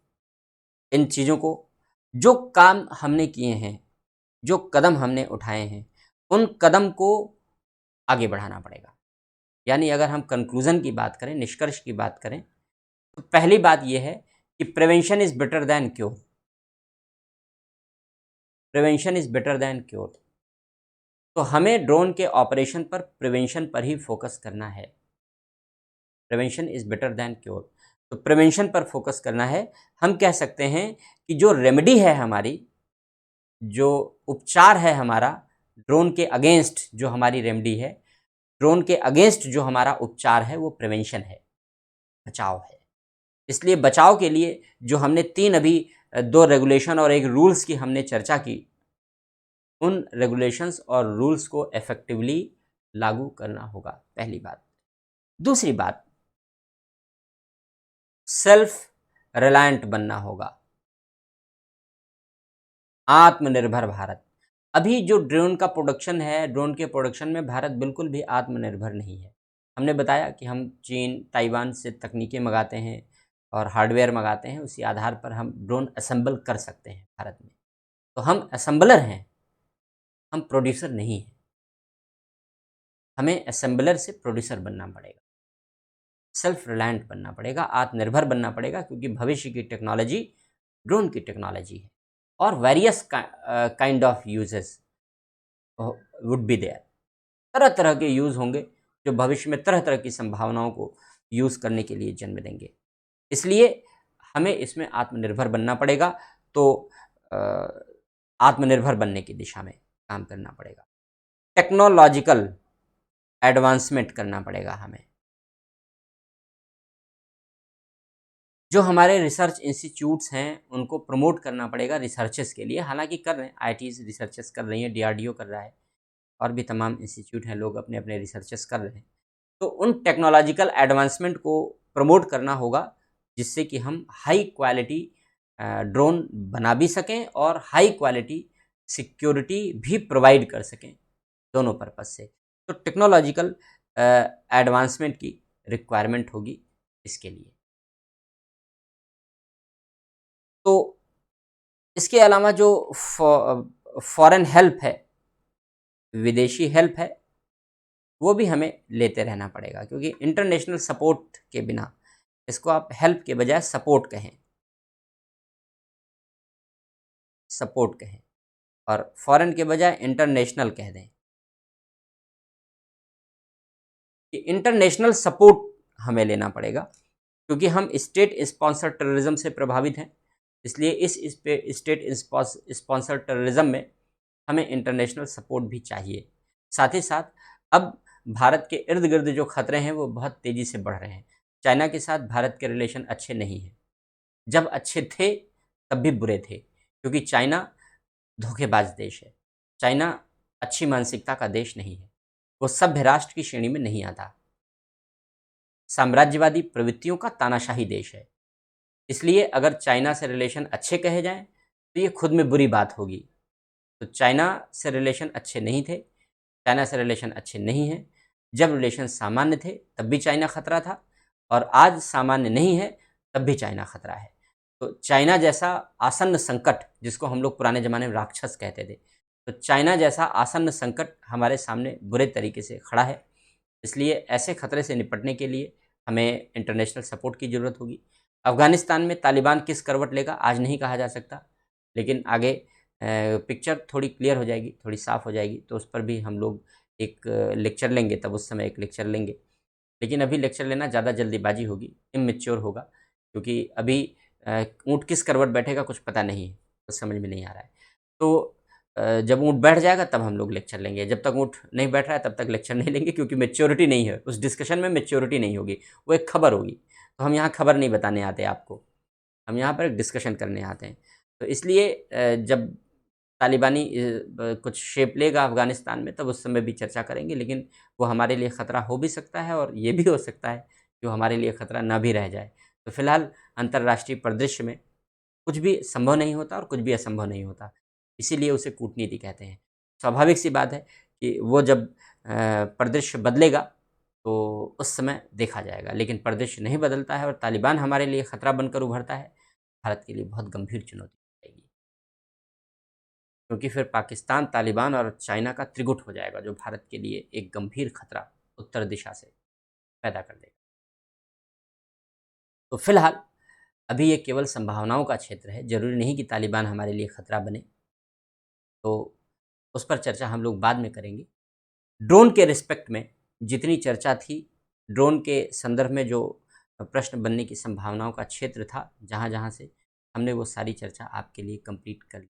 इन चीज़ों को, जो काम हमने किए हैं, जो कदम हमने उठाए हैं, उन कदम को आगे बढ़ाना पड़ेगा। यानी अगर हम कंक्लूजन की बात करें, निष्कर्ष की बात करें, तो पहली बात यह है कि prevention is better than cure. Prevention is better than cure. तो हमें ड्रोन के ऑपरेशन पर, प्रिवेंशन पर ही फोकस करना है। Prevention is better than cure, तो प्रिवेंशन पर फोकस करना है। हम कह सकते हैं कि जो रेमेडी है हमारी, जो उपचार है हमारा ड्रोन के अगेंस्ट, जो हमारी रेमेडी है ड्रोन के अगेंस्ट, जो हमारा उपचार है वो प्रिवेंशन है, बचाव है। इसलिए बचाव के लिए जो हमने अभी 2 रेगुलेशन और 1 रूल्स की हमने चर्चा की, उन रेगुलेशंस और रूल्स को इफेक्टिवली लागू करना होगा, पहली बात। दूसरी बात, सेल्फ रिलायंट बनना होगा, आत्मनिर्भर भारत। अभी जो ड्रोन का प्रोडक्शन है, ड्रोन के प्रोडक्शन में भारत बिल्कुल भी आत्मनिर्भर नहीं है। हमने बताया कि हम चीन, ताइवान से तकनीकें मंगाते हैं और हार्डवेयर मंगाते हैं, उसी आधार पर हम ड्रोन असेंबल कर सकते हैं भारत में। तो हम असेंबलर हैं, हम प्रोड्यूसर नहीं हैं। हमें असेंबलर से प्रोड्यूसर बनना पड़ेगा, सेल्फ रिलायंट बनना पड़ेगा, आत्मनिर्भर बनना पड़ेगा, क्योंकि भविष्य की टेक्नोलॉजी ड्रोन की टेक्नोलॉजी है और various kind of uses would be there. तरह तरह के यूज़ होंगे जो भविष्य में तरह तरह की संभावनाओं को यूज़ करने के लिए जन्म देंगे। इसलिए हमें इसमें आत्मनिर्भर बनना पड़ेगा। तो आत्मनिर्भर बनने की दिशा में काम करना पड़ेगा, टेक्नोलॉजिकल एडवांसमेंट करना पड़ेगा हमें। जो हमारे रिसर्च इंस्टीट्यूट्स हैं उनको प्रमोट करना पड़ेगा रिसर्चेस के लिए, हालांकि कर रहे हैं, आईटीज़ रिसर्चेस कर रही हैं, डीआरडीओ कर रहा है और भी तमाम इंस्टीट्यूट हैं, लोग अपने अपने रिसर्चेस कर रहे हैं। तो उन टेक्नोलॉजिकल एडवांसमेंट को प्रमोट करना होगा जिससे कि हम हाई क्वालिटी ड्रोन बना भी सकें और हाई क्वालिटी सिक्योरिटी भी प्रोवाइड कर सकें, दोनों पर्पज़ से। तो टेक्नोलॉजिकल एडवांसमेंट की रिक्वायरमेंट होगी इसके लिए। तो इसके अलावा जो फॉरेन हेल्प है, विदेशी हेल्प है, वो भी हमें लेते रहना पड़ेगा, क्योंकि इंटरनेशनल सपोर्ट के बिना, इसको आप हेल्प के बजाय सपोर्ट कहें, सपोर्ट कहें, और फॉरेन के बजाय इंटरनेशनल कह दें कि इंटरनेशनल सपोर्ट हमें लेना पड़ेगा, क्योंकि हम स्टेट स्पॉन्सर टेररिज्म से प्रभावित हैं। इसलिए इस स्टेट स्पॉन्सर टेररिज्म में हमें इंटरनेशनल सपोर्ट भी चाहिए। साथ ही साथ अब भारत के इर्द गिर्द जो खतरे हैं वो बहुत तेज़ी से बढ़ रहे हैं। चाइना के साथ भारत के रिलेशन अच्छे नहीं हैं, जब अच्छे थे तब भी बुरे थे, क्योंकि चाइना धोखेबाज देश है। चाइना अच्छी मानसिकता का देश नहीं है, वो सभ्य राष्ट्र की श्रेणी में नहीं आता, साम्राज्यवादी प्रवृत्तियों का तानाशाही देश है। इसलिए अगर चाइना से रिलेशन अच्छे कहे जाएं तो ये खुद में बुरी बात होगी। तो चाइना से रिलेशन अच्छे नहीं थे, चाइना से रिलेशन अच्छे नहीं हैं। जब रिलेशन सामान्य थे तब भी चाइना खतरा था, और आज सामान्य नहीं है, तब भी चाइना खतरा है। तो चाइना जैसा आसन्न संकट, जिसको हम लोग पुराने ज़माने में राक्षस कहते थे, तो चाइना जैसा आसन्न संकट हमारे सामने बुरे तरीके से खड़ा है। इसलिए ऐसे खतरे से निपटने के लिए हमें इंटरनेशनल सपोर्ट की ज़रूरत होगी। अफ़गानिस्तान में तालिबान किस करवट लेगा आज नहीं कहा जा सकता, लेकिन आगे पिक्चर थोड़ी क्लियर हो जाएगी, थोड़ी साफ़ हो जाएगी, तो उस पर भी हम लोग एक लेक्चर लेंगे, तब उस समय एक लेक्चर लेंगे। लेकिन अभी लेक्चर लेना ज़्यादा जल्दीबाजी होगी, इमैच्योर होगा, क्योंकि अभी ऊँट किस करवट बैठेगा कुछ पता नहीं है, कुछ समझ में नहीं आ रहा है। तो जब ऊँट बैठ जाएगा तब हम लोग लेक्चर लेंगे, जब तक ऊँट नहीं बैठ रहा है तब तक लेक्चर नहीं लेंगे, क्योंकि मैच्योरिटी नहीं है, उस डिस्कशन में मैच्योरिटी नहीं होगी, वो एक खबर होगी। तो हम यहाँ खबर नहीं बताने आते आपको, हम यहाँ पर एक डिस्कशन करने आते हैं। तो इसलिए जब तालिबानी कुछ शेप लेगा अफ़गानिस्तान में, तब उस समय भी चर्चा करेंगे, लेकिन वो हमारे लिए ख़तरा हो भी सकता है और ये भी हो सकता है कि वो हमारे लिए ख़तरा ना भी रह जाए। तो फिलहाल अंतर्राष्ट्रीय परिदृश्य में कुछ भी संभव नहीं होता और कुछ भी असंभव नहीं होता, इसीलिए उसे कूटनीति कहते हैं। स्वाभाविक सी बात है कि वो जब परिदृश्य बदलेगा तो उस समय देखा जाएगा, लेकिन परिदृश्य नहीं बदलता है और तालिबान हमारे लिए खतरा बनकर उभरता है, भारत के लिए बहुत गंभीर चुनौती रहेगी। क्योंकि फिर पाकिस्तान, तालिबान और चाइना का त्रिगुट हो जाएगा, जो भारत के लिए एक गंभीर खतरा उत्तर दिशा से पैदा कर देगा। तो फिलहाल अभी ये केवल संभावनाओं का क्षेत्र है, ज़रूरी नहीं कि तालिबान हमारे लिए खतरा बने, तो उस पर चर्चा हम लोग बाद में करेंगे। ड्रोन के रिस्पेक्ट में जितनी चर्चा थी, ड्रोन के संदर्भ में जो प्रश्न बनने की संभावनाओं का क्षेत्र था, जहाँ-जहाँ से हमने वो सारी चर्चा आपके लिए कंप्लीट कर ली।